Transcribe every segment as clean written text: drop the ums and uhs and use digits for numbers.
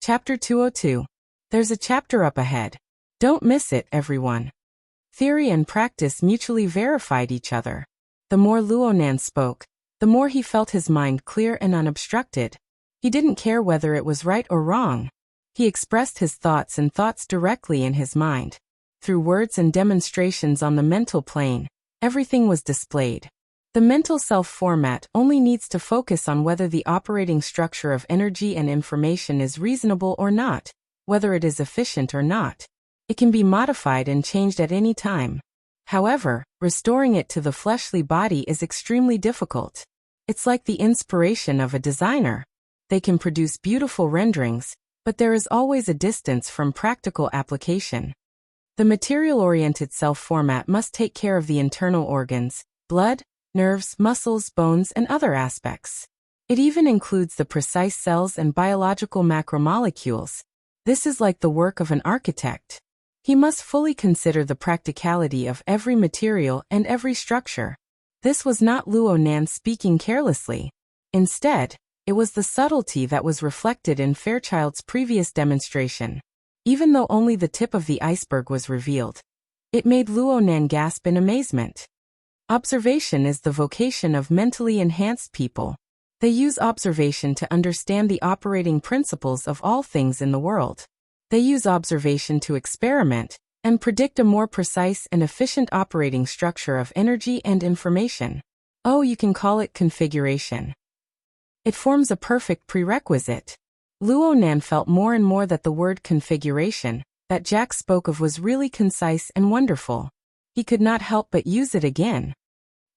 Chapter 202. There's a chapter up ahead. Don't miss it, everyone. Theory and practice mutually verified each other. The more Luonan spoke, the more he felt his mind clear and unobstructed. He didn't care whether it was right or wrong. He expressed his thoughts directly in his mind. Through words and demonstrations on the mental plane, everything was displayed. The mental self-format only needs to focus on whether the operating structure of energy and information is reasonable or not, whether it is efficient or not. It can be modified and changed at any time. However, restoring it to the fleshly body is extremely difficult. It's like the inspiration of a designer. They can produce beautiful renderings, but there is always a distance from practical application. The material-oriented self-format must take care of the internal organs, blood, nerves, muscles, bones, and other aspects. It even includes the precise cells and biological macromolecules. This is like the work of an architect. He must fully consider the practicality of every material and every structure. This was not Luonan speaking carelessly. Instead, it was the subtlety that was reflected in Fairchild's previous demonstration. Even though only the tip of the iceberg was revealed, it made Luonan gasp in amazement. Observation is the vocation of mentally enhanced people. They use observation to understand the operating principles of all things in the world. They use observation to experiment and predict a more precise and efficient operating structure of energy and information. Oh, you can call it configuration. It forms a perfect prerequisite. Luonan felt more and more that the word configuration that Jack spoke of was really concise and wonderful. He could not help but use it again.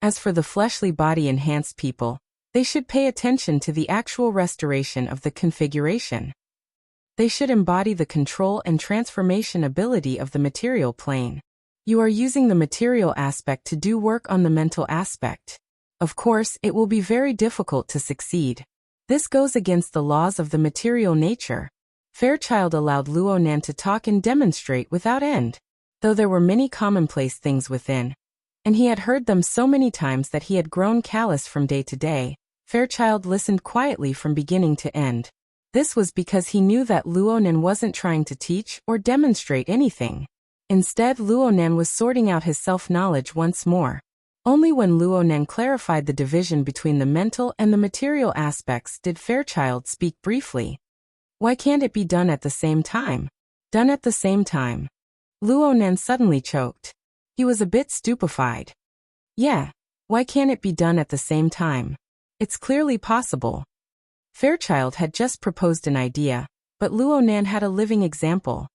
As for the fleshly body enhanced people, they should pay attention to the actual restoration of the configuration. They should embody the control and transformation ability of the material plane. You are using the material aspect to do work on the mental aspect. Of course, it will be very difficult to succeed. This goes against the laws of the material nature. Fairchild allowed Luonan to talk and demonstrate without end, though there were many commonplace things within, and he had heard them so many times that he had grown callous from day to day. Fairchild listened quietly from beginning to end. This was because he knew that Luonan wasn't trying to teach or demonstrate anything. Instead, Luonan was sorting out his self-knowledge once more. Only when Luonan clarified the division between the mental and the material aspects did Fairchild speak briefly. Why can't it be done at the same time? Done at the same time. Luonan suddenly choked. He was a bit stupefied. Yeah, why can't it be done at the same time? It's clearly possible. Fairchild had just proposed an idea, but Luonan had a living example.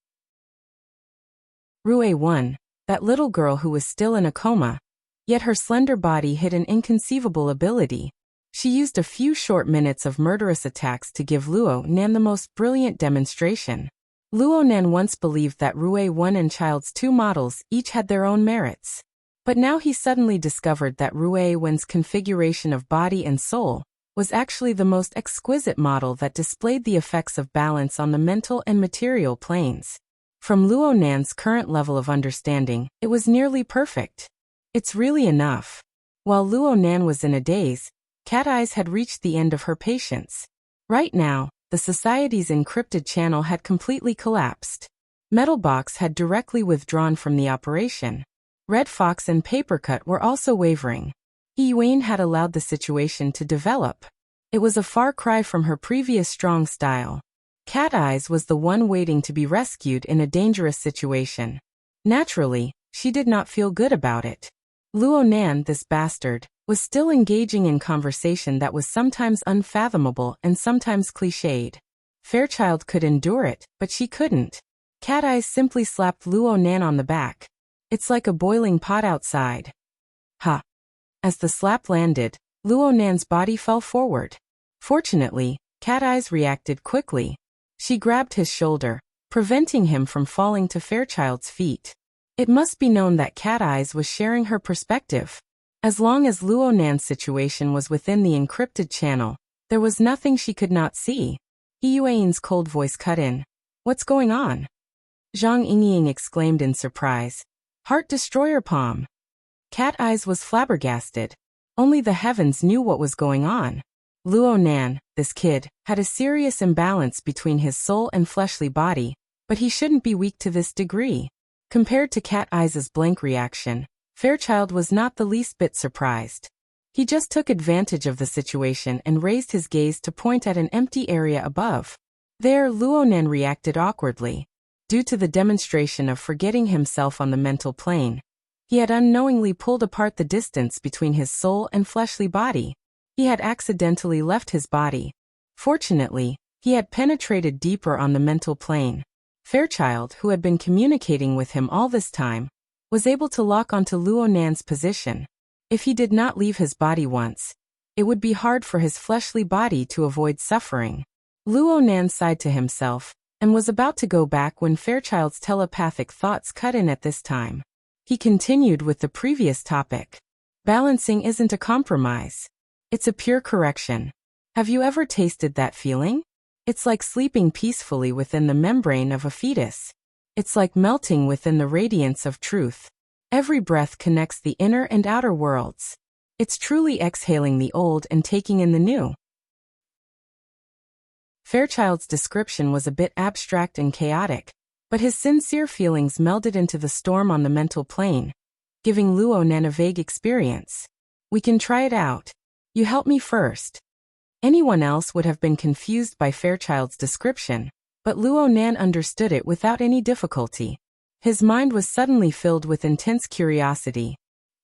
Rue 1, that little girl who was still in a coma, yet her slender body hid an inconceivable ability. She used a few short minutes of murderous attacks to give Luonan the most brilliant demonstration. Luonan once believed that Rue 1 and Child's 2 models each had their own merits. But now he suddenly discovered that Rue 1's configuration of body and soul was actually the most exquisite model that displayed the effects of balance on the mental and material planes. From Luonan's current level of understanding, it was nearly perfect. It's really enough. While Luonan was in a daze, Cat Eyes had reached the end of her patience. Right now, the society's encrypted channel had completely collapsed. Metalbox had directly withdrawn from the operation. Red Fox and Papercut were also wavering. Yuan had allowed the situation to develop. It was a far cry from her previous strong style. Cat Eyes was the one waiting to be rescued in a dangerous situation. Naturally, she did not feel good about it. Luonan, this bastard, was still engaging in conversation that was sometimes unfathomable and sometimes cliched. Fairchild could endure it, but she couldn't. Cat Eyes simply slapped Luonan on the back. It's like a boiling pot outside. Ha! As the slap landed, Luonan's body fell forward. Fortunately, Cat Eyes reacted quickly. She grabbed his shoulder, preventing him from falling to Fairchild's feet. It must be known that Cat Eyes was sharing her perspective. As long as Luonan's situation was within the encrypted channel, there was nothing she could not see. Yuan's cold voice cut in. What's going on? Zhang Yingying exclaimed in surprise. Heart Destroyer Palm. Cat Eyes was flabbergasted. Only the heavens knew what was going on. Luo Nan, this kid, had a serious imbalance between his soul and fleshly body, but he shouldn't be weak to this degree. Compared to Cat Eye's blank reaction, Fairchild was not the least bit surprised. He just took advantage of the situation and raised his gaze to point at an empty area above. There, Luo Nan reacted awkwardly. Due to the demonstration of forgetting himself on the mental plane, he had unknowingly pulled apart the distance between his soul and fleshly body. He had accidentally left his body. Fortunately, he had penetrated deeper on the mental plane. Fairchild, who had been communicating with him all this time, was able to lock onto Luo Nan's position. If he did not leave his body once, it would be hard for his fleshly body to avoid suffering. Luo Nan sighed to himself, and was about to go back when Fairchild's telepathic thoughts cut in at this time. He continued with the previous topic. Balancing isn't a compromise. It's a pure correction. Have you ever tasted that feeling? It's like sleeping peacefully within the membrane of a fetus. It's like melting within the radiance of truth. Every breath connects the inner and outer worlds. It's truly exhaling the old and taking in the new. Fairchild's description was a bit abstract and chaotic, but his sincere feelings melded into the storm on the mental plane, giving Luo Nan a vague experience. We can try it out. You help me first. Anyone else would have been confused by Fairchild's description, but Luo Nan understood it without any difficulty. His mind was suddenly filled with intense curiosity.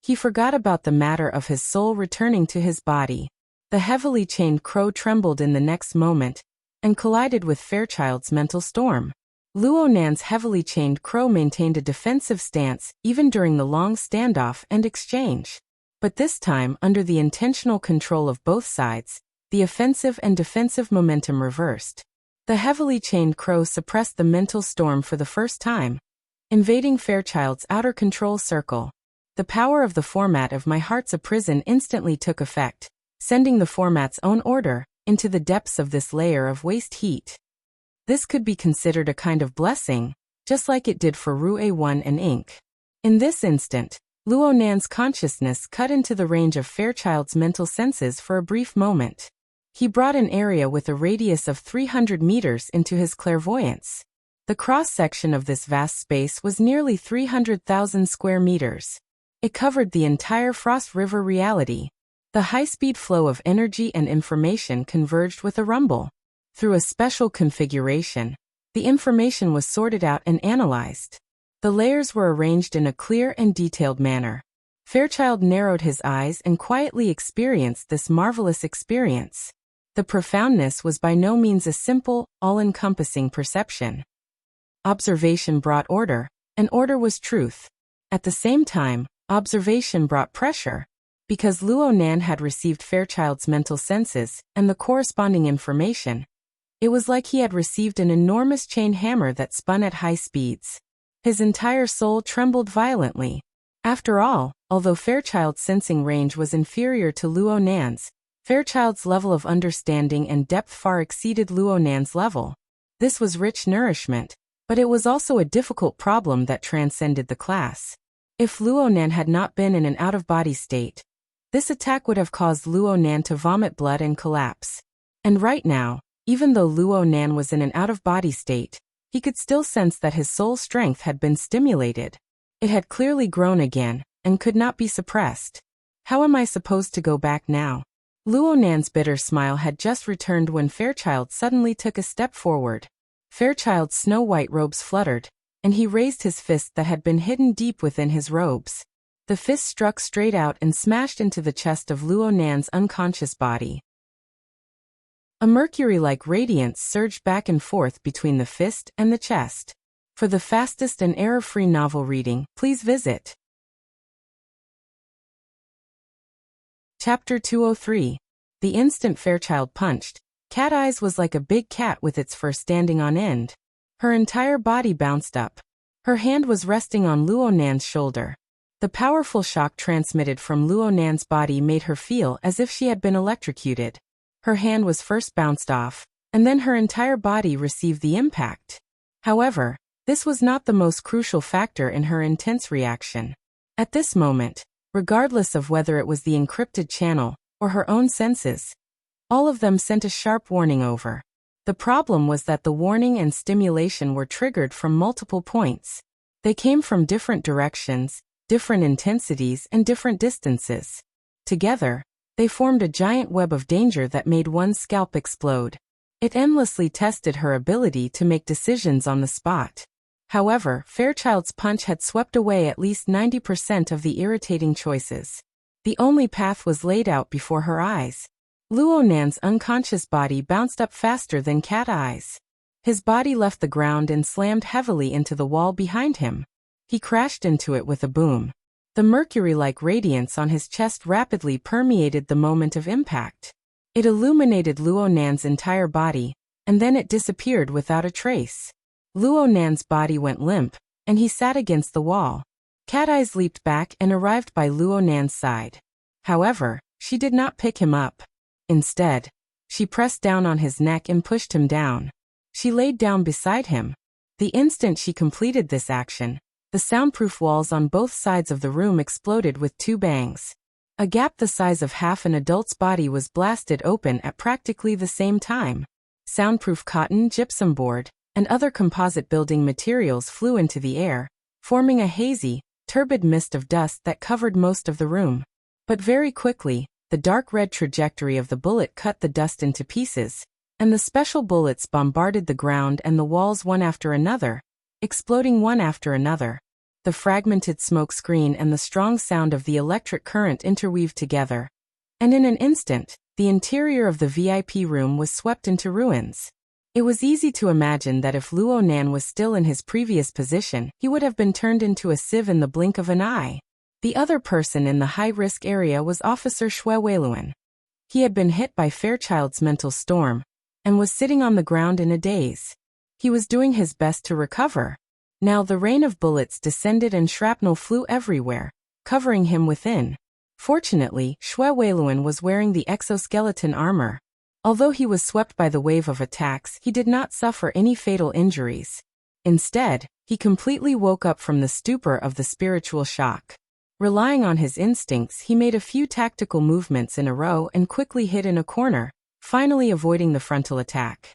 He forgot about the matter of his soul returning to his body. The heavily chained crow trembled in the next moment, and collided with Fairchild's mental storm. Luo Nan's heavily chained crow maintained a defensive stance even during the long standoff and exchange. But this time, under the intentional control of both sides, the offensive and defensive momentum reversed. The heavily chained crow suppressed the mental storm for the first time, invading Fairchild's outer control circle. The power of the format of My Heart's a Prison instantly took effect, sending the format's own order into the depths of this layer of waste heat. This could be considered a kind of blessing, just like it did for Rue 1 and Ink. In this instant, Luo Nan's consciousness cut into the range of Fairchild's mental senses for a brief moment. He brought an area with a radius of 300 meters into his clairvoyance. The cross-section of this vast space was nearly 300,000 square meters. It covered the entire Frost River reality. The high-speed flow of energy and information converged with a rumble. Through a special configuration, the information was sorted out and analyzed. The layers were arranged in a clear and detailed manner. Fairchild narrowed his eyes and quietly experienced this marvelous experience. The profoundness was by no means a simple, all-encompassing perception. Observation brought order, and order was truth. At the same time, observation brought pressure. Because Luo Nan had received Fairchild's mental senses and the corresponding information, it was like he had received an enormous chain hammer that spun at high speeds. His entire soul trembled violently. After all, although Fairchild's sensing range was inferior to Luo Nan's, Fairchild's level of understanding and depth far exceeded Luo Nan's level. This was rich nourishment, but it was also a difficult problem that transcended the class. If Luo Nan had not been in an out-of-body state, this attack would have caused Luo Nan to vomit blood and collapse. And right now, even though Luo Nan was in an out-of-body state, he could still sense that his soul strength had been stimulated. It had clearly grown again, and could not be suppressed. How am I supposed to go back now? Luo Nan's bitter smile had just returned when Fairchild suddenly took a step forward. Fairchild's snow-white robes fluttered, and he raised his fist that had been hidden deep within his robes. The fist struck straight out and smashed into the chest of Luo Nan's unconscious body. A mercury-like radiance surged back and forth between the fist and the chest. For the fastest and error-free novel reading, please visit Chapter 203. The instant Fairchild punched, Cat Eyes was like a big cat with its fur standing on end. Her entire body bounced up. Her hand was resting on Luo Nan's shoulder. The powerful shock transmitted from Luo Nan's body made her feel as if she had been electrocuted. Her hand was first bounced off, and then her entire body received the impact. However, this was not the most crucial factor in her intense reaction. At this moment, regardless of whether it was the encrypted channel or her own senses, All of them sent a sharp warning over. The problem was that the warning and stimulation were triggered from multiple points. They came from different directions, different intensities, and different distances. Together, they formed a giant web of danger that made one's scalp explode. It endlessly tested her ability to make decisions on the spot. However, Fairchild's punch had swept away at least 90% of the irritating choices. The only path was laid out before her eyes. Luo Nan's unconscious body bounced up faster than Cat Eye's. His body left the ground and slammed heavily into the wall behind him. He crashed into it with a boom. The mercury-like radiance on his chest rapidly permeated the moment of impact. It illuminated Luo Nan's entire body, and then it disappeared without a trace. Luo Nan's body went limp, and he sat against the wall. Cat Eyes leaped back and arrived by Luo Nan's side. However, she did not pick him up. Instead, she pressed down on his neck and pushed him down. She laid down beside him. The instant she completed this action, the soundproof walls on both sides of the room exploded with 2 bangs. A gap the size of half an adult's body was blasted open at practically the same time. Soundproof cotton, gypsum board, and other composite building materials flew into the air, forming a hazy, turbid mist of dust that covered most of the room. But very quickly, the dark red trajectory of the bullet cut the dust into pieces, and the special bullets bombarded the ground and the walls one after another, exploding one after another. The fragmented smoke screen and the strong sound of the electric current interweaved together. And in an instant, the interior of the VIP room was swept into ruins. It was easy to imagine that if Luo Nan was still in his previous position, he would have been turned into a sieve in the blink of an eye. The other person in the high-risk area was Officer Xue Weiluan. He had been hit by Fairchild's mental storm, and was sitting on the ground in a daze. He was doing his best to recover. Now the rain of bullets descended and shrapnel flew everywhere, covering him within. Fortunately, Xue Weiluan was wearing the exoskeleton armor. Although he was swept by the wave of attacks, he did not suffer any fatal injuries. Instead, he completely woke up from the stupor of the spiritual shock. Relying on his instincts, he made a few tactical movements in a row and quickly hid in a corner, finally avoiding the frontal attack.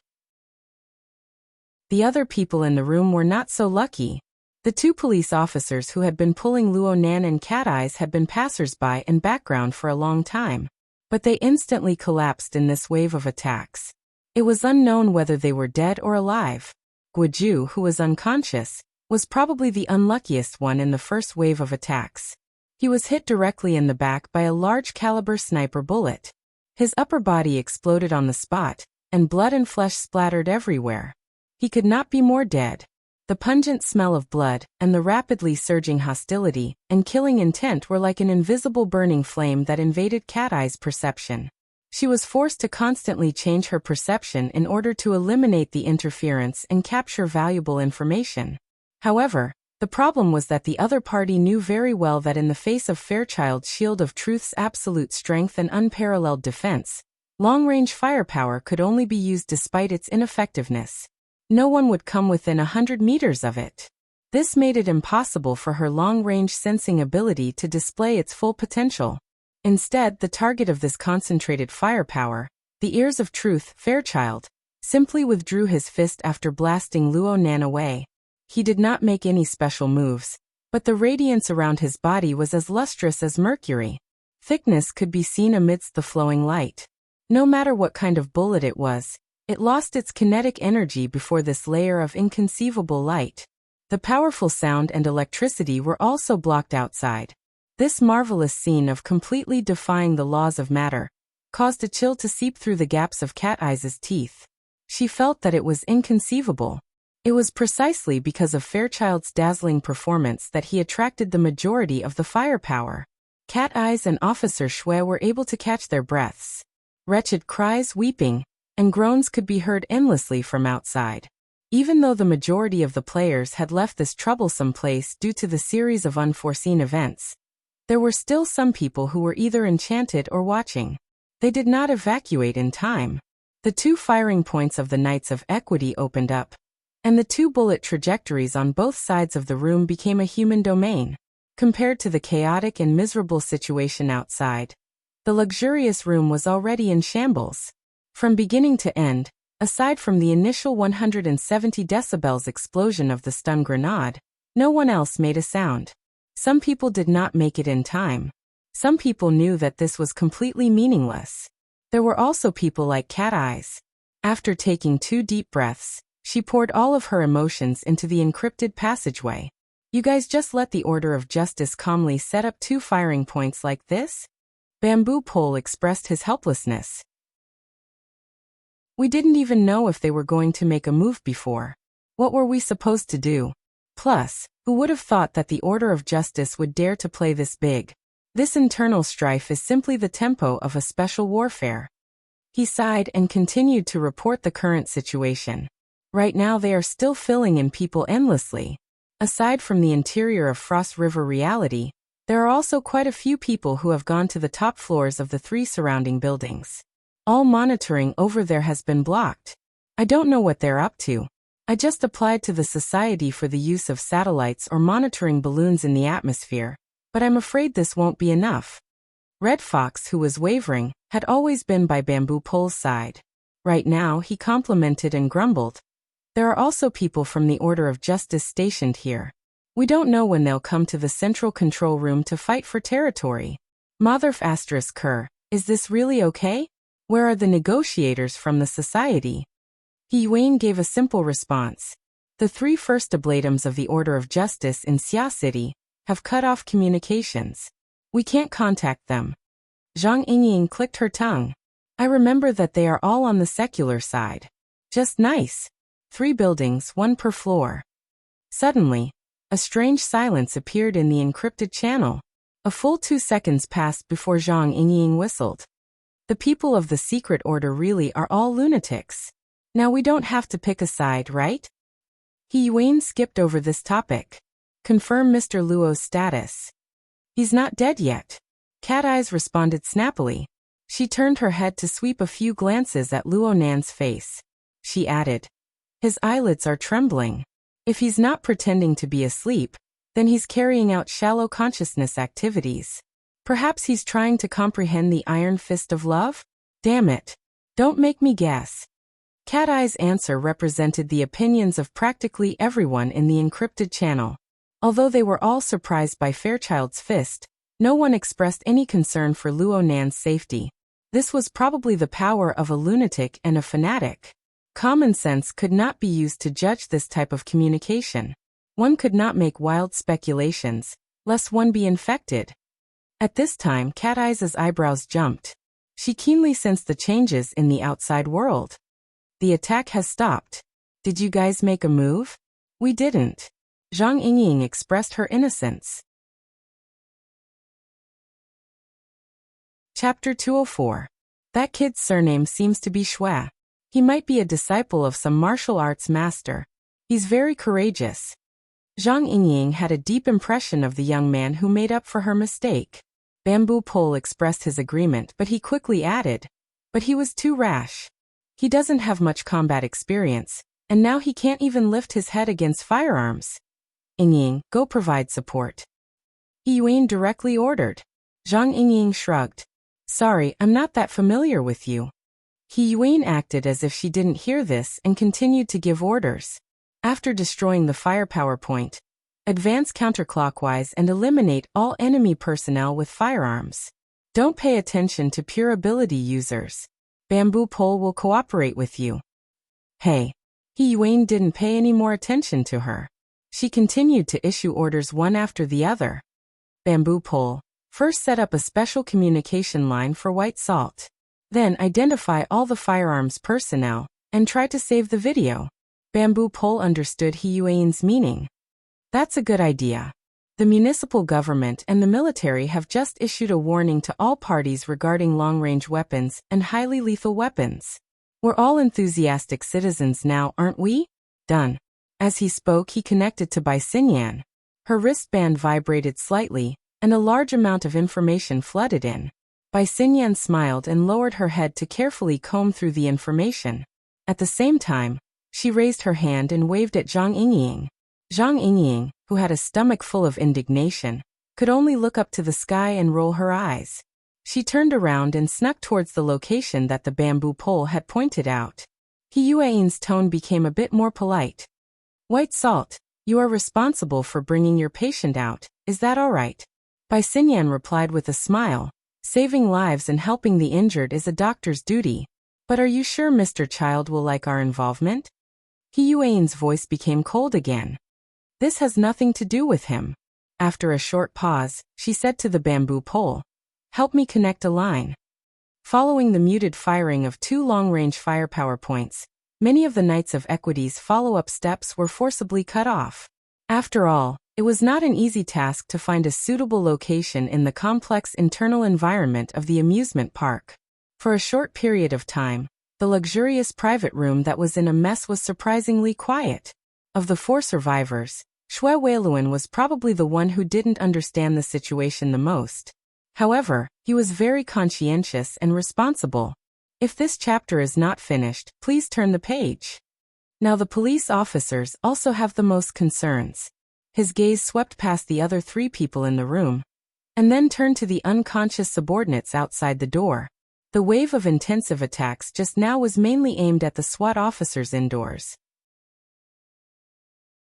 The other people in the room were not so lucky. The 2 police officers who had been pulling Luo Nan and Cat Eyes had been passers-by in background for a long time. But they instantly collapsed in this wave of attacks. It was unknown whether they were dead or alive. Guoju, who was unconscious, was probably the unluckiest one in the first wave of attacks. He was hit directly in the back by a large-caliber sniper bullet. His upper body exploded on the spot, and blood and flesh splattered everywhere. He could not be more dead. The pungent smell of blood, and the rapidly surging hostility and killing intent were like an invisible burning flame that invaded Cat Eye's perception. She was forced to constantly change her perception in order to eliminate the interference and capture valuable information. However, the problem was that the other party knew very well that in the face of Fairchild's shield of truth's absolute strength and unparalleled defense, long-range firepower could only be used despite its ineffectiveness. No one would come within 100 meters of it. This made it impossible for her long-range sensing ability to display its full potential. Instead, the target of this concentrated firepower, the ears of truth, Fairchild, simply withdrew his fist after blasting Luo Nan away. He did not make any special moves, but the radiance around his body was as lustrous as mercury. Thickness could be seen amidst the flowing light. No matter what kind of bullet it was, it lost its kinetic energy before this layer of inconceivable light. The powerful sound and electricity were also blocked outside. This marvelous scene of completely defying the laws of matter caused a chill to seep through the gaps of Cat Eye's teeth. She felt that it was inconceivable. It was precisely because of Fairchild's dazzling performance that he attracted the majority of the firepower. Cat Eyes and Officer Xue were able to catch their breaths. Wretched cries, weeping, and groans could be heard endlessly from outside. Even though the majority of the players had left this troublesome place due to the series of unforeseen events, there were still some people who were either enchanted or watching. They did not evacuate in time. The 2 firing points of the Knights of Equity opened up, and the 2 bullet trajectories on both sides of the room became a human domain. Compared to the chaotic and miserable situation outside, the luxurious room was already in shambles. From beginning to end, aside from the initial 170 decibels explosion of the stun grenade, no one else made a sound. Some people did not make it in time. Some people knew that this was completely meaningless. There were also people like Cat Eyes. After taking 2 deep breaths, she poured all of her emotions into the encrypted passageway. You guys just let the Order of Justice calmly set up 2 firing points like this? Bamboo Pole expressed his helplessness. We didn't even know if they were going to make a move before. What were we supposed to do? Plus, who would have thought that the Order of Justice would dare to play this big? This internal strife is simply the tempo of a special warfare. He sighed and continued to report the current situation. Right now they are still filling in people endlessly. Aside from the interior of Frost River reality, there are also quite a few people who have gone to the top floors of the 3 surrounding buildings. All monitoring over there has been blocked. I don't know what they're up to. I just applied to the Society for the use of satellites or monitoring balloons in the atmosphere, but I'm afraid this won't be enough. Red Fox, who was wavering, had always been by Bamboo Pole's side. Right now he complimented and grumbled. There are also people from the Order of Justice stationed here. We don't know when they'll come to the central control room to fight for territory. Motherf *Ker, is this really okay? Where are the negotiators from the society? He Yuan gave a simple response. The 3 first ablatums of the Order of Justice in Xia City have cut off communications. We can't contact them. Zhang Yingying clicked her tongue. I remember that they are all on the secular side. Just nice. 3 buildings, 1 per floor. Suddenly, a strange silence appeared in the encrypted channel. A full 2 seconds passed before Zhang Yingying whistled. The people of the secret order really are all lunatics. Now we don't have to pick a side, right? He Yuan skipped over this topic. Confirm Mr. Luo's status. He's not dead yet. Cat Eyes responded snappily. She turned her head to sweep a few glances at Luo Nan's face. She added, his eyelids are trembling. If he's not pretending to be asleep, then he's carrying out shallow consciousness activities. Perhaps he's trying to comprehend the iron fist of love? Damn it. Don't make me guess. Cat Eye's answer represented the opinions of practically everyone in the encrypted channel. Although they were all surprised by Fairchild's fist, no one expressed any concern for Luo Nan's safety. This was probably the power of a lunatic and a fanatic. Common sense could not be used to judge this type of communication. One could not make wild speculations, lest one be infected. At this time, Cat Eyes' eyebrows jumped. She keenly sensed the changes in the outside world. The attack has stopped. Did you guys make a move? We didn't. Zhang Yingying expressed her innocence. Chapter 204. That kid's surname seems to be Shui. He might be a disciple of some martial arts master. He's very courageous. Zhang Yingying had a deep impression of the young man who made up for her mistake. Bamboo Pole expressed his agreement, but he quickly added, but he was too rash. He doesn't have much combat experience, and now he can't even lift his head against firearms. Yingying, go provide support. He Yuan directly ordered. Zhang Yingying shrugged. Sorry, I'm not that familiar with you. He Yuan acted as if she didn't hear this and continued to give orders. After destroying the firepower point, advance counterclockwise and eliminate all enemy personnel with firearms. Don't pay attention to pure ability users. Bamboo Pole will cooperate with you. Hey. He Yuan didn't pay any more attention to her. She continued to issue orders one after the other. Bamboo Pole, first set up a special communication line for White Salt. Then identify all the firearms personnel, and try to save the video. Bamboo Pole understood He Yuan's meaning. That's a good idea. The municipal government and the military have just issued a warning to all parties regarding long-range weapons and highly lethal weapons. We're all enthusiastic citizens now, aren't we? Done. As he spoke, he connected to Bai Xinyan. Her wristband vibrated slightly, and a large amount of information flooded in. Bai Xinyan smiled and lowered her head to carefully comb through the information. At the same time, she raised her hand and waved at Zhang Yingying. Zhang Yingying, who had a stomach full of indignation, could only look up to the sky and roll her eyes. She turned around and snuck towards the location that the bamboo pole had pointed out. Yuan's tone became a bit more polite. White Salt, you are responsible for bringing your patient out, is that all right? Bai Xinyan replied with a smile. Saving lives and helping the injured is a doctor's duty. But are you sure Mr. Child will like our involvement? Yuan's voice became cold again. This has nothing to do with him. After a short pause, she said to the bamboo pole, help me connect a line. Following the muted firing of 2 long-range firepower points, many of the Knights of Equity's follow-up steps were forcibly cut off. After all, it was not an easy task to find a suitable location in the complex internal environment of the amusement park. For a short period of time, the luxurious private room that was in a mess was surprisingly quiet. Of the 4 survivors, Xue Weiluan was probably the one who didn't understand the situation the most. However, he was very conscientious and responsible. If this chapter is not finished, please turn the page. Now the police officers also have the most concerns. His gaze swept past the other 3 people in the room, and then turned to the unconscious subordinates outside the door. The wave of intensive attacks just now was mainly aimed at the SWAT officers indoors.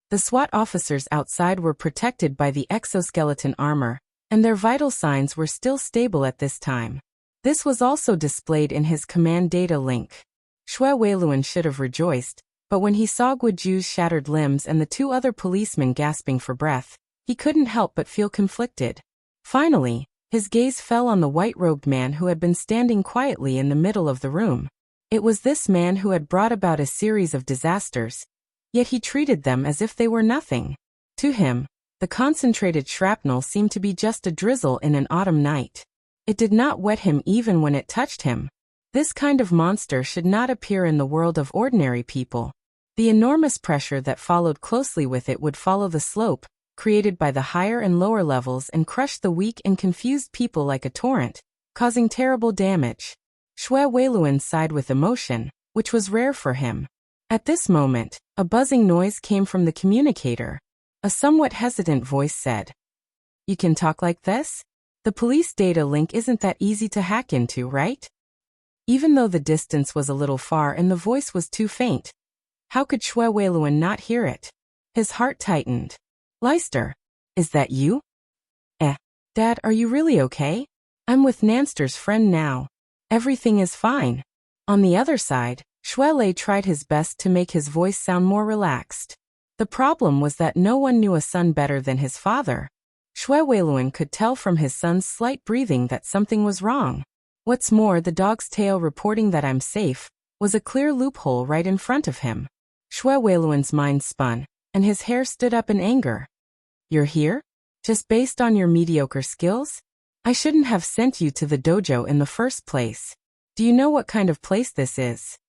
The SWAT officers outside were protected by the exoskeleton armor, and their vital signs were still stable at this time. This was also displayed in his command data link. Xue Weiluan should have rejoiced, but when he saw Guoju's shattered limbs and the 2 other policemen gasping for breath, he couldn't help but feel conflicted. Finally, his gaze fell on the white-robed man who had been standing quietly in the middle of the room. It was this man who had brought about a series of disasters, yet he treated them as if they were nothing. To him, the concentrated shrapnel seemed to be just a drizzle in an autumn night. It did not wet him even when it touched him. This kind of monster should not appear in the world of ordinary people. The enormous pressure that followed closely with it would follow the slope created by the higher and lower levels and crush the weak and confused people like a torrent, causing terrible damage. Xue Weiluan sighed with emotion, which was rare for him. At this moment, a buzzing noise came from the communicator. A somewhat hesitant voice said, "You can talk like this? The police data link isn't that easy to hack into, right?" Even though the distance was a little far and the voice was too faint, how could Xue Weiluan not hear it? His heart tightened. "Leister, is that you?" Dad, are you really okay? I'm with Nanster's friend now. Everything is fine." On the other side, Xue Lei tried his best to make his voice sound more relaxed. The problem was that no one knew a son better than his father. Xue Weiluan could tell from his son's slight breathing that something was wrong. What's more, the dog's tail reporting that I'm safe was a clear loophole right in front of him. Xue Weiluan's mind spun, and his hair stood up in anger. "You're here? Just based on your mediocre skills? I shouldn't have sent you to the dojo in the first place. Do you know what kind of place this is?"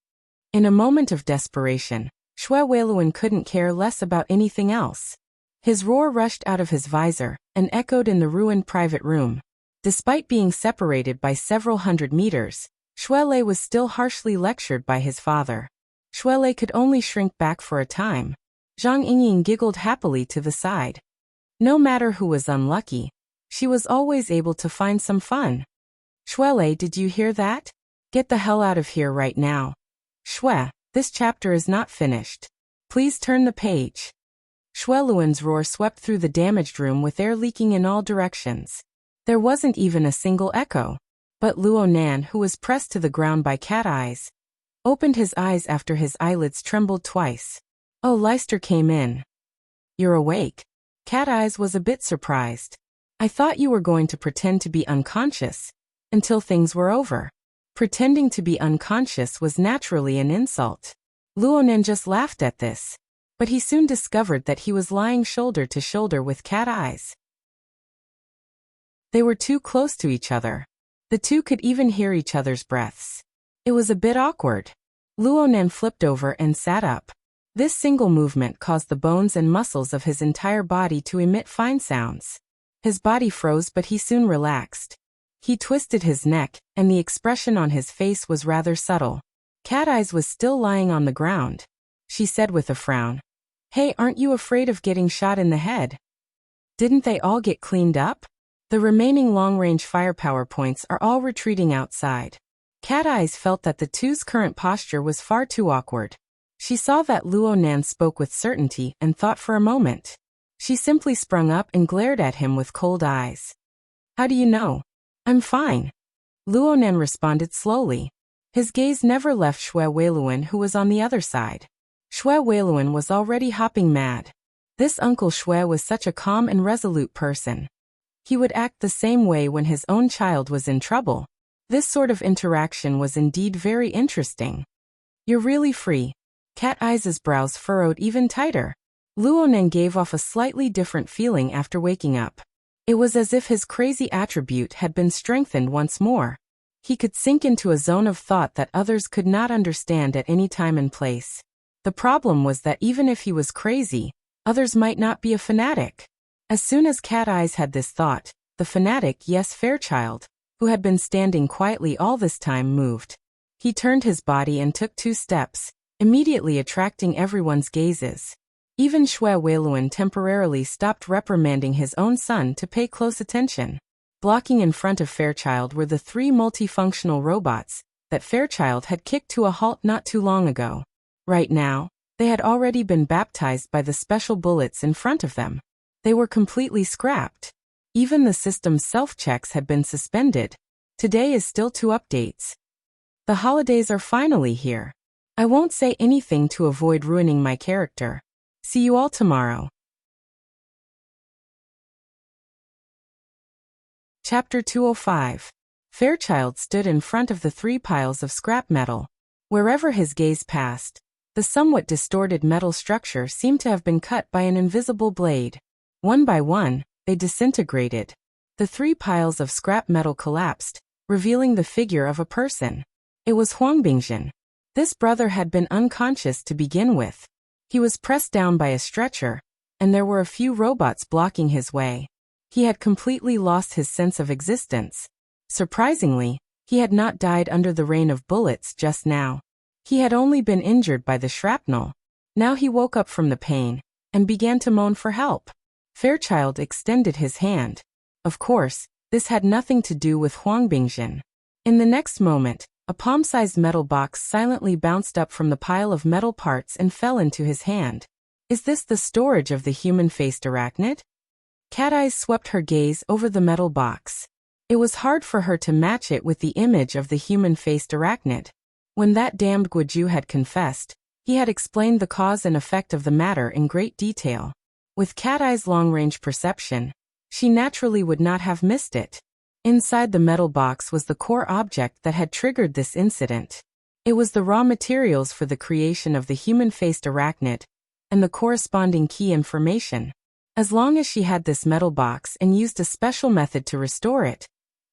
In a moment of desperation, Xue Weiluan couldn't care less about anything else. His roar rushed out of his visor and echoed in the ruined private room. Despite being separated by several hundred meters, Xue Lei was still harshly lectured by his father. Xue Lei could only shrink back for a time. Zhang Yingying giggled happily to the side. No matter who was unlucky, she was always able to find some fun. "Xue Lei, did you hear that? Get the hell out of here right now. Xue, this chapter is not finished. Please turn the page." Xue Luan's roar swept through the damaged room with air leaking in all directions. There wasn't even a single echo. But Luo Nan, who was pressed to the ground by cat eyes, opened his eyes after his eyelids trembled twice. "Oh, Leister came in. You're awake." Cat Eyes was a bit surprised. "I thought you were going to pretend to be unconscious until things were over." Pretending to be unconscious was naturally an insult. Luonen just laughed at this, but he soon discovered that he was lying shoulder to shoulder with Cat Eyes. They were too close to each other. The two could even hear each other's breaths. It was a bit awkward. Luonen flipped over and sat up. This single movement caused the bones and muscles of his entire body to emit fine sounds. His body froze, but he soon relaxed. He twisted his neck, and the expression on his face was rather subtle. Cat Eyes was still lying on the ground. She said with a frown, "Hey, aren't you afraid of getting shot in the head? Didn't they all get cleaned up?" The remaining long-range firepower points are all retreating outside. Cat Eyes felt that the two's current posture was far too awkward. She saw that Luo Nan spoke with certainty and thought for a moment. She simply sprung up and glared at him with cold eyes. How do you know? I'm fine. Luo Nan responded slowly. His gaze never left Xue Weiluan, who was on the other side. Xue Weiluan was already hopping mad. This Uncle Xue was such a calm and resolute person. He would act the same way when his own child was in trouble. This sort of interaction was indeed very interesting. You're really free. Cat Eyes' brows furrowed even tighter. Luo Nan gave off a slightly different feeling after waking up. It was as if his crazy attribute had been strengthened once more. He could sink into a zone of thought that others could not understand at any time and place. The problem was that even if he was crazy, others might not be a fanatic. As soon as Cat Eyes had this thought, the fanatic, yes, Fairchild, who had been standing quietly all this time, moved. He turned his body and took 2 steps, immediately attracting everyone's gazes. Even Xue Weiluan temporarily stopped reprimanding his own son to pay close attention. Blocking in front of Fairchild were the 3 multifunctional robots that Fairchild had kicked to a halt not too long ago. Right now, they had already been baptized by the special bullets in front of them. They were completely scrapped. Even the system's self-checks had been suspended. Today is still 2 updates. The holidays are finally here. I won't say anything to avoid ruining my character. See you all tomorrow. Chapter 205. Fairchild stood in front of the 3 piles of scrap metal. Wherever his gaze passed, the somewhat distorted metal structure seemed to have been cut by an invisible blade. One by one, they disintegrated. The 3 piles of scrap metal collapsed, revealing the figure of a person. It was Huang Bingjin. This brother had been unconscious to begin with. He was pressed down by a stretcher, and there were a few robots blocking his way. He had completely lost his sense of existence. Surprisingly, he had not died under the rain of bullets just now. He had only been injured by the shrapnel. Now he woke up from the pain and began to moan for help. Fairchild extended his hand. Of course, this had nothing to do with Huang Bingjin. In the next moment, a palm-sized metal box silently bounced up from the pile of metal parts and fell into his hand. Is this the storage of the human-faced arachnid? Cat Eyes swept her gaze over the metal box. It was hard for her to match it with the image of the human-faced arachnid. When that damned Guoju had confessed, he had explained the cause and effect of the matter in great detail. With Cat Eyes' long-range perception, she naturally would not have missed it. Inside the metal box was the core object that had triggered this incident. It was the raw materials for the creation of the human-faced arachnid, and the corresponding key information. As long as she had this metal box and used a special method to restore it,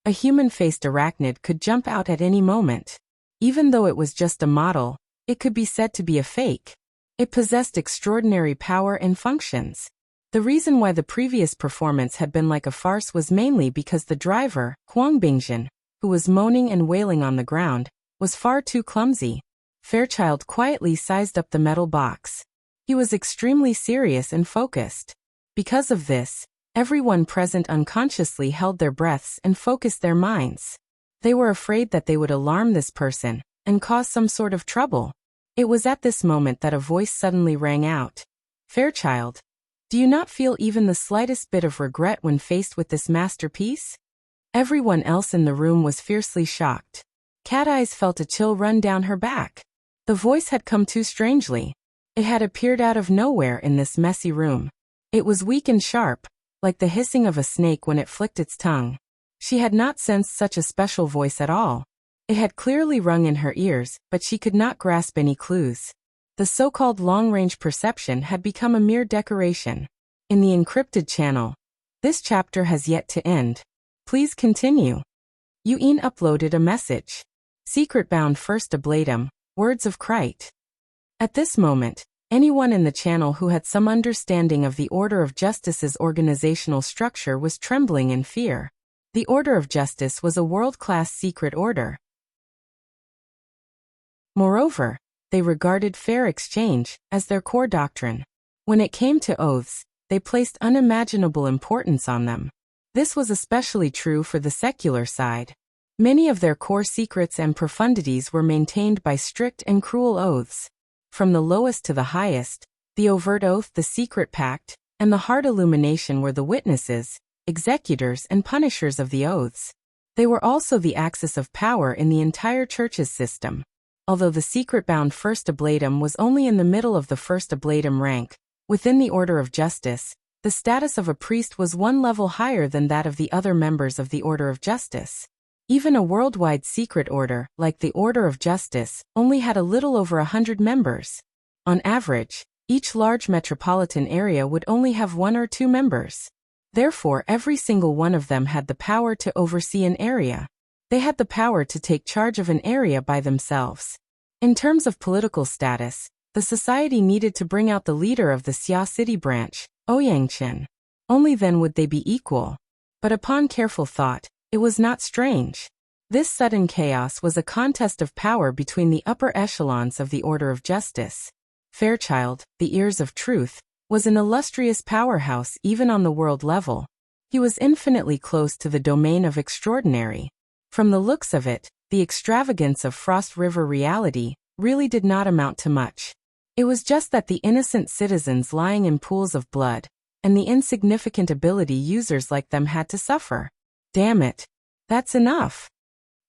a human-faced arachnid could jump out at any moment. Even though it was just a model, it could be said to be a fake. It possessed extraordinary power and functions. The reason why the previous performance had been like a farce was mainly because the driver, Huang Bingjin, who was moaning and wailing on the ground, was far too clumsy. Fairchild quietly sized up the metal box. He was extremely serious and focused. Because of this, everyone present unconsciously held their breaths and focused their minds. They were afraid that they would alarm this person and cause some sort of trouble. It was at this moment that a voice suddenly rang out. Fairchild, do you not feel even the slightest bit of regret when faced with this masterpiece? Everyone else in the room was fiercely shocked. Cat Eyes felt a chill run down her back. The voice had come too strangely. It had appeared out of nowhere in this messy room. It was weak and sharp, like the hissing of a snake when it flicked its tongue. She had not sensed such a special voice at all. It had clearly rung in her ears, but she could not grasp any clues. The so-called long-range perception had become a mere decoration. In the encrypted channel, this chapter has yet to end. Please continue. Yuin uploaded a message. Secret bound first ablatum, words of Krite. At this moment, anyone in the channel who had some understanding of the Order of Justice's organizational structure was trembling in fear. The Order of Justice was a world-class secret order. Moreover, they regarded fair exchange as their core doctrine. When it came to oaths, they placed unimaginable importance on them. This was especially true for the secular side. Many of their core secrets and profundities were maintained by strict and cruel oaths. From the lowest to the highest, the overt oath, the secret pact, and the heart illumination were the witnesses, executors, and punishers of the oaths. They were also the axis of power in the entire church's system. Although the secret-bound First Oblatum was only in the middle of the First Oblatum rank, within the Order of Justice, the status of a priest was one level higher than that of the other members of the Order of Justice. Even a worldwide secret order, like the Order of Justice, only had a little over 100 members. On average, each large metropolitan area would only have 1 or 2 members. Therefore, every single one of them had the power to oversee an area. They had the power to take charge of an area by themselves. In terms of political status, the society needed to bring out the leader of the Xia City branch, Ouyangchen. Only then would they be equal. But upon careful thought, it was not strange. This sudden chaos was a contest of power between the upper echelons of the Order of Justice. Fairchild, the Ears of Truth, was an illustrious powerhouse even on the world level. He was infinitely close to the domain of extraordinary. From the looks of it, the extravagance of Frost River reality really did not amount to much. It was just that the innocent citizens lying in pools of blood, and the insignificant ability users like them had to suffer. Damn it. That's enough.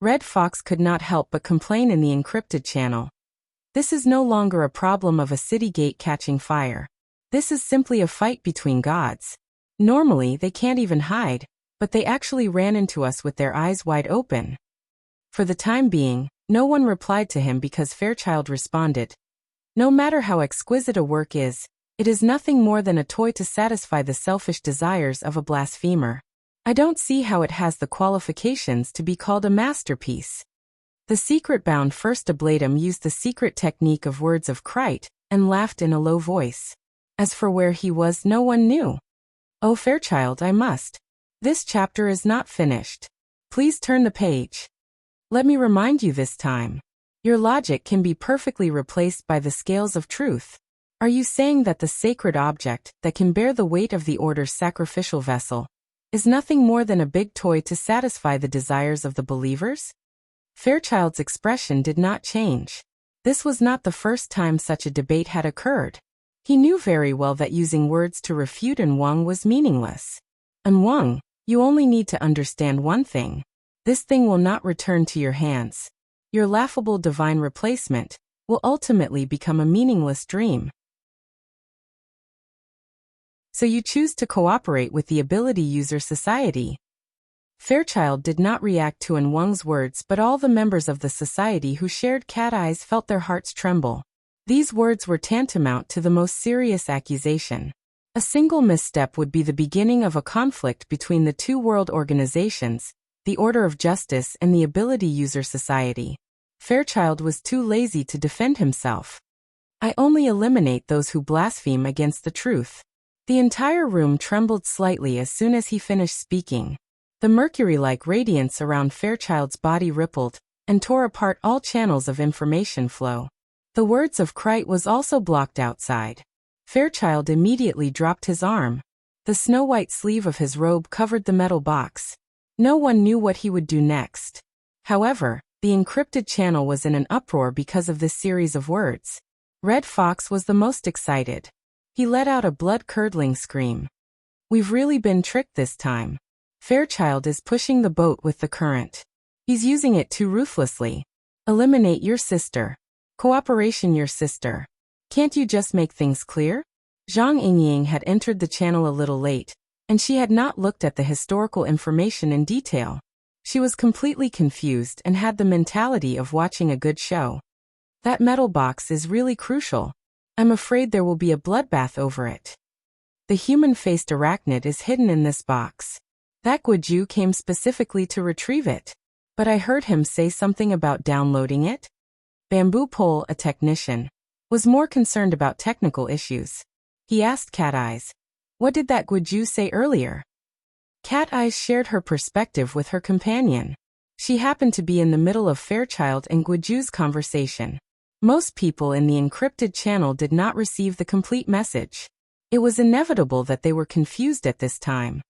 Red Fox could not help but complain in the encrypted channel. This is no longer a problem of a city gate catching fire. This is simply a fight between gods. Normally they can't even hide, but they actually ran into us with their eyes wide open. For the time being, no one replied to him because Fairchild responded. No matter how exquisite a work is, it is nothing more than a toy to satisfy the selfish desires of a blasphemer. I don't see how it has the qualifications to be called a masterpiece. The secret-bound First Oblatum used the secret technique of words of Krite, and laughed in a low voice. As for where he was, no one knew. Oh Fairchild, I must. This chapter is not finished. Please turn the page. Let me remind you this time. Your logic can be perfectly replaced by the scales of truth. Are you saying that the sacred object that can bear the weight of the Order's sacrificial vessel is nothing more than a big toy to satisfy the desires of the believers? Fairchild's expression did not change. This was not the first time such a debate had occurred. He knew very well that using words to refute An Wang was meaningless. An Wang, you only need to understand one thing. This thing will not return to your hands. Your laughable divine replacement will ultimately become a meaningless dream. So you choose to cooperate with the Ability User Society. Fairchild did not react to An Wang's words, but all the members of the society who shared cat eyes felt their hearts tremble. These words were tantamount to the most serious accusation. A single misstep would be the beginning of a conflict between the two world organizations, the Order of Justice and the Ability User Society. Fairchild was too lazy to defend himself. I only eliminate those who blaspheme against the truth. The entire room trembled slightly as soon as he finished speaking. The mercury-like radiance around Fairchild's body rippled and tore apart all channels of information flow. The words of Krite was also blocked outside. Fairchild immediately dropped his arm. The snow-white sleeve of his robe covered the metal box. No one knew what he would do next. However, the encrypted channel was in an uproar because of this series of words. Red Fox was the most excited. He let out a blood-curdling scream. We've really been tricked this time. Fairchild is pushing the boat with the current. He's using it too ruthlessly. Eliminate your sister. Cooperation your sister. Can't you just make things clear? Zhang Yingying had entered the channel a little late, and she had not looked at the historical information in detail. She was completely confused and had the mentality of watching a good show. That metal box is really crucial. I'm afraid there will be a bloodbath over it. The human-faced arachnid is hidden in this box. That Guoju came specifically to retrieve it. But I heard him say something about downloading it. Bamboo Pole, a technician, was more concerned about technical issues. He asked Cat Eyes, "What did that Guoju say earlier?" Cat Eyes shared her perspective with her companion. She happened to be in the middle of Fairchild and Guoju's conversation. Most people in the encrypted channel did not receive the complete message. It was inevitable that they were confused at this time.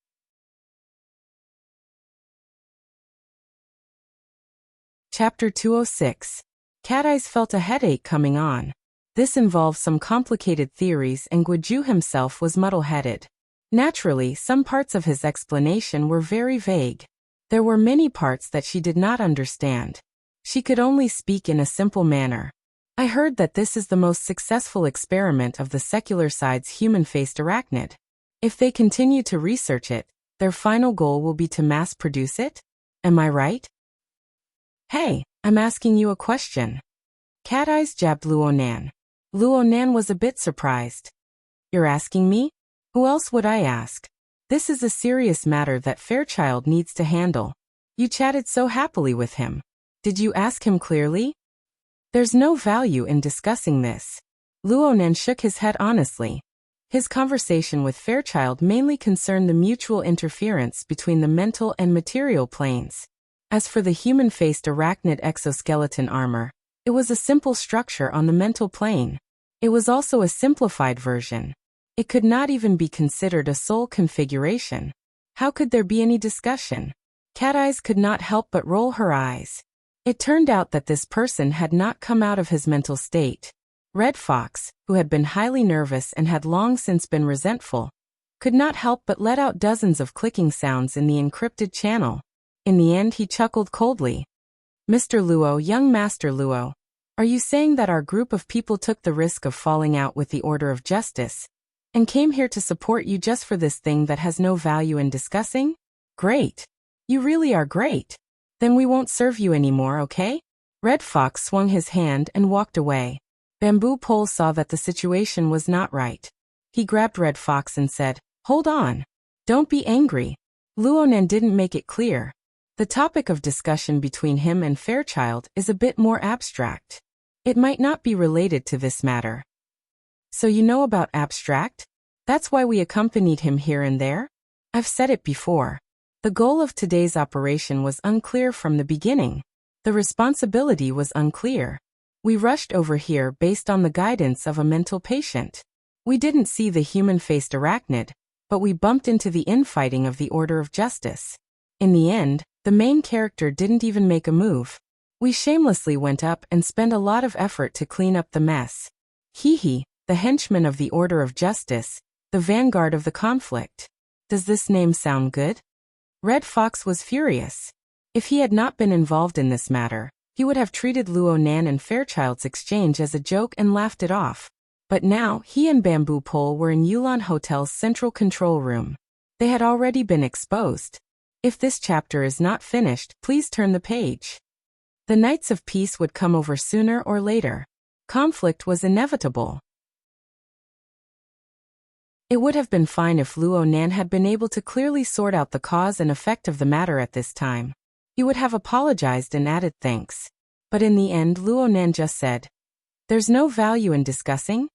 Chapter 206. Cat Eyes felt a headache coming on. This involved some complicated theories and Guiju himself was muddle-headed. Naturally, some parts of his explanation were very vague. There were many parts that she did not understand. She could only speak in a simple manner. I heard that this is the most successful experiment of the secular side's human-faced arachnid. If they continue to research it, their final goal will be to mass-produce it? Am I right? Hey, I'm asking you a question. Cat Eyes jabbed Luonan. Luonan was a bit surprised. You're asking me? Who else would I ask? This is a serious matter that Fairchild needs to handle. You chatted so happily with him. Did you ask him clearly? There's no value in discussing this. Luonan shook his head honestly. His conversation with Fairchild mainly concerned the mutual interference between the mental and material planes. As for the human-faced arachnid exoskeleton armor, it was a simple structure on the mental plane. It was also a simplified version. It could not even be considered a soul configuration. How could there be any discussion? Cat Eyes could not help but roll her eyes. It turned out that this person had not come out of his mental state. Red Fox, who had been highly nervous and had long since been resentful, could not help but let out dozens of clicking sounds in the encrypted channel. In the end he chuckled coldly. Mr. Luo, young Master Luo, are you saying that our group of people took the risk of falling out with the Order of Justice and came here to support you just for this thing that has no value in discussing? Great. You really are great. Then we won't serve you anymore, okay? Red Fox swung his hand and walked away. Bamboo Pole saw that the situation was not right. He grabbed Red Fox and said, "Hold on. Don't be angry." Luonan didn't make it clear. The topic of discussion between him and Fairchild is a bit more abstract. It might not be related to this matter. So you know about abstract? That's why we accompanied him here and there? I've said it before. The goal of today's operation was unclear from the beginning. The responsibility was unclear. We rushed over here based on the guidance of a mental patient. We didn't see the human-faced arachnid, but we bumped into the infighting of the Order of Justice. In the end, the main character didn't even make a move. We shamelessly went up and spent a lot of effort to clean up the mess. Hee, the henchman of the Order of Justice, the vanguard of the conflict. Does this name sound good? Red Fox was furious. If he had not been involved in this matter, he would have treated Luonan and Fairchild's exchange as a joke and laughed it off. But now, he and Bamboo Pole were in Yulan Hotel's central control room. They had already been exposed. If this chapter is not finished, please turn the page. The Knights of Peace would come over sooner or later. Conflict was inevitable. It would have been fine if Luonan had been able to clearly sort out the cause and effect of the matter at this time. He would have apologized and added thanks. But in the end Luonan just said, "There's no value in discussing?"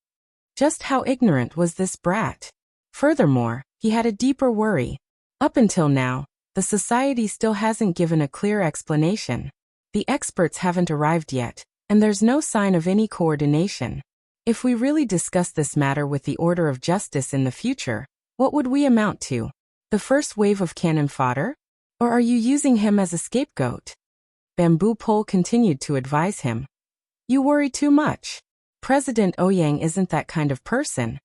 Just how ignorant was this brat? Furthermore, he had a deeper worry. Up until now, the society still hasn't given a clear explanation. The experts haven't arrived yet, and there's no sign of any coordination. If we really discuss this matter with the Order of Justice in the future, what would we amount to? The first wave of cannon fodder? Or are you using him as a scapegoat? Bamboo Pole continued to advise him. You worry too much. President Ouyang isn't that kind of person.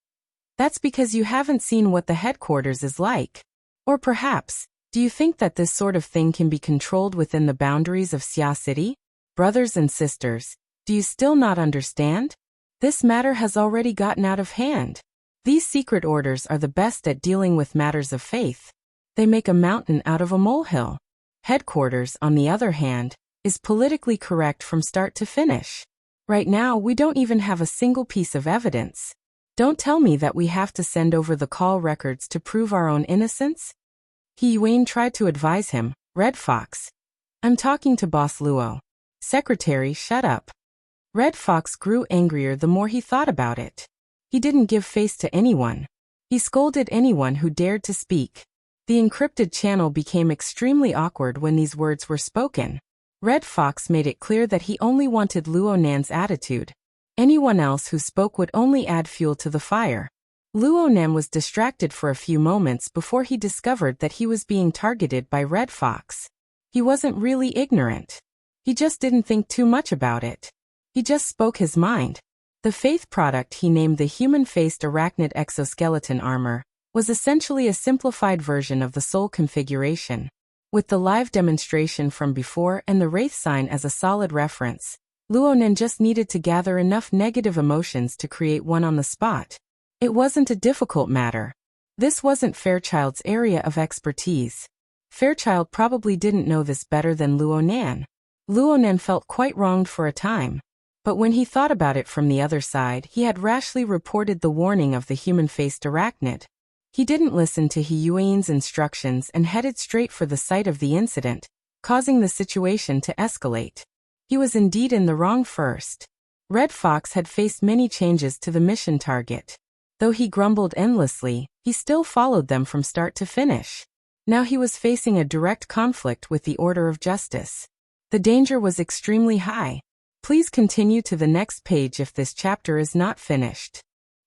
That's because you haven't seen what the headquarters is like. Or perhaps, do you think that this sort of thing can be controlled within the boundaries of Xia City? Brothers and sisters, do you still not understand? This matter has already gotten out of hand. These secret orders are the best at dealing with matters of faith. They make a mountain out of a molehill. Headquarters, on the other hand, is politically correct from start to finish. Right now, we don't even have a single piece of evidence. Don't tell me that we have to send over the call records to prove our own innocence? Wayne tried to advise him, Red Fox. I'm talking to Boss Luo. Secretary, shut up. Red Fox grew angrier the more he thought about it. He didn't give face to anyone. He scolded anyone who dared to speak. The encrypted channel became extremely awkward when these words were spoken. Red Fox made it clear that he only wanted Luonan's attitude. Anyone else who spoke would only add fuel to the fire. Luonan was distracted for a few moments before he discovered that he was being targeted by Red Fox. He wasn't really ignorant. He just didn't think too much about it. He just spoke his mind. The faith product he named the human-faced arachnid exoskeleton armor was essentially a simplified version of the soul configuration. With the live demonstration from before and the wraith sign as a solid reference, Luonan just needed to gather enough negative emotions to create one on the spot. It wasn't a difficult matter. This wasn't Fairchild's area of expertise. Fairchild probably didn't know this better than Luonan. Luonan felt quite wronged for a time. But when he thought about it from the other side, he had rashly reported the warning of the human-faced arachnid. He didn't listen to He Yuan's instructions and headed straight for the site of the incident, causing the situation to escalate. He was indeed in the wrong first. Red Fox had faced many changes to the mission target. Though he grumbled endlessly, he still followed them from start to finish. Now he was facing a direct conflict with the order of justice. The danger was extremely high. Please continue to the next page if this chapter is not finished.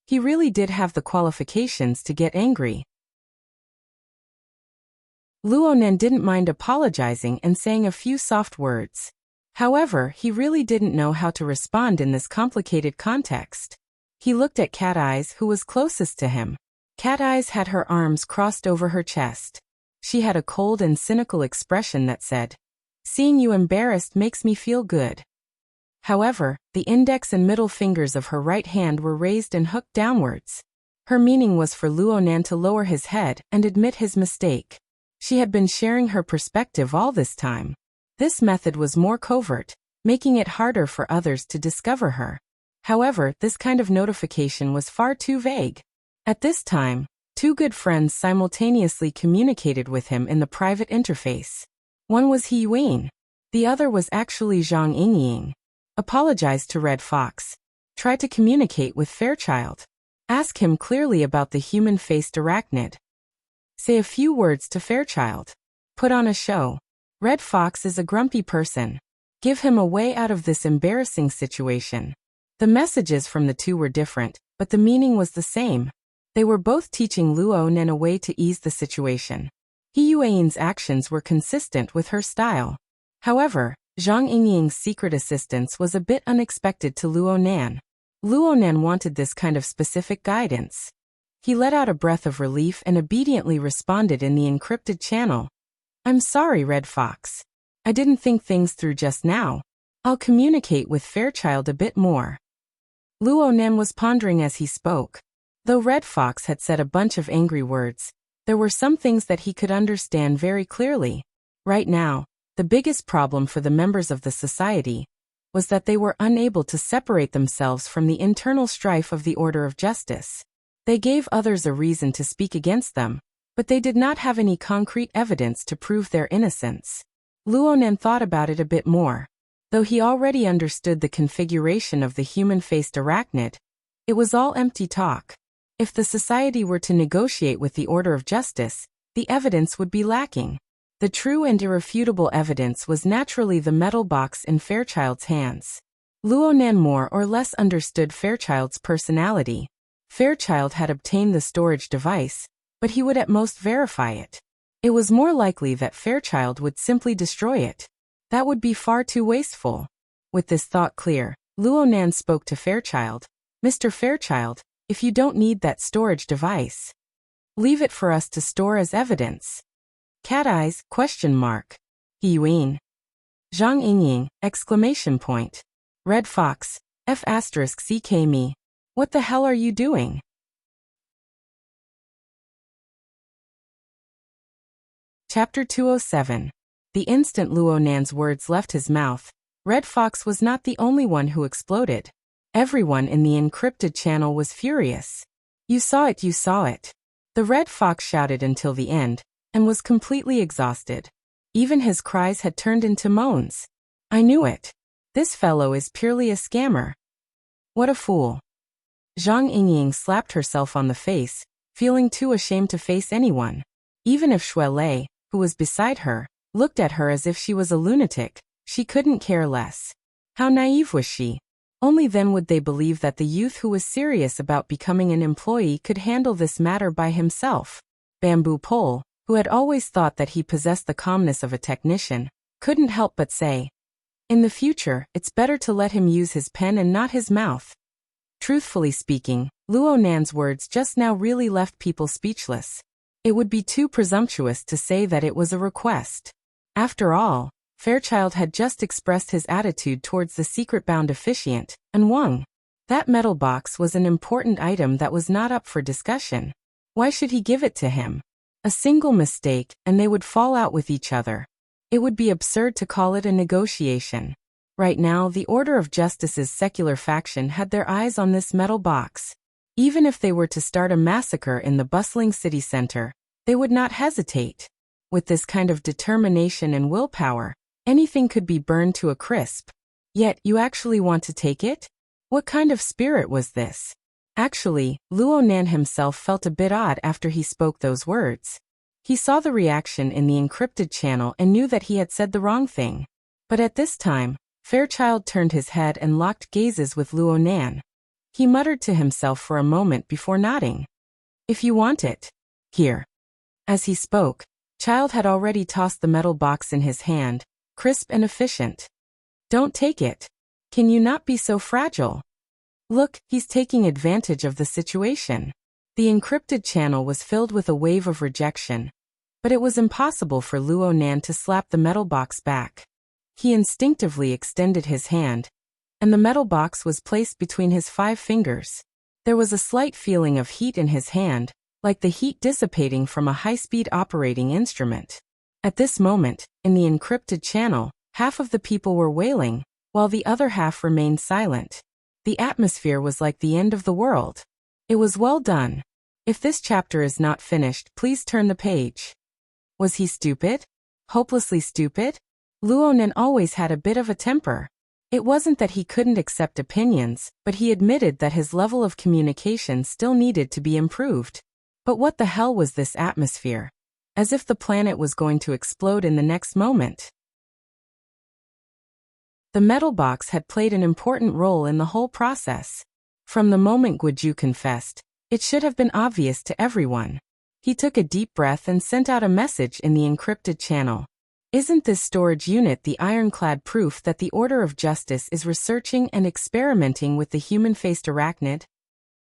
He really did have the qualifications to get angry. Luonan didn't mind apologizing and saying a few soft words. However, he really didn't know how to respond in this complicated context. He looked at Cat Eyes, who was closest to him. Cat Eyes had her arms crossed over her chest. She had a cold and cynical expression that said, "Seeing you embarrassed makes me feel good." However, the index and middle fingers of her right hand were raised and hooked downwards. Her meaning was for Luonan to lower his head and admit his mistake. She had been sharing her perspective all this time. This method was more covert, making it harder for others to discover her. However, this kind of notification was far too vague. At this time, two good friends simultaneously communicated with him in the private interface. One was He Yuan. The other was actually Zhang Yingying. Apologize to Red Fox. Try to communicate with Fairchild. Ask him clearly about the human-faced arachnid. Say a few words to Fairchild. Put on a show. Red Fox is a grumpy person. Give him a way out of this embarrassing situation. The messages from the two were different, but the meaning was the same. They were both teaching Luonan a way to ease the situation. He Yuan's actions were consistent with her style. However, Zhang Yingying's secret assistance was a bit unexpected to Luonan. Luonan wanted this kind of specific guidance. He let out a breath of relief and obediently responded in the encrypted channel. "I'm sorry, Red Fox. I didn't think things through just now. I'll communicate with Fairchild a bit more." Luonan was pondering as he spoke. Though Red Fox had said a bunch of angry words, there were some things that he could understand very clearly. Right now, the biggest problem for the members of the society was that they were unable to separate themselves from the internal strife of the order of justice. They gave others a reason to speak against them, but they did not have any concrete evidence to prove their innocence. Luonan thought about it a bit more. Though he already understood the configuration of the human-faced arachnid, it was all empty talk. If the society were to negotiate with the order of justice, the evidence would be lacking. The true and irrefutable evidence was naturally the metal box in Fairchild's hands. Luonan more or less understood Fairchild's personality. Fairchild had obtained the storage device, but he would at most verify it. It was more likely that Fairchild would simply destroy it. That would be far too wasteful. With this thought clear, Luonan spoke to Fairchild. "Mr. Fairchild, if you don't need that storage device, leave it for us to store as evidence." Cat Eyes, ? He Yuan. Zhang Yingying, ! Red Fox, F*ck me. What the hell are you doing? Chapter 207. The instant Luonan's words left his mouth, Red Fox was not the only one who exploded. Everyone in the encrypted channel was furious. You saw it, you saw it." The Red Fox shouted until the end, and was completely exhausted. Even his cries had turned into moans. "I knew it. This fellow is purely a scammer. What a fool." Zhang Yingying slapped herself on the face, feeling too ashamed to face anyone. Even if Shui Lei, who was beside her, looked at her as if she was a lunatic, she couldn't care less. How naive was she? Only then would they believe that the youth who was serious about becoming an employee could handle this matter by himself. Bamboo Pole, who had always thought that he possessed the calmness of a technician, couldn't help but say, In the future, it's better to let him use his pen and not his mouth. Truthfully speaking, Luo Nan's words just now really left people speechless. It would be too presumptuous to say that it was a request. After all, Fairchild had just expressed his attitude towards the secret-bound officiant, and Wang. That metal box was an important item that was not up for discussion. Why should he give it to him? A single mistake, and they would fall out with each other. It would be absurd to call it a negotiation. Right now, the Order of Justice's secular faction had their eyes on this metal box. Even if they were to start a massacre in the bustling city center, they would not hesitate. With this kind of determination and willpower, anything could be burned to a crisp. Yet, you actually want to take it? What kind of spirit was this? Actually, Luo Nan himself felt a bit odd after he spoke those words. He saw the reaction in the encrypted channel and knew that he had said the wrong thing. But at this time, Fairchild turned his head and locked gazes with Luo Nan. He muttered to himself for a moment before nodding. If you want it. Here. As he spoke, Child had already tossed the metal box in his hand, crisp and efficient. Don't take it. Can you not be so fragile? Look, he's taking advantage of the situation. The encrypted channel was filled with a wave of rejection, but it was impossible for Luo Nan to slap the metal box back. He instinctively extended his hand, and the metal box was placed between his 5 fingers. There was a slight feeling of heat in his hand, like the heat dissipating from a high-speed operating instrument. At this moment, in the encrypted channel, half of the people were wailing, while the other half remained silent. The atmosphere was like the end of the world. It was well done. If this chapter is not finished, please turn the page. Was he stupid? Hopelessly stupid? Luo Nan always had a bit of a temper. It wasn't that he couldn't accept opinions, but he admitted that his level of communication still needed to be improved. But what the hell was this atmosphere? As if the planet was going to explode in the next moment. The metal box had played an important role in the whole process. From the moment Guiju confessed, it should have been obvious to everyone. He took a deep breath and sent out a message in the encrypted channel. Isn't this storage unit the ironclad proof that the Order of Justice is researching and experimenting with the human-faced arachnid?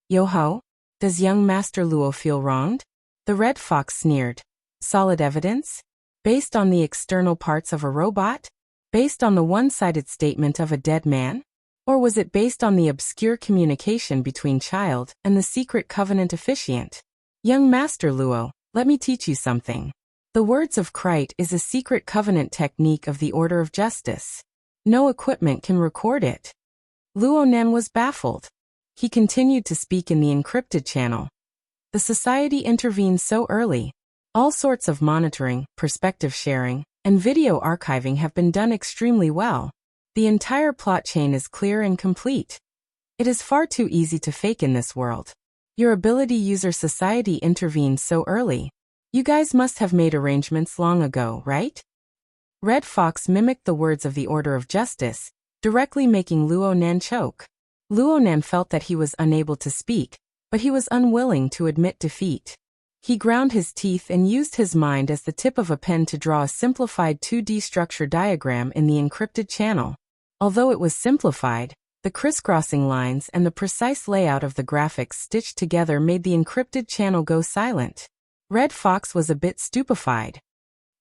Yo-ho? Does young Master Luo feel wronged? The Red Fox sneered. Solid evidence? Based on the external parts of a robot? Based on the one-sided statement of a dead man? Or was it based on the obscure communication between Child and the secret covenant officiant? Young Master Luo, let me teach you something. The words of Krite is a secret covenant technique of the Order of Justice. No equipment can record it. Luo Nan was baffled. He continued to speak in the encrypted channel. The society intervened so early. All sorts of monitoring, perspective sharing, and video archiving have been done extremely well. The entire plot chain is clear and complete. It is far too easy to fake in this world. Your ability user society intervened so early. You guys must have made arrangements long ago, right? Red Fox mimicked the words of the Order of Justice, directly making Luo Nan choke. Luo Nan felt that he was unable to speak, but he was unwilling to admit defeat. He ground his teeth and used his mind as the tip of a pen to draw a simplified 2D structure diagram in the encrypted channel. Although it was simplified, the crisscrossing lines and the precise layout of the graphics stitched together made the encrypted channel go silent. Red Fox was a bit stupefied.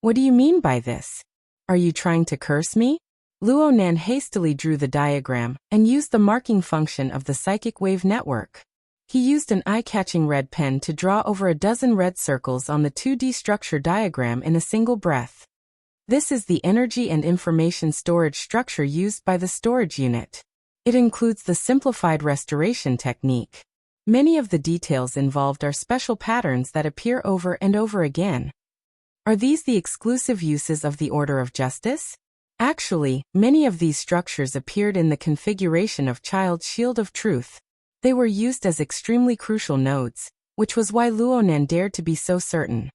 What do you mean by this? Are you trying to curse me? Luo Nan hastily drew the diagram and used the marking function of the psychic wave network. He used an eye-catching red pen to draw over a dozen red circles on the 2D structure diagram in a single breath. This is the energy and information storage structure used by the storage unit. It includes the simplified restoration technique. Many of the details involved are special patterns that appear over and over again. Are these the exclusive uses of the Order of Justice? Actually, many of these structures appeared in the configuration of Child's Shield of Truth. They were used as extremely crucial nodes, which was why Luo Nan dared to be so certain.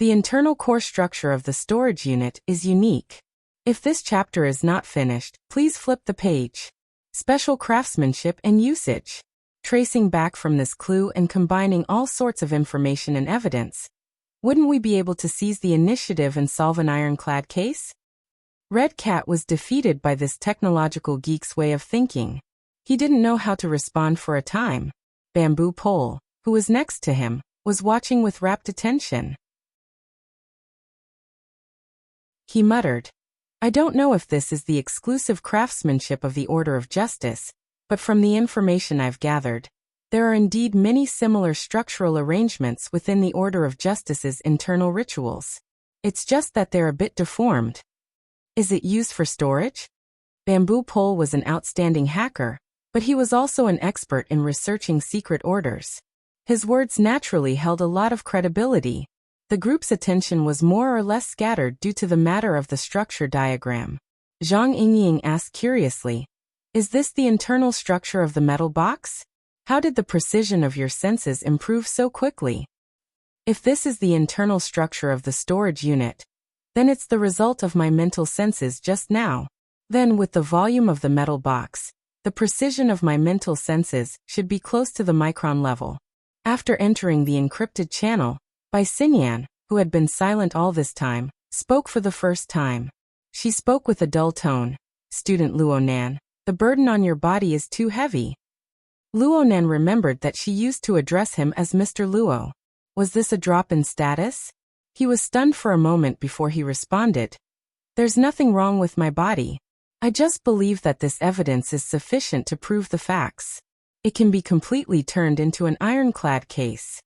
The internal core structure of the storage unit is unique. If this chapter is not finished, please flip the page. Special craftsmanship and usage. Tracing back from this clue and combining all sorts of information and evidence. Wouldn't we be able to seize the initiative and solve an ironclad case? Red Cat was defeated by this technological geek's way of thinking. He didn't know how to respond for a time. Bamboo Pole, who was next to him, was watching with rapt attention. He muttered, "I don't know if this is the exclusive craftsmanship of the Order of Justice, but from the information I've gathered, there are indeed many similar structural arrangements within the Order of Justice's internal rituals. It's just that they're a bit deformed." Is it used for storage? Bamboo Pole was an outstanding hacker, but he was also an expert in researching secret orders. His words naturally held a lot of credibility. The group's attention was more or less scattered due to the matter of the structure diagram. Zhang Yingying asked curiously, "Is this the internal structure of the metal box? How did the precision of your senses improve so quickly?" "If this is the internal structure of the storage unit, then it's the result of my mental senses just now. Then with the volume of the metal box, the precision of my mental senses should be close to the micron level." After entering the encrypted channel, Bai Xinyan, who had been silent all this time, spoke for the first time. She spoke with a dull tone. "Student Luonan, the burden on your body is too heavy." Luonan remembered that she used to address him as Mr. Luo. Was this a drop in status? He was stunned for a moment before he responded. "There's nothing wrong with my body. I just believe that this evidence is sufficient to prove the facts. It can be completely turned into an ironclad case."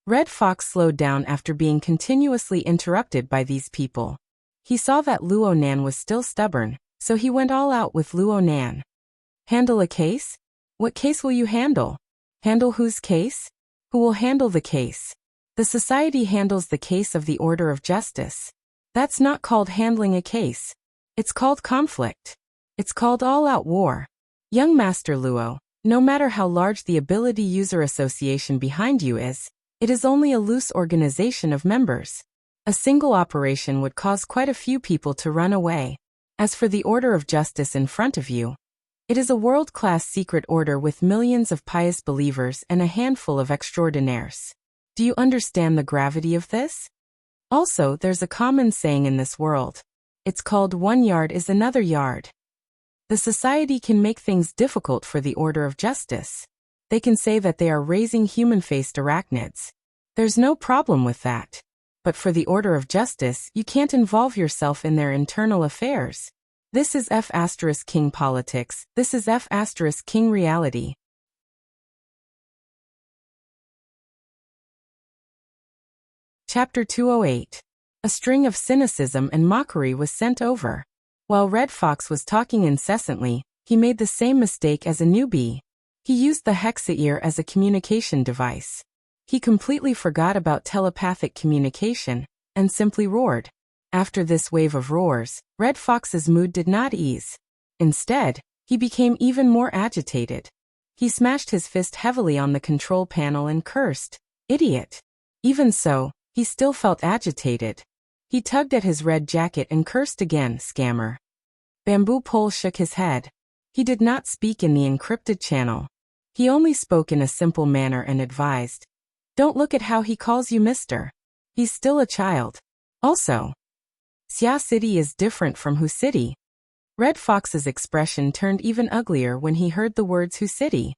Red Fox slowed down after being continuously interrupted by these people. He saw that Luonan was still stubborn, so he went all out with Luonan. "Handle a case? What case will you handle? Handle whose case? Who will handle the case? The society handles the case of the Order of Justice. That's not called handling a case. It's called conflict. It's called all-out war. Young Master Luo, no matter how large the Ability User Association behind you is, it is only a loose organization of members. A single operation would cause quite a few people to run away. As for the Order of Justice in front of you, it is a world-class secret order with millions of pious believers and a handful of extraordinaires. Do you understand the gravity of this? Also, there's a common saying in this world. It's called 1 yard is another yard. The society can make things difficult for the Order of Justice. They can say that they are raising human-faced arachnids. There's no problem with that. But for the Order of Justice, you can't involve yourself in their internal affairs. This is F*King politics, this is F*King reality. Chapter 208. A string of cynicism and mockery was sent over. While Red Fox was talking incessantly, he made the same mistake as a newbie. He used the hexa-ear as a communication device. He completely forgot about telepathic communication, and simply roared. After this wave of roars, Red Fox's mood did not ease. Instead, he became even more agitated. He smashed his fist heavily on the control panel and cursed, "Idiot!" Even so, he still felt agitated. He tugged at his red jacket and cursed again, "Scammer." Bamboo Pole shook his head. He did not speak in the encrypted channel. He only spoke in a simple manner and advised, "Don't look at how he calls you mister. He's still a child. Also, Xia City is different from Hu City." Red Fox's expression turned even uglier when he heard the words Hu City.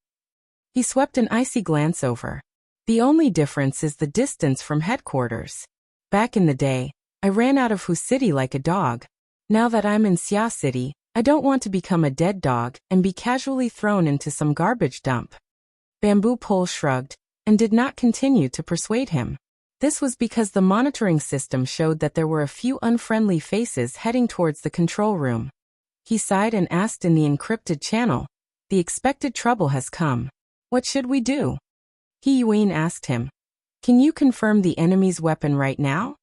He swept an icy glance over. The only difference is the distance from headquarters. Back in the day, I ran out of Hu City like a dog. Now that I'm in Xia City, I don't want to become a dead dog and be casually thrown into some garbage dump. Bamboo Pole shrugged, and did not continue to persuade him. This was because the monitoring system showed that there were a few unfriendly faces heading towards the control room. He sighed and asked in the encrypted channel, "The expected trouble has come. What should we do?" He Yuan asked him, "Can you confirm the enemy's weapon right now?"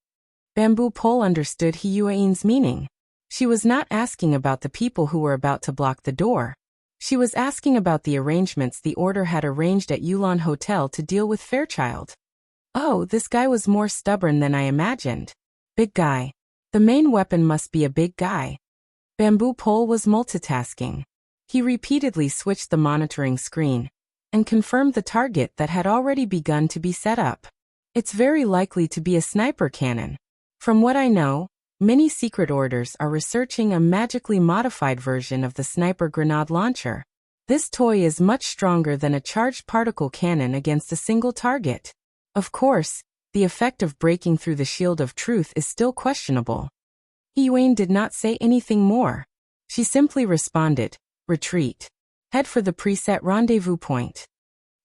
Bamboo Pole understood He Yuan's meaning. She was not asking about the people who were about to block the door. She was asking about the arrangements the order had arranged at Yulon Hotel to deal with Fairchild. Oh, this guy was more stubborn than I imagined. Big guy. The main weapon must be a big guy. Bamboo Pole was multitasking. He repeatedly switched the monitoring screen and confirmed the target that had already begun to be set up. It's very likely to be a sniper cannon. From what I know, Many secret orders are researching a magically modified version of the sniper grenade launcher. This toy is much stronger than a charged particle cannon against a single target. Of course, the effect of breaking through the shield of truth is still questionable. Yuan did not say anything more. She simply responded, "Retreat. Head for the preset rendezvous point."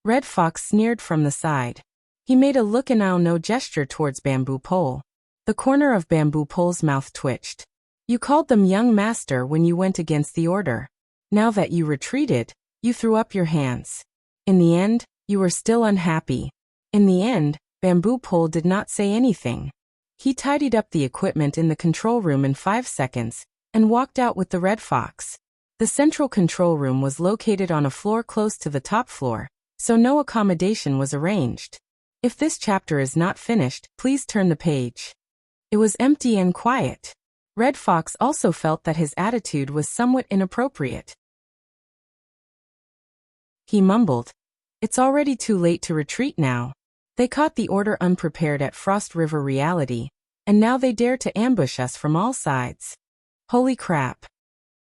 Red Fox sneered from the side. He made a look and I'll know gesture towards Bamboo Pole. The corner of Bamboo Pole's mouth twitched. "You called them young master when you went against the order. Now that you retreated, you threw up your hands. In the end, you were still unhappy." In the end, Bamboo Pole did not say anything. He tidied up the equipment in the control room in 5 seconds, and walked out with the Red Fox. The central control room was located on a floor close to the top floor, so no accommodation was arranged. If this chapter is not finished, please turn the page. It was empty and quiet. Red Fox also felt that his attitude was somewhat inappropriate. He mumbled, "It's already too late to retreat now. They caught the order unprepared at Frost River Reality, and now they dare to ambush us from all sides. Holy crap."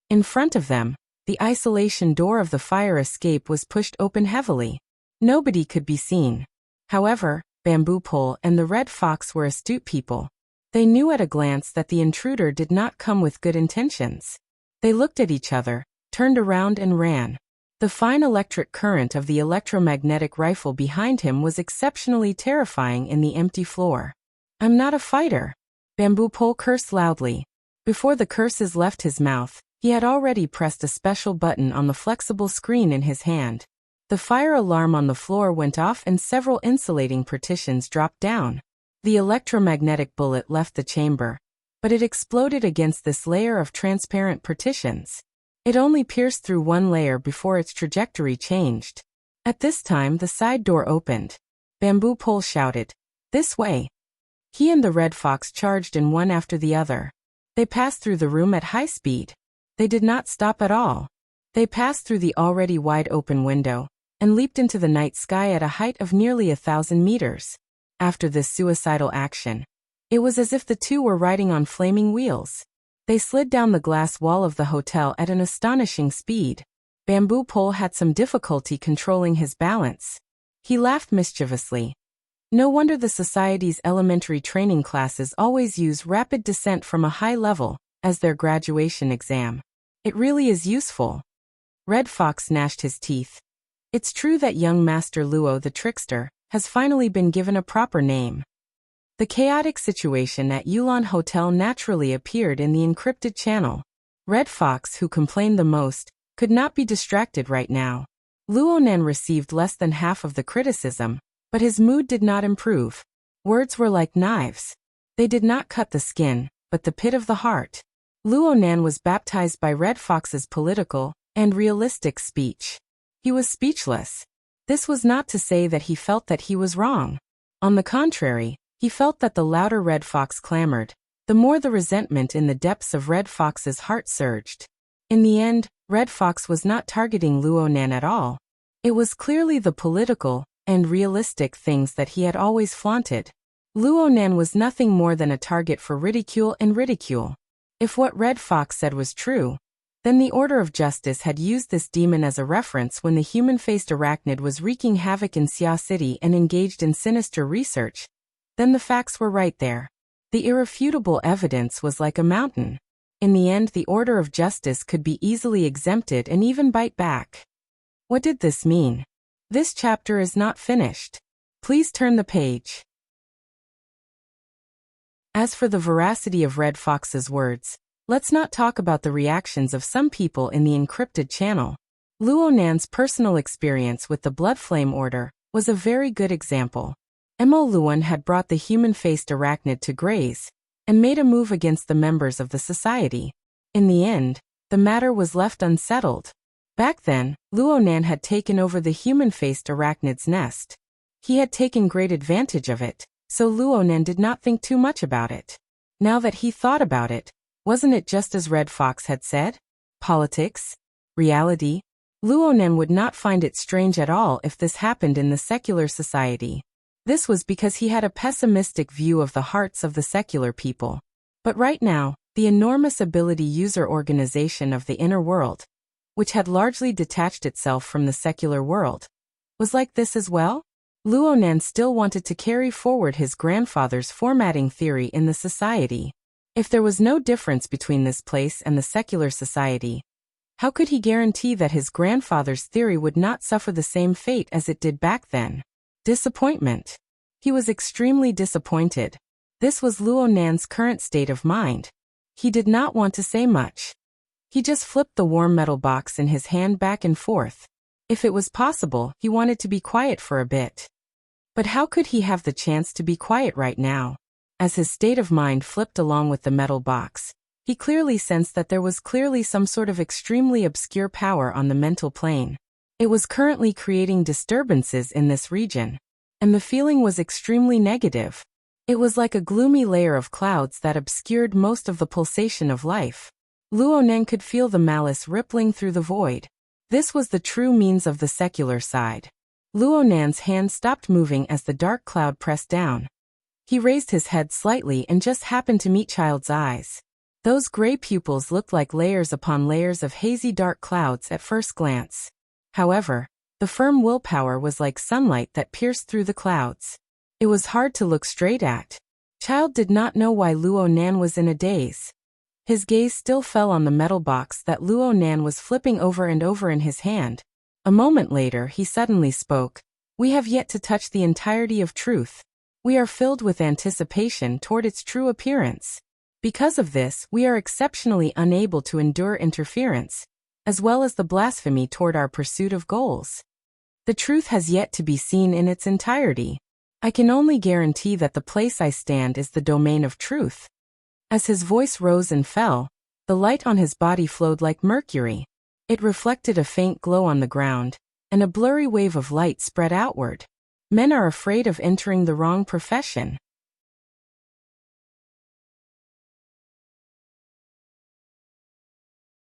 In front of them, the isolation door of the fire escape was pushed open heavily. Nobody could be seen. However, Bamboo Pole and the Red Fox were astute people. They knew at a glance that the intruder did not come with good intentions. They looked at each other, turned around and ran. The fine electric current of the electromagnetic rifle behind him was exceptionally terrifying in the empty floor. "I'm not a fighter." Bamboo Pole cursed loudly. Before the curses left his mouth, he had already pressed a special button on the flexible screen in his hand. The fire alarm on the floor went off and several insulating partitions dropped down. The electromagnetic bullet left the chamber, but it exploded against this layer of transparent partitions. It only pierced through one layer before its trajectory changed. At this time the side door opened. Bamboo Pole shouted, "This way." He and the Red Fox charged in one after the other. They passed through the room at high speed. They did not stop at all. They passed through the already wide-open window, and leaped into the night sky at a height of nearly 1,000 meters. After this suicidal action, it was as if the two were riding on flaming wheels. They slid down the glass wall of the hotel at an astonishing speed. Bamboo Pole had some difficulty controlling his balance. He laughed mischievously. No wonder the Society's elementary training classes always use rapid descent from a high level as their graduation exam. It really is useful. Red Fox gnashed his teeth. It's true that young Master Luo the Trickster has finally been given a proper name. The chaotic situation at Yulon Hotel naturally appeared in the encrypted channel. Red Fox, who complained the most, could not be distracted right now. Luonan received less than half of the criticism, but his mood did not improve. Words were like knives. They did not cut the skin, but the pit of the heart. Luonan was baptized by Red Fox's political and realistic speech. He was speechless. This was not to say that he felt that he was wrong. On the contrary, he felt that the louder Red Fox clamored, the more the resentment in the depths of Red Fox's heart surged. In the end, Red Fox was not targeting Luonan at all. It was clearly the political and realistic things that he had always flaunted. Luonan was nothing more than a target for ridicule and ridicule. If what Red Fox said was true, then the Order of Justice had used this demon as a reference when the human-faced arachnid was wreaking havoc in Xia City and engaged in sinister research. Then the facts were right there. The irrefutable evidence was like a mountain. In the end, the Order of Justice could be easily exempted and even bite back. What did this mean? This chapter is not finished. Please turn the page. As for the veracity of Red Fox's words, let's not talk about the reactions of some people in the encrypted channel. Luonan's personal experience with the Bloodflame Order was a very good example. Mo Luon had brought the human-faced arachnid to graze, and made a move against the members of the society. In the end, the matter was left unsettled. Back then, Luonan had taken over the human-faced arachnid's nest. He had taken great advantage of it, so Luonan did not think too much about it. Now that he thought about it, wasn't it just as Red Fox had said? Politics? Reality? Luonan would not find it strange at all if this happened in the secular society. This was because he had a pessimistic view of the hearts of the secular people. But right now, the enormous ability user organization of the inner world, which had largely detached itself from the secular world, was like this as well? Luonan still wanted to carry forward his grandfather's formatting theory in the society. If there was no difference between this place and the secular society, how could he guarantee that his grandfather's theory would not suffer the same fate as it did back then? Disappointment. He was extremely disappointed. This was Luonan's current state of mind. He did not want to say much. He just flipped the warm metal box in his hand back and forth. If it was possible, he wanted to be quiet for a bit. But how could he have the chance to be quiet right now? As his state of mind flipped along with the metal box, he clearly sensed that there was clearly some sort of extremely obscure power on the mental plane. It was currently creating disturbances in this region. And the feeling was extremely negative. It was like a gloomy layer of clouds that obscured most of the pulsation of life. Luonan could feel the malice rippling through the void. This was the true means of the secular side. Luonan's hand stopped moving as the dark cloud pressed down. He raised his head slightly and just happened to meet Child's eyes. Those gray pupils looked like layers upon layers of hazy dark clouds at first glance. However, the firm willpower was like sunlight that pierced through the clouds. It was hard to look straight at. Child did not know why Luonan was in a daze. His gaze still fell on the metal box that Luonan was flipping over and over in his hand. A moment later he suddenly spoke. We have yet to touch the entirety of truth. We are filled with anticipation toward its true appearance. Because of this, we are exceptionally unable to endure interference, as well as the blasphemy toward our pursuit of goals. The truth has yet to be seen in its entirety. I can only guarantee that the place I stand is the domain of truth. As his voice rose and fell, the light on his body flowed like mercury. It reflected a faint glow on the ground, and a blurry wave of light spread outward. Men are afraid of entering the wrong profession.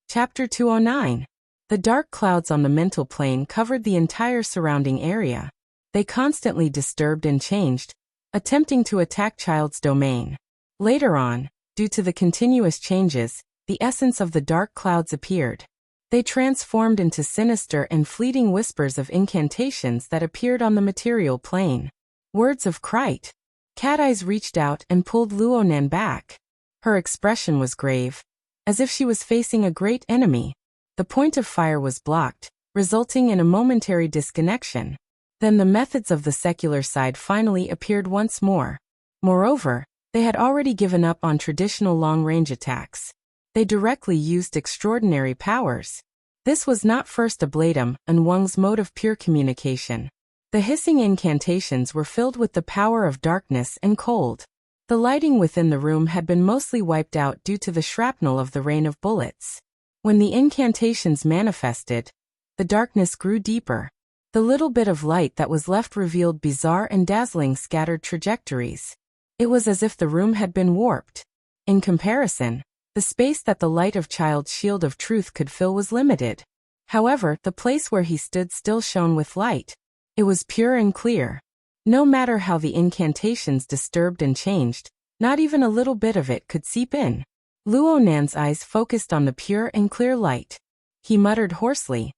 Chapter 209. The dark clouds on the mental plane covered the entire surrounding area. They constantly disturbed and changed, attempting to attack Child's domain. Later on, due to the continuous changes, the essence of the dark clouds appeared. They transformed into sinister and fleeting whispers of incantations that appeared on the material plane. Words of Krite. Cat Eyes reached out and pulled Luonan back. Her expression was grave, as if she was facing a great enemy. The point of fire was blocked, resulting in a momentary disconnection. Then the methods of the secular side finally appeared once more. Moreover, they had already given up on traditional long-range attacks. They directly used extraordinary powers. This was not First Ablatum and Wang's mode of pure communication. The hissing incantations were filled with the power of darkness and cold. The lighting within the room had been mostly wiped out due to the shrapnel of the rain of bullets. When the incantations manifested, the darkness grew deeper. The little bit of light that was left revealed bizarre and dazzling scattered trajectories. It was as if the room had been warped. In comparison, the space that the light of Child's shield of truth could fill was limited. However, the place where he stood still shone with light. It was pure and clear. No matter how the incantations disturbed and changed, not even a little bit of it could seep in. Luonan's eyes focused on the pure and clear light. He muttered hoarsely,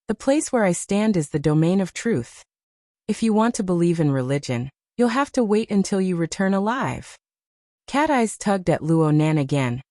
"The place where I stand is the domain of truth. If you want to believe in religion, you'll have to wait until you return alive." Cat Eyes tugged at Luonan again,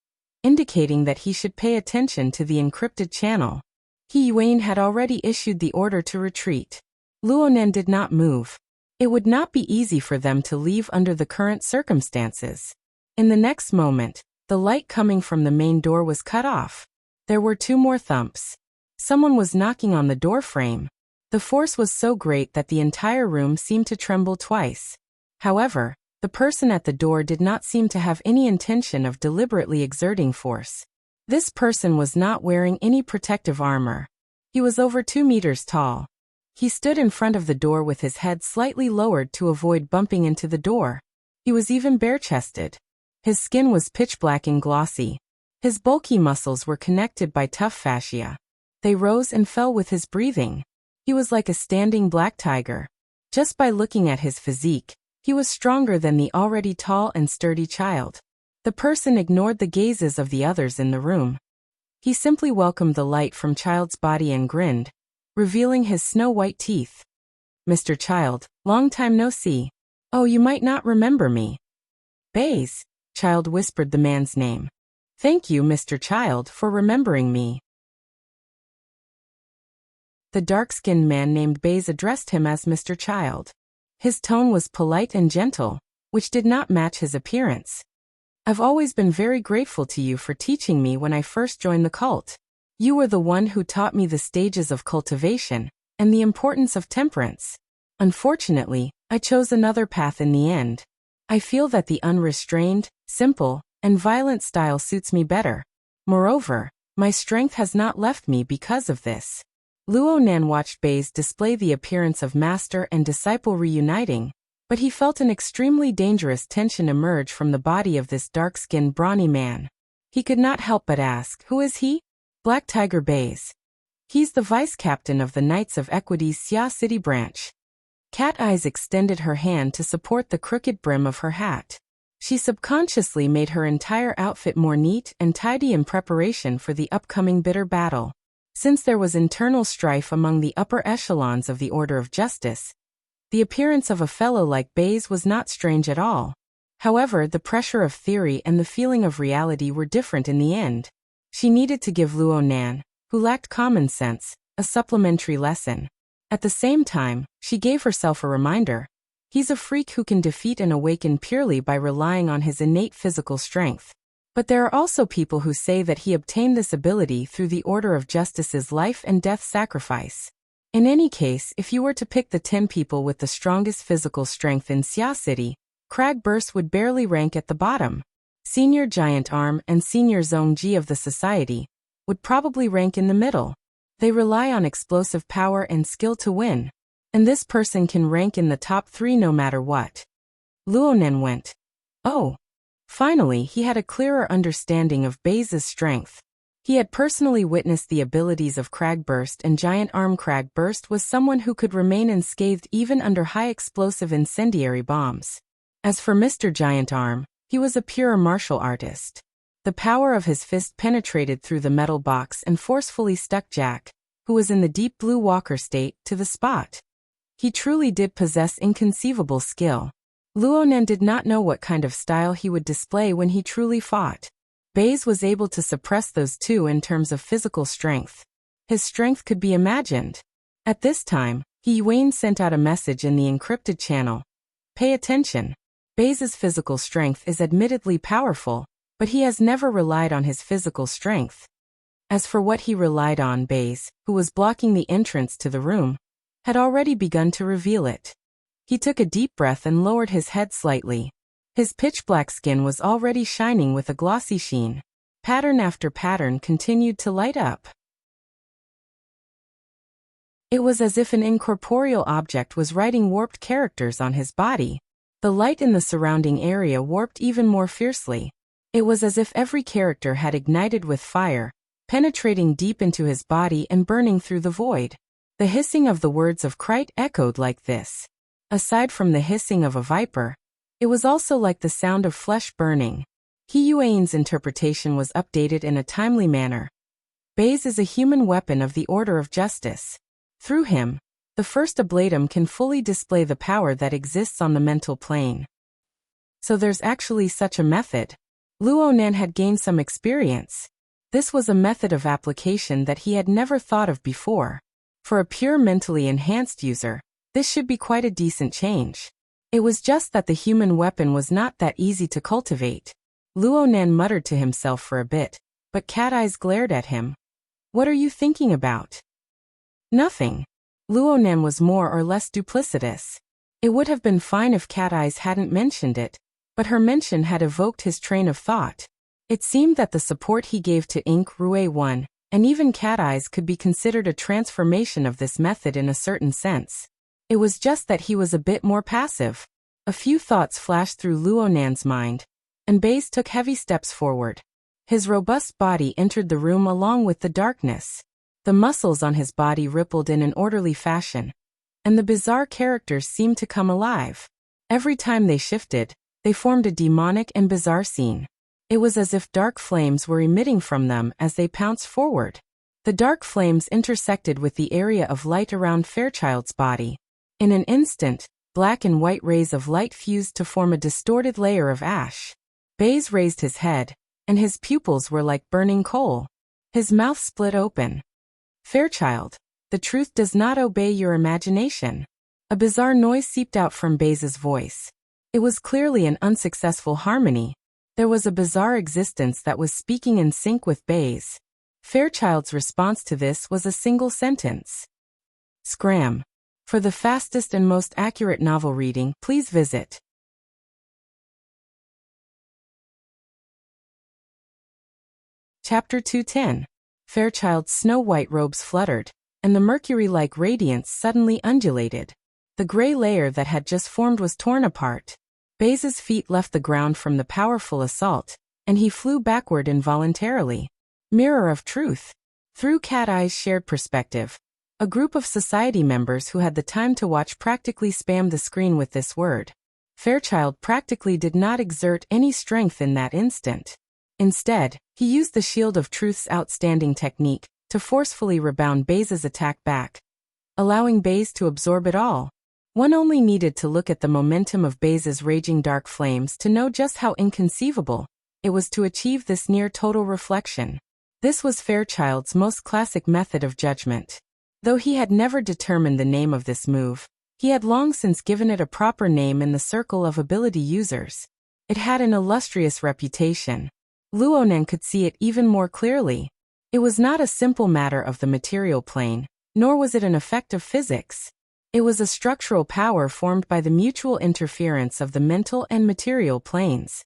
indicating that he should pay attention to the encrypted channel. He Yuan had already issued the order to retreat. Luonan did not move. It would not be easy for them to leave under the current circumstances. In the next moment, the light coming from the main door was cut off. There were two more thumps. Someone was knocking on the door frame. The force was so great that the entire room seemed to tremble twice. However, the person at the door did not seem to have any intention of deliberately exerting force. This person was not wearing any protective armor. He was over 2 meters tall. He stood in front of the door with his head slightly lowered to avoid bumping into the door. He was even bare-chested. His skin was pitch black and glossy. His bulky muscles were connected by tough fascia. They rose and fell with his breathing. He was like a standing black tiger. Just by looking at his physique, he was stronger than the already tall and sturdy Child. The person ignored the gazes of the others in the room. He simply welcomed the light from Child's body and grinned, revealing his snow-white teeth. "Mr. Child, long time no see. Oh, you might not remember me." "Baze," Child whispered the man's name. "Thank you, Mr. Child, for remembering me." The dark-skinned man named Baze addressed him as Mr. Child. His tone was polite and gentle, which did not match his appearance. "I've always been very grateful to you for teaching me when I first joined the cult. You were the one who taught me the stages of cultivation and the importance of temperance. Unfortunately, I chose another path in the end. I feel that the unrestrained, simple, and violent style suits me better. Moreover, my strength has not left me because of this." Luo Nan watched Baze display the appearance of master and disciple reuniting, but he felt an extremely dangerous tension emerge from the body of this dark-skinned brawny man. He could not help but ask, "Who is he?" "Black Tiger Baze. He's the vice-captain of the Knights of Equity's Xia City branch." Cat Eyes extended her hand to support the crooked brim of her hat. She subconsciously made her entire outfit more neat and tidy in preparation for the upcoming bitter battle. Since there was internal strife among the upper echelons of the Order of Justice, the appearance of a fellow like Baze was not strange at all. However, the pressure of theory and the feeling of reality were different in the end. She needed to give Luo Nan, who lacked common sense, a supplementary lesson. At the same time, she gave herself a reminder. He's a freak who can defeat and awaken purely by relying on his innate physical strength. But there are also people who say that he obtained this ability through the Order of Justice's life and death sacrifice. In any case, if you were to pick the 10 people with the strongest physical strength in Xia City, Cragburst would barely rank at the bottom. Senior Giant Arm and Senior Zhongji of the society would probably rank in the middle. They rely on explosive power and skill to win, and this person can rank in the top 3 no matter what. Luonen went, "Oh." Finally, he had a clearer understanding of Baze's strength. He had personally witnessed the abilities of Cragburst, and Giant Arm Cragburst was someone who could remain unscathed even under high-explosive incendiary bombs. As for Mr. Giant Arm, he was a pure martial artist. The power of his fist penetrated through the metal box and forcefully stuck Jack, who was in the deep blue walker state, to the spot. He truly did possess inconceivable skill. Luonen did not know what kind of style he would display when he truly fought. Baze was able to suppress those two in terms of physical strength. His strength could be imagined. At this time, He Yuan sent out a message in the encrypted channel. "Pay attention. Baze's physical strength is admittedly powerful, but he has never relied on his physical strength." As for what he relied on, Baze, who was blocking the entrance to the room, had already begun to reveal it. He took a deep breath and lowered his head slightly. His pitch-black skin was already shining with a glossy sheen. Pattern after pattern continued to light up. It was as if an incorporeal object was writing warped characters on his body. The light in the surrounding area warped even more fiercely. It was as if every character had ignited with fire, penetrating deep into his body and burning through the void. The hissing of the words of Krite echoed like this. Aside from the hissing of a viper, it was also like the sound of flesh burning. He Yuan's interpretation was updated in a timely manner. Baze is a human weapon of the Order of Justice. Through him, the first ablatum can fully display the power that exists on the mental plane. So there's actually such a method. Luonan had gained some experience. This was a method of application that he had never thought of before. For a pure mentally enhanced user, this should be quite a decent change. It was just that the human weapon was not that easy to cultivate. Luonan muttered to himself for a bit, but Cat Eyes glared at him. "What are you thinking about?" "Nothing." Luonan was more or less duplicitous. It would have been fine if Cat Eyes hadn't mentioned it, but her mention had evoked his train of thought. It seemed that the support he gave to Ink Rue 1, and even Cat Eyes, could be considered a transformation of this method in a certain sense. It was just that he was a bit more passive. A few thoughts flashed through Luonan's mind, and Baze took heavy steps forward. His robust body entered the room along with the darkness. The muscles on his body rippled in an orderly fashion, and the bizarre characters seemed to come alive. Every time they shifted, they formed a demonic and bizarre scene. It was as if dark flames were emitting from them as they pounced forward. The dark flames intersected with the area of light around Fairchild's body. In an instant, black and white rays of light fused to form a distorted layer of ash. Baze raised his head, and his pupils were like burning coal. His mouth split open. Fairchild, the truth does not obey your imagination. A bizarre noise seeped out from Baze's voice. It was clearly an unsuccessful harmony. There was a bizarre existence that was speaking in sync with Baze. Fairchild's response to this was a single sentence. Scram. For the fastest and most accurate novel reading, please visit Chapter 210. Fairchild's snow-white robes fluttered, and the mercury-like radiance suddenly undulated. The gray layer that had just formed was torn apart. Baze's feet left the ground from the powerful assault, and he flew backward involuntarily. Mirror of truth. Through Cat Eye's shared perspective, a group of society members who had the time to watch practically spammed the screen with this word. Fairchild practically did not exert any strength in that instant. Instead, he used the Shield of Truth's outstanding technique to forcefully rebound Baze's attack back, allowing Baze to absorb it all. One only needed to look at the momentum of Baze's raging dark flames to know just how inconceivable it was to achieve this near-total reflection. This was Fairchild's most classic method of judgment. Though he had never determined the name of this move, he had long since given it a proper name in the circle of ability users. It had an illustrious reputation. Luonan could see it even more clearly. It was not a simple matter of the material plane, nor was it an effect of physics. It was a structural power formed by the mutual interference of the mental and material planes.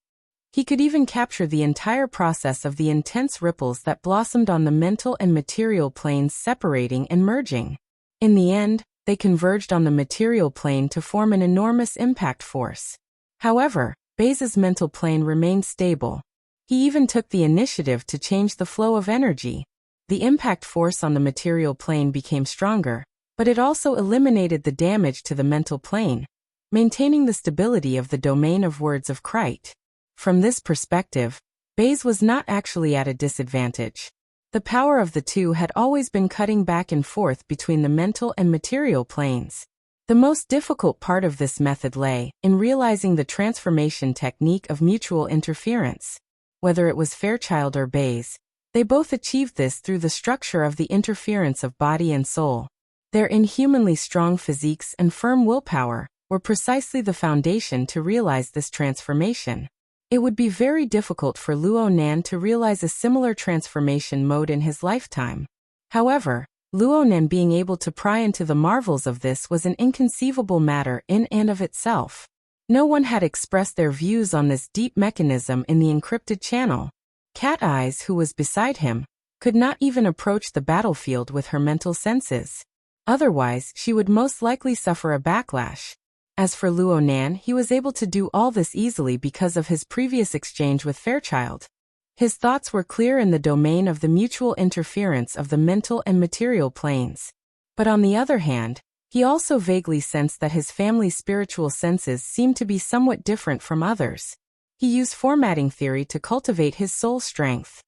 He could even capture the entire process of the intense ripples that blossomed on the mental and material planes separating and merging. In the end, they converged on the material plane to form an enormous impact force. However, Baze's mental plane remained stable. He even took the initiative to change the flow of energy. The impact force on the material plane became stronger, but it also eliminated the damage to the mental plane, maintaining the stability of the domain of words of Krite. From this perspective, Baze was not actually at a disadvantage. The power of the two had always been cutting back and forth between the mental and material planes. The most difficult part of this method lay in realizing the transformation technique of mutual interference. Whether it was Fairchild or Baze, they both achieved this through the structure of the interference of body and soul. Their inhumanly strong physiques and firm willpower were precisely the foundation to realize this transformation. It would be very difficult for Luonan to realize a similar transformation mode in his lifetime. However, Luonan being able to pry into the marvels of this was an inconceivable matter in and of itself. No one had expressed their views on this deep mechanism in the encrypted channel. Cat Eyes, who was beside him, could not even approach the battlefield with her mental senses. Otherwise, she would most likely suffer a backlash. As for Luonan, he was able to do all this easily because of his previous exchange with Fairchild. His thoughts were clear in the domain of the mutual interference of the mental and material planes. But on the other hand, he also vaguely sensed that his family's spiritual senses seemed to be somewhat different from others. He used formatting theory to cultivate his soul strength.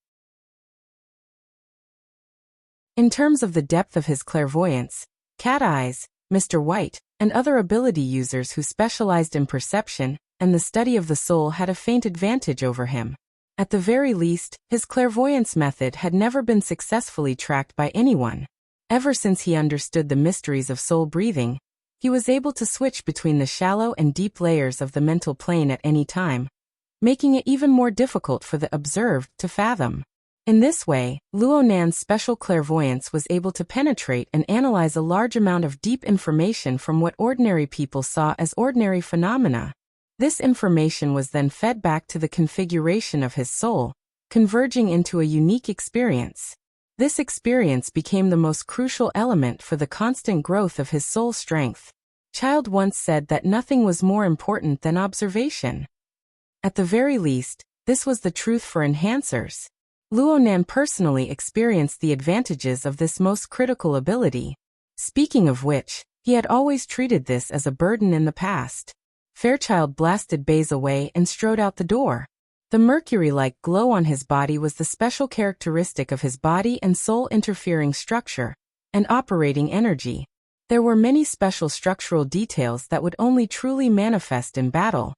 In terms of the depth of his clairvoyance, Cat Eyes, Mr. White, and other ability users who specialized in perception and the study of the soul had a faint advantage over him. At the very least, his clairvoyance method had never been successfully tracked by anyone. Ever since he understood the mysteries of soul breathing, he was able to switch between the shallow and deep layers of the mental plane at any time, making it even more difficult for the observed to fathom. In this way, Luonan's special clairvoyance was able to penetrate and analyze a large amount of deep information from what ordinary people saw as ordinary phenomena. This information was then fed back to the configuration of his soul, converging into a unique experience. This experience became the most crucial element for the constant growth of his soul strength. Child once said that nothing was more important than observation. At the very least, this was the truth for enhancers. Luonan personally experienced the advantages of this most critical ability. Speaking of which, he had always treated this as a burden in the past. Fairchild blasted Baze away and strode out the door. The mercury-like glow on his body was the special characteristic of his body and soul interfering structure and operating energy. There were many special structural details that would only truly manifest in battle,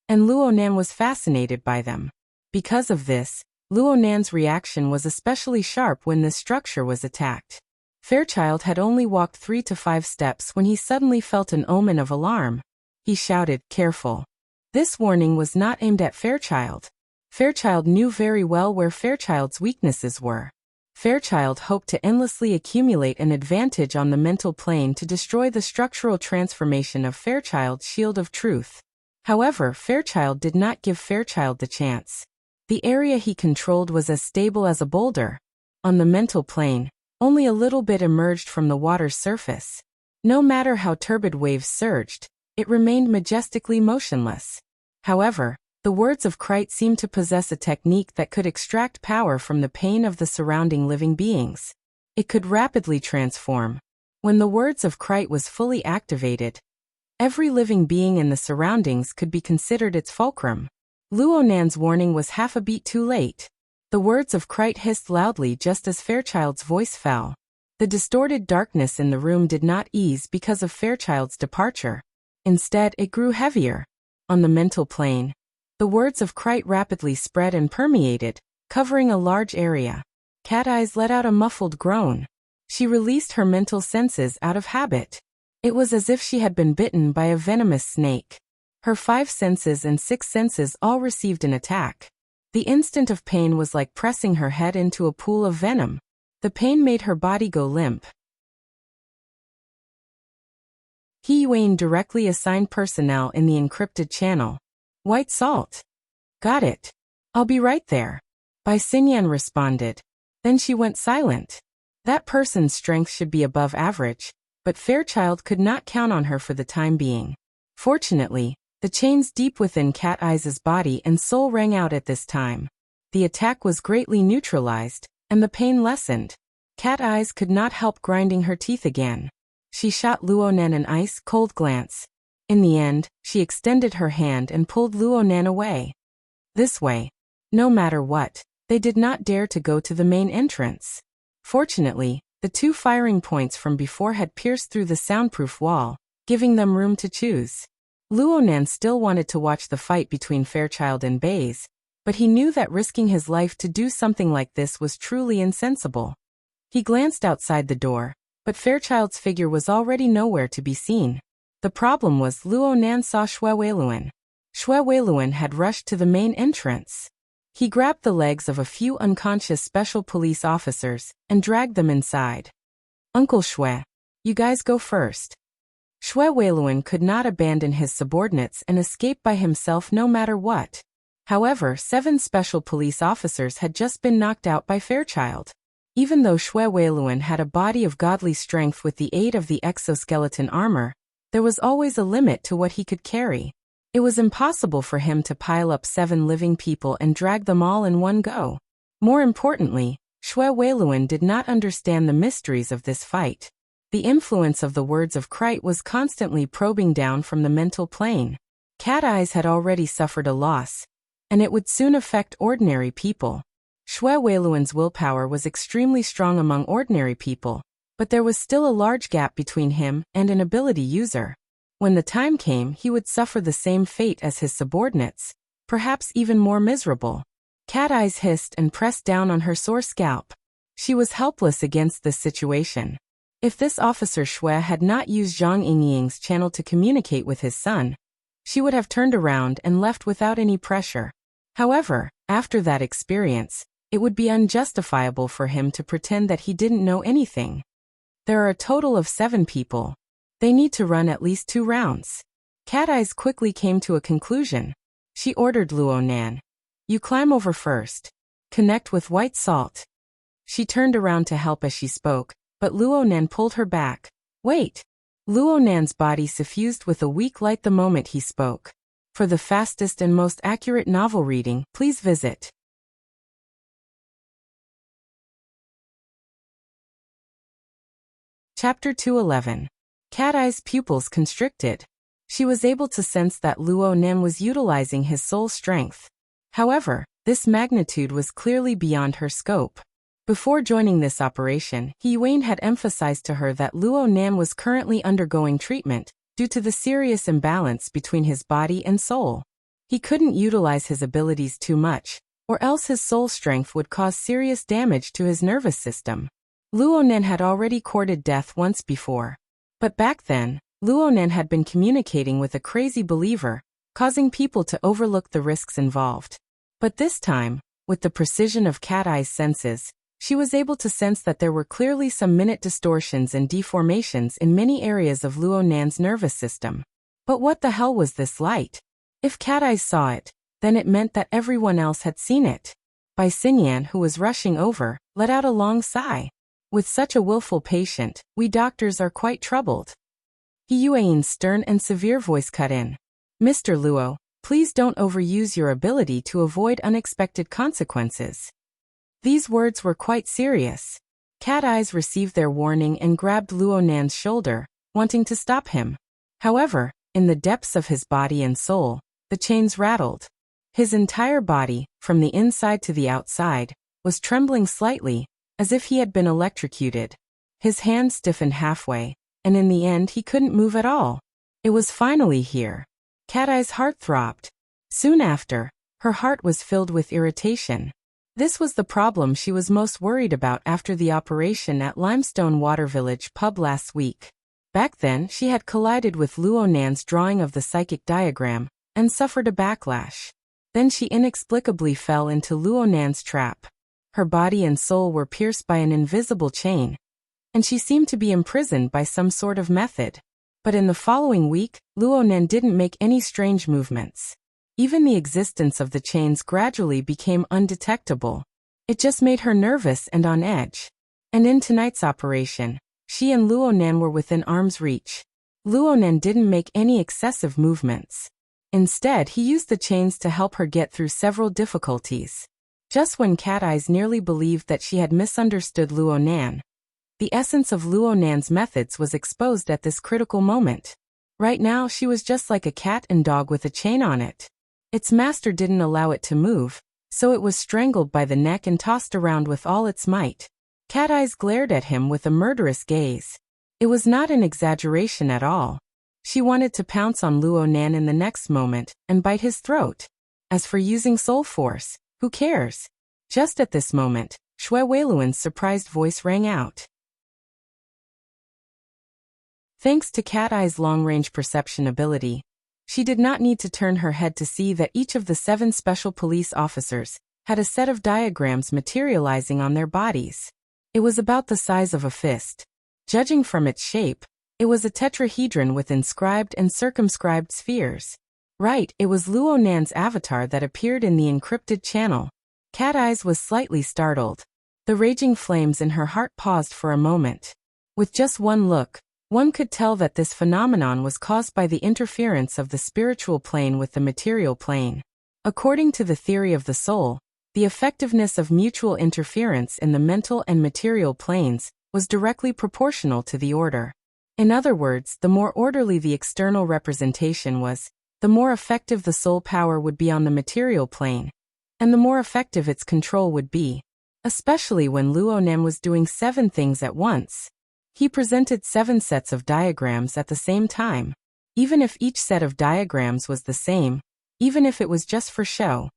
and Luo Nan was fascinated by them. Because of this, Luo Nan's reaction was especially sharp when this structure was attacked. Fairchild had only walked 3 to 5 steps when he suddenly felt an omen of alarm. He shouted, "Careful." This warning was not aimed at Fairchild. Fairchild knew very well where Fairchild's weaknesses were. Fairchild hoped to endlessly accumulate an advantage on the mental plane to destroy the structural transformation of Fairchild's shield of truth. However, Fairchild did not give Fairchild the chance. The area he controlled was as stable as a boulder. On the mental plane, only a little bit emerged from the water's surface. No matter how turbid waves surged, it remained majestically motionless. However, the words of Krite seemed to possess a technique that could extract power from the pain of the surrounding living beings. It could rapidly transform. When the words of Krite was fully activated, every living being in the surroundings could be considered its fulcrum. Luo Nan's warning was half a beat too late. The words of Krite hissed loudly just as Fairchild's voice fell. The distorted darkness in the room did not ease because of Fairchild's departure. Instead, it grew heavier. On the mental plane, the words of Krite rapidly spread and permeated, covering a large area. Cat Eyes let out a muffled groan. She released her mental senses out of habit. It was as if she had been bitten by a venomous snake. Her 5 senses and 6 senses all received an attack. The instant of pain was like pressing her head into a pool of venom. The pain made her body go limp. He Yuan directly assigned personnel in the encrypted channel. White salt. Got it. I'll be right there. Bai Xinyan responded. Then she went silent. That person's strength should be above average, but Fairchild could not count on her for the time being. Fortunately, the chains deep within Cat Eyes' body and soul rang out at this time. The attack was greatly neutralized, and the pain lessened. Cat Eyes could not help grinding her teeth again. She shot Luo Nan an ice-cold glance. In the end, she extended her hand and pulled Luo Nan away. This way. No matter what, they did not dare to go to the main entrance. Fortunately, the 2 firing points from before had pierced through the soundproof wall, giving them room to choose. Luo Nan still wanted to watch the fight between Fairchild and Baze, but he knew that risking his life to do something like this was truly insensible. He glanced outside the door, but Fairchild's figure was already nowhere to be seen. The problem was Luo Nan saw Xue Weiluan. Xue Weiluan had rushed to the main entrance. He grabbed the legs of a few unconscious special police officers and dragged them inside. "Uncle Xue, you guys go first." Xue Weiluan could not abandon his subordinates and escape by himself no matter what. However, 7 special police officers had just been knocked out by Fairchild. Even though Xue Weiluan had a body of godly strength with the aid of the exoskeleton armor, there was always a limit to what he could carry. It was impossible for him to pile up 7 living people and drag them all in one go. More importantly, Xue Weiluan did not understand the mysteries of this fight. The influence of the words of Krite was constantly probing down from the mental plane. Cat Eyes had already suffered a loss, and it would soon affect ordinary people. Xue Weiluan's willpower was extremely strong among ordinary people, but there was still a large gap between him and an ability user. When the time came, he would suffer the same fate as his subordinates, perhaps even more miserable. Cat Eyes hissed and pressed down on her sore scalp. She was helpless against this situation. If this officer Xue had not used Zhang Yingying's channel to communicate with his son, she would have turned around and left without any pressure. However, after that experience, it would be unjustifiable for him to pretend that he didn't know anything. There are a total of 7 people. They need to run at least 2 rounds. Cat Eyes quickly came to a conclusion. She ordered Luo Nan. "You climb over first. Connect with white salt." She turned around to help as she spoke, but Luo Nan pulled her back. "Wait." Luo Nan's body suffused with a weak light the moment he spoke. For the fastest and most accurate novel reading, please visit Chapter 211. Cat Eye's pupils constricted. She was able to sense that Luo Nan was utilizing his soul strength. However, this magnitude was clearly beyond her scope. Before joining this operation, He Yuan had emphasized to her that Luo Nan was currently undergoing treatment due to the serious imbalance between his body and soul. He couldn't utilize his abilities too much, or else his soul strength would cause serious damage to his nervous system. Luo Nan had already courted death once before. But back then, Luo Nan had been communicating with a crazy believer, causing people to overlook the risks involved. But this time, with the precision of Cat Eye's senses, she was able to sense that there were clearly some minute distortions and deformations in many areas of Luo Nan's nervous system. But what the hell was this light? If Cat Eye saw it, then it meant that everyone else had seen it. Bai Xinyan, who was rushing over, let out a long sigh. With such a willful patient, we doctors are quite troubled. He Yuan's stern and severe voice cut in. Mr. Luo, please don't overuse your ability to avoid unexpected consequences. These words were quite serious. Cat Eyes received their warning and grabbed Luo Nan's shoulder, wanting to stop him. However, in the depths of his body and soul, the chains rattled. His entire body, from the inside to the outside, was trembling slightly, as if he had been electrocuted. His hands stiffened halfway, and in the end he couldn't move at all. It was finally here. Cat Eye's heart throbbed. Soon after, her heart was filled with irritation. This was the problem she was most worried about after the operation at Limestone Water Village pub last week. Back then, she had collided with Luo Nan's drawing of the psychic diagram, and suffered a backlash. Then she inexplicably fell into Luo Nan's trap. Her body and soul were pierced by an invisible chain, and she seemed to be imprisoned by some sort of method. But in the following week, Luo Nan didn't make any strange movements. Even the existence of the chains gradually became undetectable. It just made her nervous and on edge. And in tonight's operation, she and Luo Nan were within arm's reach. Luo Nan didn't make any excessive movements. Instead, he used the chains to help her get through several difficulties. Just when Cat Eyes nearly believed that she had misunderstood Luo Nan, the essence of Luo Nan's methods was exposed at this critical moment. Right now, she was just like a cat and dog with a chain on it. Its master didn't allow it to move, so it was strangled by the neck and tossed around with all its might. Cat Eyes glared at him with a murderous gaze. It was not an exaggeration at all. She wanted to pounce on Luo Nan in the next moment and bite his throat. As for using soul force, who cares? Just at this moment, Shui Weiluan's surprised voice rang out. Thanks to Cat Eye's long-range perception ability, she did not need to turn her head to see that each of the 7 special police officers had a set of diagrams materializing on their bodies. It was about the size of a fist. Judging from its shape, it was a tetrahedron with inscribed and circumscribed spheres. Right, it was Luo Nan's avatar that appeared in the encrypted channel. Cat Eyes was slightly startled. The raging flames in her heart paused for a moment. With just one look, one could tell that this phenomenon was caused by the interference of the spiritual plane with the material plane. According to the theory of the soul, the effectiveness of mutual interference in the mental and material planes was directly proportional to the order. In other words, the more orderly the external representation was, the more effective the soul power would be on the material plane, and the more effective its control would be, especially when Luo Nan was doing 7 things at once. He presented 7 sets of diagrams at the same time. Even if each set of diagrams was the same, even if it was just for show.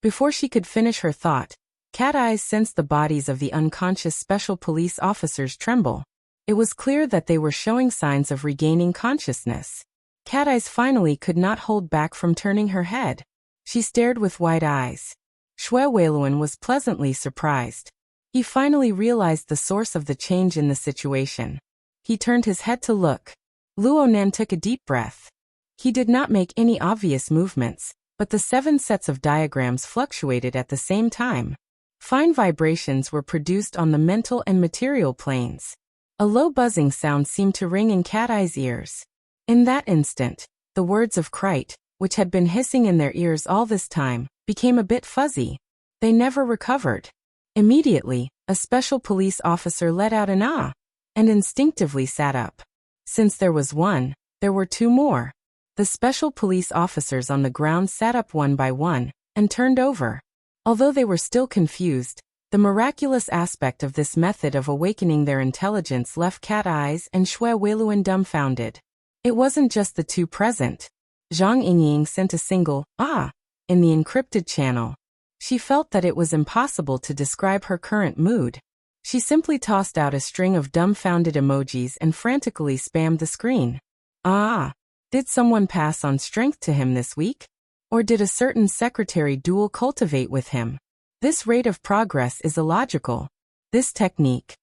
Before she could finish her thought, Cat Eyes sensed the bodies of the unconscious special police officers tremble. It was clear that they were showing signs of regaining consciousness. Cat Eyes finally could not hold back from turning her head. She stared with wide eyes. Shui Weiluan was pleasantly surprised. He finally realized the source of the change in the situation. He turned his head to look. Luo Nan took a deep breath. He did not make any obvious movements, but the 7 sets of diagrams fluctuated at the same time. Fine vibrations were produced on the mental and material planes. A low buzzing sound seemed to ring in Cat Eye's ears. In that instant, the words of Krite, which had been hissing in their ears all this time, became a bit fuzzy. They never recovered. Immediately, a special police officer let out an ah, and instinctively sat up. Since there was one, there were 2 more. The special police officers on the ground sat up one by one, and turned over. Although they were still confused, the miraculous aspect of this method of awakening their intelligence left Cat Eyes and Xue Weiluan dumbfounded. It wasn't just the two present. Zhang Yingying sent a single, "ah," in the encrypted channel. She felt that it was impossible to describe her current mood. She simply tossed out a string of dumbfounded emojis and frantically spammed the screen. Ah! Did someone pass on strength to him this week? Or did a certain secretary dual cultivate with him? This rate of progress is illogical. This technique.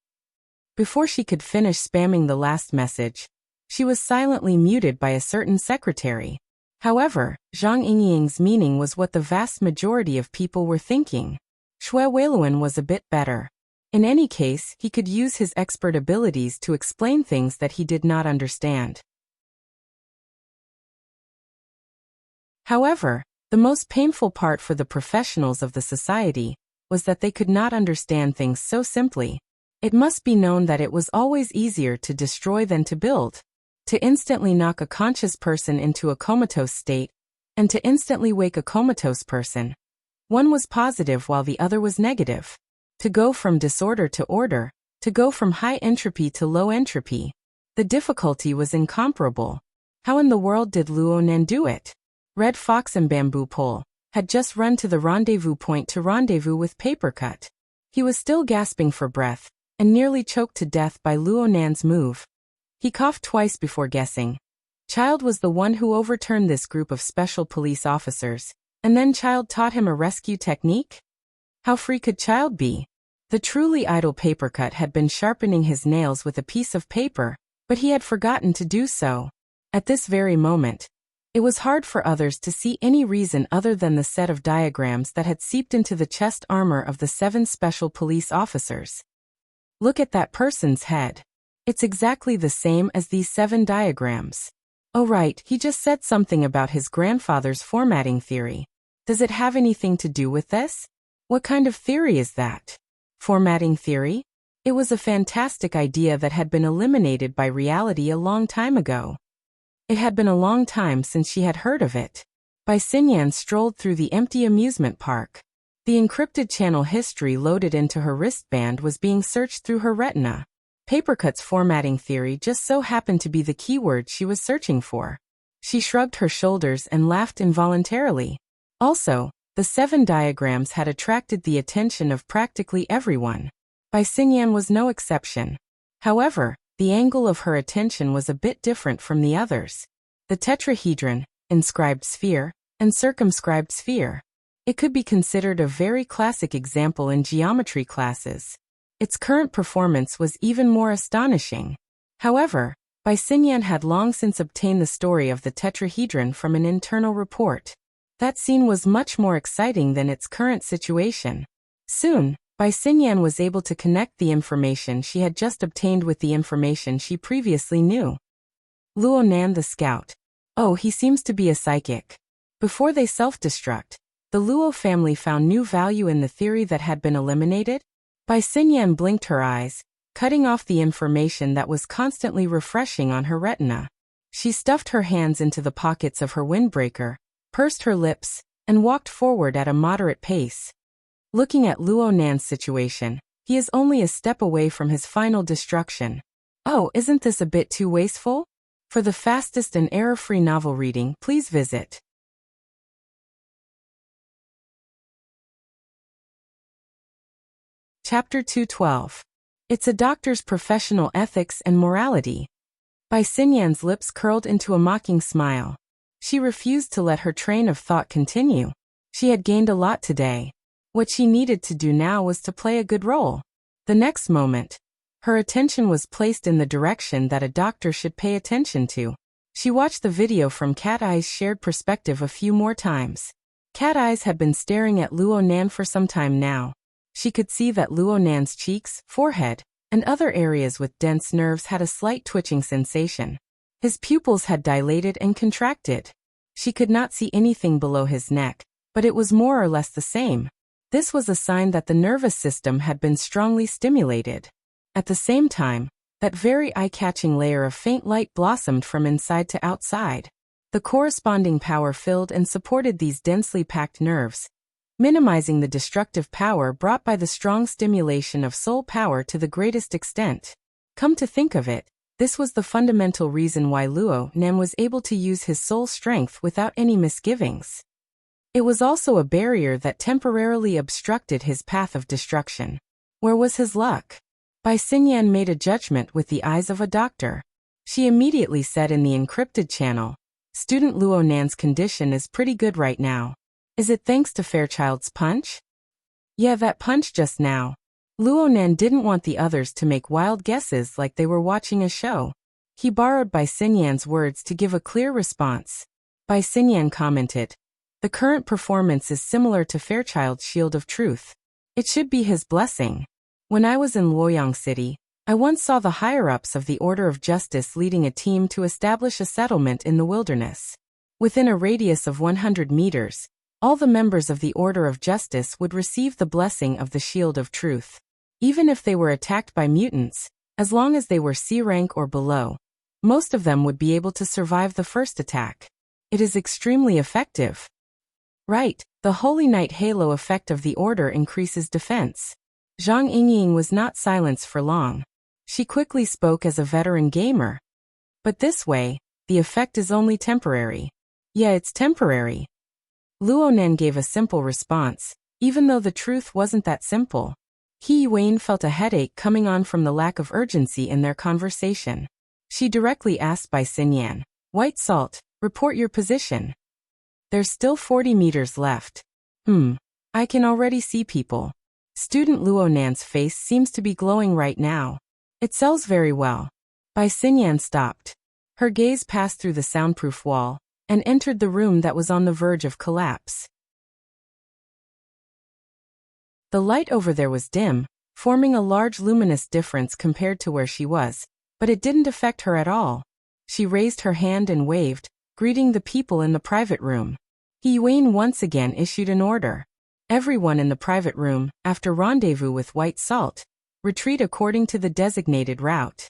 Before she could finish spamming the last message, she was silently muted by a certain secretary. However, Zhang Yingying's meaning was what the vast majority of people were thinking. Xue Weiluan was a bit better. In any case, he could use his expert abilities to explain things that he did not understand. However, the most painful part for the professionals of the society was that they could not understand things so simply. It must be known that it was always easier to destroy than to build. To instantly knock a conscious person into a comatose state, and to instantly wake a comatose person. One was positive while the other was negative. To go from disorder to order, to go from high entropy to low entropy. The difficulty was incomparable. How in the world did Luo Nan do it? Red Fox and Bamboo Pole had just run to the rendezvous point to rendezvous with Papercut. He was still gasping for breath, and nearly choked to death by Luo Nan's move. He coughed twice before guessing. Child was the one who overturned this group of special police officers, and then Child taught him a rescue technique? How free could Child be? The truly idle Papercut had been sharpening his nails with a piece of paper, but he had forgotten to do so. At this very moment, it was hard for others to see any reason other than the set of diagrams that had seeped into the chest armor of the 7 special police officers. Look at that person's head. It's exactly the same as these 7 diagrams. Oh right, he just said something about his grandfather's formatting theory. Does it have anything to do with this? What kind of theory is that? Formatting theory? It was a fantastic idea that had been eliminated by reality a long time ago. It had been a long time since she had heard of it. Bai Xinyan strolled through the empty amusement park. The encrypted channel history loaded into her wristband was being searched through her retina. Papercut's formatting theory just so happened to be the keyword she was searching for. She shrugged her shoulders and laughed involuntarily. Also, the 7 diagrams had attracted the attention of practically everyone. Bai Xinyan was no exception. However, the angle of her attention was a bit different from the others. The tetrahedron, inscribed sphere, and circumscribed sphere. It could be considered a very classic example in geometry classes. Its current performance was even more astonishing. However, Bai Xinyan had long since obtained the story of the tetrahedron from an internal report. That scene was much more exciting than its current situation. Soon, Bai Xinyan was able to connect the information she had just obtained with the information she previously knew. Luo Nan the scout. Oh, he seems to be a psychic. Before they self-destruct, the Luo family found new value in the theory that had been eliminated? Bai Xinyan blinked her eyes, cutting off the information that was constantly refreshing on her retina. She stuffed her hands into the pockets of her windbreaker, pursed her lips, and walked forward at a moderate pace. Looking at Luo Nan's situation, he is only a step away from his final destruction. Oh, isn't this a bit too wasteful? For the fastest and error-free novel reading, please visit Chapter 212. It's a doctor's professional ethics and morality. Bai Xinyan's lips curled into a mocking smile. She refused to let her train of thought continue. She had gained a lot today. What she needed to do now was to play a good role. The next moment, her attention was placed in the direction that a doctor should pay attention to. She watched the video from Cat Eye's shared perspective a few more times. Cat Eyes had been staring at Luo Nan for some time now. She could see that Luo Nan's cheeks, forehead, and other areas with dense nerves had a slight twitching sensation. His pupils had dilated and contracted. She could not see anything below his neck, but it was more or less the same. This was a sign that the nervous system had been strongly stimulated. At the same time, that very eye-catching layer of faint light blossomed from inside to outside. The corresponding power filled and supported these densely packed nerves, minimizing the destructive power brought by the strong stimulation of soul power to the greatest extent. Come to think of it, this was the fundamental reason why Luo Nan was able to use his soul strength without any misgivings. It was also a barrier that temporarily obstructed his path of destruction. Where was his luck? Bai Xinyan made a judgment with the eyes of a doctor. She immediately said in the encrypted channel, "Student Luo Nan's condition is pretty good right now. Is it thanks to Fairchild's punch?" "Yeah, that punch just now." Luo Nan didn't want the others to make wild guesses like they were watching a show. He borrowed Bai Xinyan's words to give a clear response. Bai Xinyan commented, "The current performance is similar to Fairchild's Shield of Truth. It should be his blessing. When I was in Luoyang City, I once saw the higher-ups of the Order of Justice leading a team to establish a settlement in the wilderness. Within a radius of 100 meters, all the members of the Order of Justice would receive the blessing of the Shield of Truth. Even if they were attacked by mutants, as long as they were C rank or below, most of them would be able to survive the first attack. It is extremely effective." "Right, the Holy Knight Halo effect of the Order increases defense." Zhang Yingying was not silenced for long. She quickly spoke as a veteran gamer. "But this way, the effect is only temporary." "Yeah, it's temporary." Luo Nan gave a simple response, even though the truth wasn't that simple. He Wayne felt a headache coming on from the lack of urgency in their conversation. She directly asked Bai Xinyan, "White Salt, report your position." "There's still 40 meters left." I can already see people." Student Luo Nan's face seems to be glowing right now. "It sells very well." Bai Xinyan stopped. Her gaze passed through the soundproof wall and entered the room that was on the verge of collapse. The light over there was dim, forming a large luminous difference compared to where she was, but it didn't affect her at all. She raised her hand and waved, greeting the people in the private room. He Wayne once again issued an order. Everyone in the private room, after rendezvous with White Salt, retreat according to the designated route.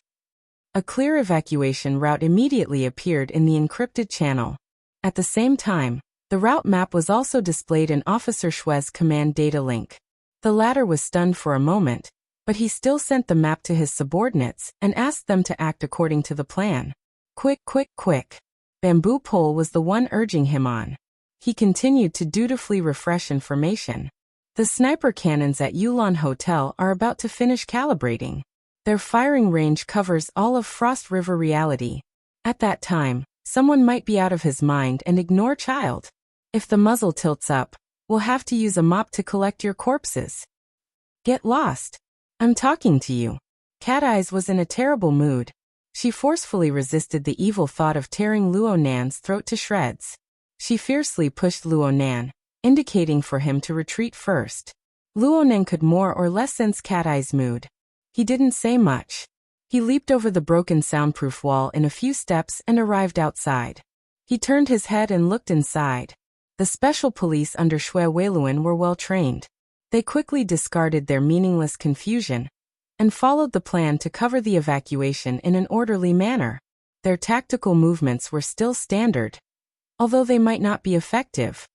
A clear evacuation route immediately appeared in the encrypted channel. At the same time, the route map was also displayed in Officer Shue's command data link. The latter was stunned for a moment, but he still sent the map to his subordinates and asked them to act according to the plan. Quick, quick, quick. Bamboo Pole was the one urging him on. He continued to dutifully refresh information. The sniper cannons at Yulon Hotel are about to finish calibrating. Their firing range covers all of Frost River reality. At that time, someone might be out of his mind and ignore Child. If the muzzle tilts up, we'll have to use a mop to collect your corpses. Get lost. I'm talking to you. Cat Eyes was in a terrible mood. She forcefully resisted the evil thought of tearing Luo Nan's throat to shreds. She fiercely pushed Luo Nan, indicating for him to retreat first. Luo Nan could more or less sense Cat Eye's mood. He didn't say much. He leaped over the broken soundproof wall in a few steps and arrived outside. He turned his head and looked inside. The special police under Shui Weiluan were well trained. They quickly discarded their meaningless confusion and followed the plan to cover the evacuation in an orderly manner. Their tactical movements were still standard, although they might not be effective.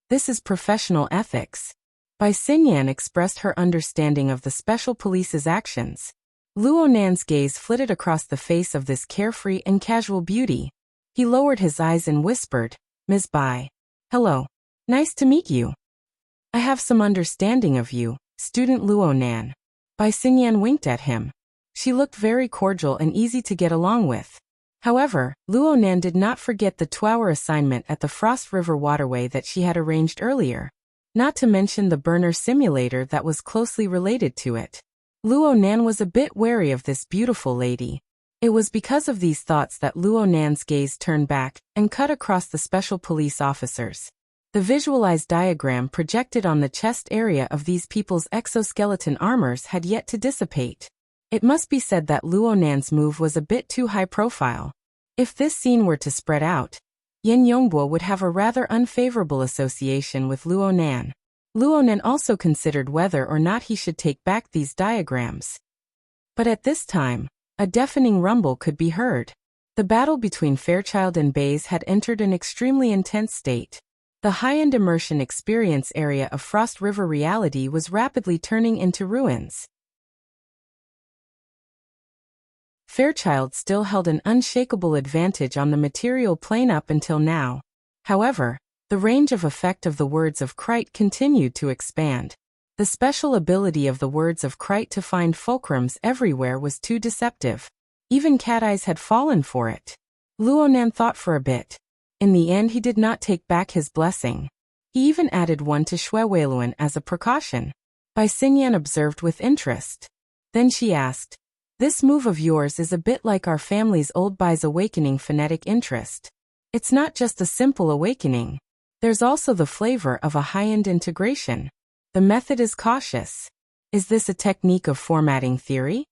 This is professional ethics. Bai Xinyan expressed her understanding of the special police's actions. Luo Nan's gaze flitted across the face of this carefree and casual beauty. He lowered his eyes and whispered, "Ms. Bai. Hello. Nice to meet you. I have some understanding of you, Student Luo Nan." Bai Xinyan winked at him. She looked very cordial and easy to get along with. However, Luo Nan did not forget the 2-hour assignment at the Frost River waterway that she had arranged earlier, not to mention the burner simulator that was closely related to it. Luo Nan was a bit wary of this beautiful lady. It was because of these thoughts that Luo Nan's gaze turned back and cut across the special police officers. The visualized diagram projected on the chest area of these people's exoskeleton armors had yet to dissipate. It must be said that Luo Nan's move was a bit too high profile. If this scene were to spread out, Yin Yongbo would have a rather unfavorable association with Luo Nan. Luo Nan also considered whether or not he should take back these diagrams. But at this time, a deafening rumble could be heard. The battle between Fairchild and Baze had entered an extremely intense state. The high-end immersion experience area of Frost River reality was rapidly turning into ruins. Fairchild still held an unshakable advantage on the material plane up until now. However, the range of effect of the words of Krite continued to expand. The special ability of the words of Krite to find fulcrums everywhere was too deceptive. Even Cat Eyes had fallen for it. Luonan thought for a bit. In the end he did not take back his blessing. He even added one to Shueweluan as a precaution. Bai Xingyan observed with interest. Then she asked, "This move of yours is a bit like our family's old Bai's awakening phonetic interest. It's not just a simple awakening. There's also the flavor of a high-end integration. The method is cautious. Is this a technique of formatting theory?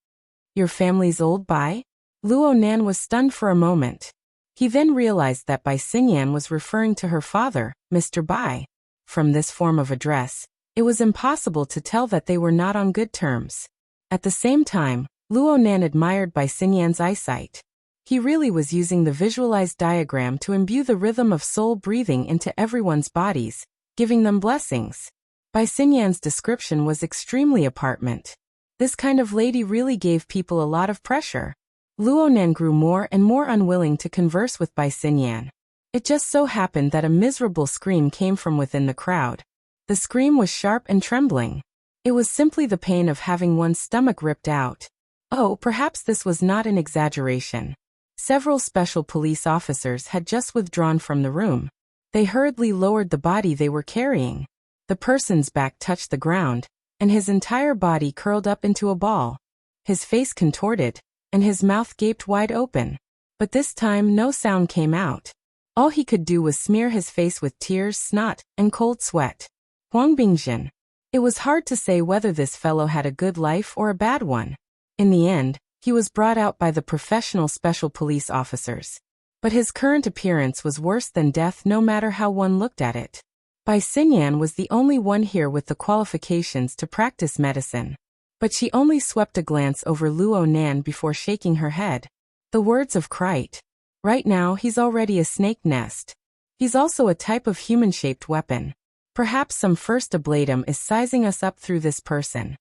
Your family's old Bai?" Luonan was stunned for a moment. He then realized that Bai Xingyan was referring to her father, Mr. Bai. From this form of address, it was impossible to tell that they were not on good terms. At the same time, Luonan admired Bai Xingyan's eyesight. He really was using the visualized diagram to imbue the rhythm of soul breathing into everyone's bodies, giving them blessings. Bai Xingyan's description was extremely apartment. This kind of lady really gave people a lot of pressure. Luonan grew more and more unwilling to converse with Bai Xingyan. It just so happened that a miserable scream came from within the crowd. The scream was sharp and trembling. It was simply the pain of having one's stomach ripped out. Oh, perhaps this was not an exaggeration. Several special police officers had just withdrawn from the room. They hurriedly lowered the body they were carrying. The person's back touched the ground, and his entire body curled up into a ball. His face contorted, and his mouth gaped wide open. But this time no sound came out. All he could do was smear his face with tears, snot, and cold sweat. Huang Bingjin. It was hard to say whether this fellow had a good life or a bad one. In the end, he was brought out by the professional special police officers. But his current appearance was worse than death no matter how one looked at it. Bai Xingyan was the only one here with the qualifications to practice medicine. But she only swept a glance over Luonan before shaking her head. The words of Krite. Right now he's already a snake nest. He's also a type of human-shaped weapon. Perhaps some first ablatum is sizing us up through this person.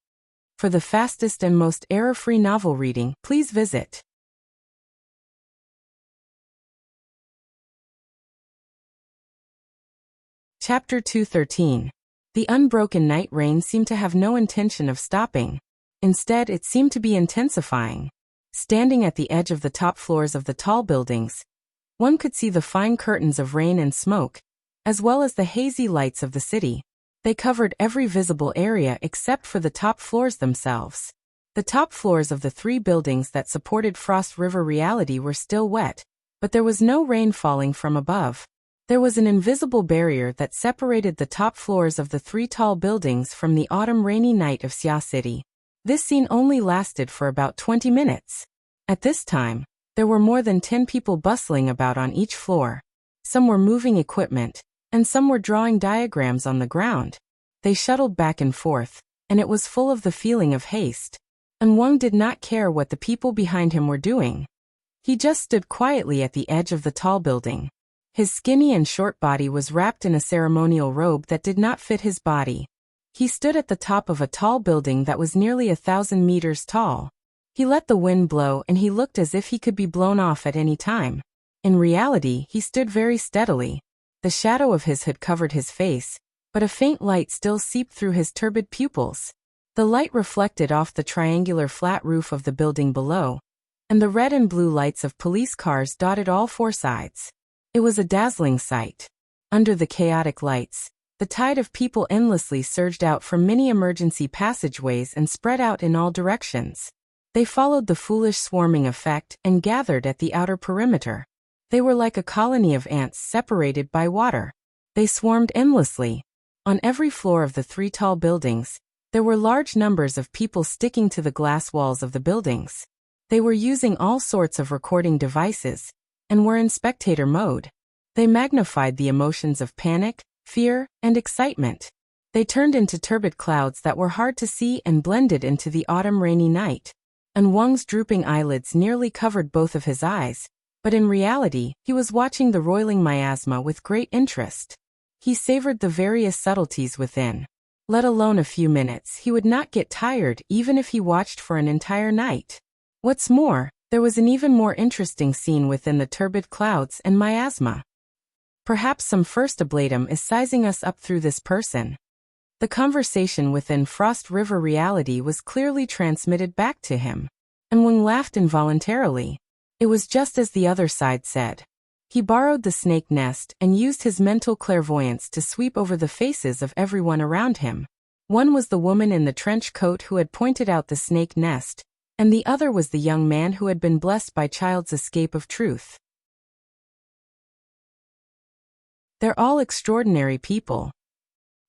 For the fastest and most error-free novel reading, please visit Chapter 213. The unbroken night rain seemed to have no intention of stopping. Instead, it seemed to be intensifying. Standing at the edge of the top floors of the tall buildings, one could see the fine curtains of rain and smoke, as well as the hazy lights of the city. They covered every visible area except for the top floors themselves. The top floors of the 3 buildings that supported Frost River reality were still wet, but there was no rain falling from above. There was an invisible barrier that separated the top floors of the 3 tall buildings from the autumn rainy night of Xia City. This scene only lasted for about 20 minutes. At this time, there were more than 10 people bustling about on each floor. Some were moving equipment, and some were drawing diagrams on the ground. They shuttled back and forth, and it was full of the feeling of haste. And Wang did not care what the people behind him were doing. He just stood quietly at the edge of the tall building. His skinny and short body was wrapped in a ceremonial robe that did not fit his body. He stood at the top of a tall building that was nearly 1,000 meters tall. He let the wind blow and he looked as if he could be blown off at any time. In reality, he stood very steadily. The shadow of his hood covered his face, but a faint light still seeped through his turbid pupils. The light reflected off the triangular flat roof of the building below, and the red and blue lights of police cars dotted all 4 sides. It was a dazzling sight. Under the chaotic lights, the tide of people endlessly surged out from many emergency passageways and spread out in all directions. They followed the foolish swarming effect and gathered at the outer perimeter. They were like a colony of ants separated by water. They swarmed endlessly. On every floor of the 3 tall buildings, there were large numbers of people sticking to the glass walls of the buildings. They were using all sorts of recording devices, and were in spectator mode. They magnified the emotions of panic, fear, and excitement. They turned into turbid clouds that were hard to see and blended into the autumn rainy night. And Wang's drooping eyelids nearly covered both of his eyes, but in reality, he was watching the roiling miasma with great interest. He savored the various subtleties within. Let alone a few minutes, he would not get tired even if he watched for an entire night. What's more, there was an even more interesting scene within the turbid clouds and miasma. Perhaps some first ablatum is sizing us up through this person. The conversation within Frost River reality was clearly transmitted back to him. And Wang laughed involuntarily. It was just as the other side said. He borrowed the snake nest and used his mental clairvoyance to sweep over the faces of everyone around him. One was the woman in the trench coat who had pointed out the snake nest, and the other was the young man who had been blessed by Child's escape of truth. They're all extraordinary people.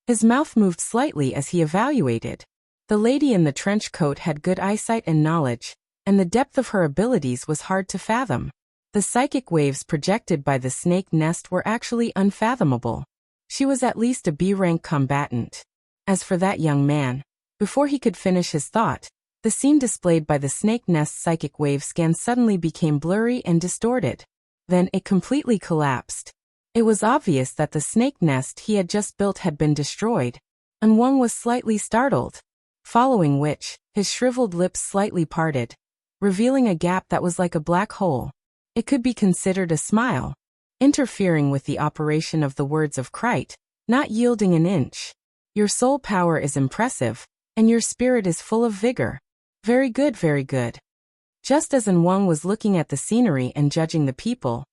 His mouth moved slightly as he evaluated. The lady in the trench coat had good eyesight and knowledge, and the depth of her abilities was hard to fathom. The psychic waves projected by the snake nest were actually unfathomable. She was at least a B-rank combatant. As for that young man, before he could finish his thought, the scene displayed by the snake nest's psychic wave scan suddenly became blurry and distorted. Then it completely collapsed. It was obvious that the snake nest he had just built had been destroyed, and Wang was slightly startled. Following which, his shriveled lips slightly parted, revealing a gap that was like a black hole. It could be considered a smile, interfering with the operation of the words of Krite, not yielding an inch. Your soul power is impressive, and your spirit is full of vigor. Very good, very good. Just as Wang was looking at the scenery and judging the people,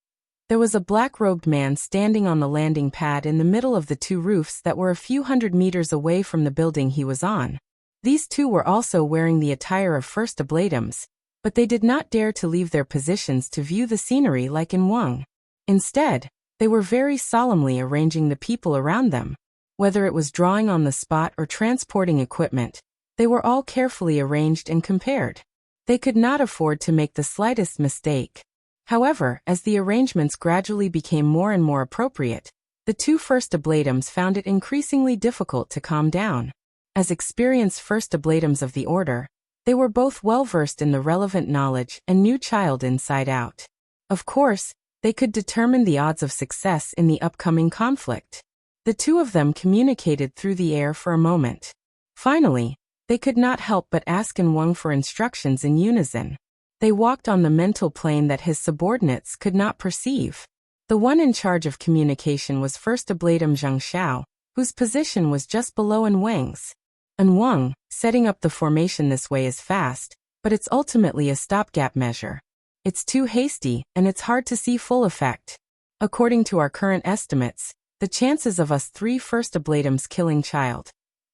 there was a black-robed man standing on the landing pad in the middle of the two roofs that were a few hundred meters away from the building he was on. These two were also wearing the attire of first ablatums, but they did not dare to leave their positions to view the scenery like in Wang. Instead, they were very solemnly arranging the people around them. Whether it was drawing on the spot or transporting equipment, they were all carefully arranged and compared. They could not afford to make the slightest mistake. However, as the arrangements gradually became more and more appropriate, the two first ablatums found it increasingly difficult to calm down. As experienced first ablatums of the order, they were both well-versed in the relevant knowledge and knew Child inside out. Of course, they could determine the odds of success in the upcoming conflict. The two of them communicated through the air for a moment. Finally, they could not help but ask Wang for instructions in unison. They walked on the mental plane that his subordinates could not perceive. The one in charge of communication was first ablatum Zhang Xiao, whose position was just below Wang's. Wang, setting up the formation this way is fast, but it's ultimately a stopgap measure. It's too hasty, and it's hard to see full effect. According to our current estimates, the chances of us three first ablatums killing Child,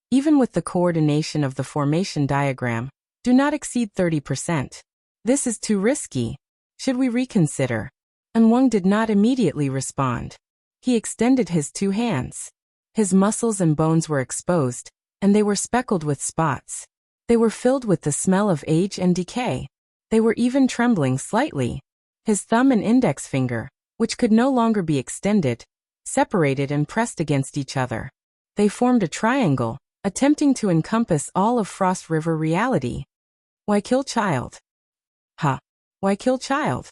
even with the coordination of the formation diagram, do not exceed 30%. This is too risky. Should we reconsider? Wang did not immediately respond. He extended his two hands. His muscles and bones were exposed, and they were speckled with spots. They were filled with the smell of age and decay. They were even trembling slightly. His thumb and index finger, which could no longer be extended, separated and pressed against each other. They formed a triangle, attempting to encompass all of Frost River reality. Why kill Child? Why kill Child?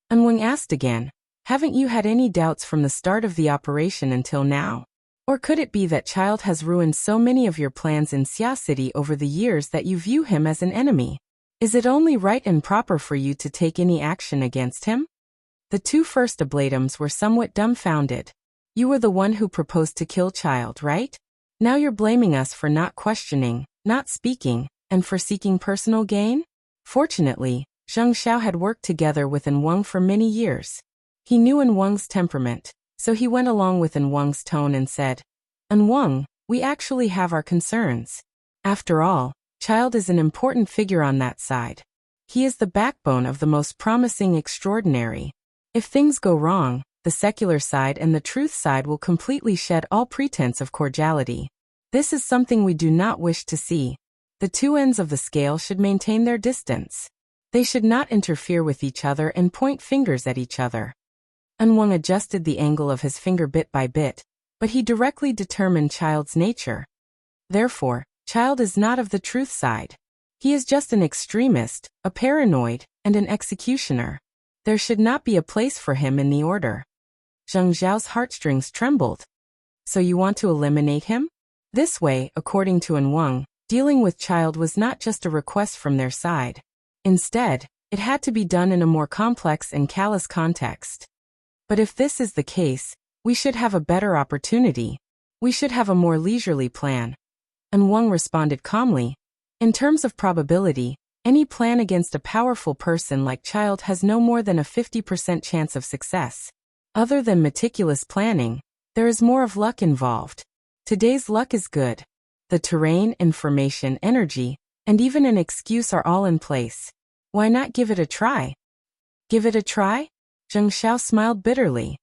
Wang asked again, haven't you had any doubts from the start of the operation until now? Or could it be that Child has ruined so many of your plans in Xia City over the years that you view him as an enemy? Is it only right and proper for you to take any action against him? The two first ablatums were somewhat dumbfounded. You were the one who proposed to kill Child, right? Now you're blaming us for not questioning, not speaking, and for seeking personal gain? Fortunately, Zhang Xiao had worked together with Wang for many years. He knew Wang's temperament, so he went along with Wang's tone and said, Wang, we actually have our concerns. After all, Child is an important figure on that side. He is the backbone of the most promising extraordinary. If things go wrong, the secular side and the truth side will completely shed all pretense of cordiality. This is something we do not wish to see. The two ends of the scale should maintain their distance. They should not interfere with each other and point fingers at each other. Wang adjusted the angle of his finger bit by bit, but he directly determined Child's nature. Therefore, Child is not of the truth side. He is just an extremist, a paranoid, and an executioner. There should not be a place for him in the order. Zheng Xiao's heartstrings trembled. So you want to eliminate him? This way, according to An Wang, dealing with child was not just a request from their side. Instead, it had to be done in a more complex and callous context. But if this is the case, we should have a better opportunity. We should have a more leisurely plan. An Wang responded calmly. In terms of probability, any plan against a powerful person like child has no more than a 50% chance of success. Other than meticulous planning, there is more of luck involved. Today's luck is good. The terrain, information, energy, and even an excuse are all in place. Why not give it a try? Give it a try? Zheng Xiao smiled bitterly.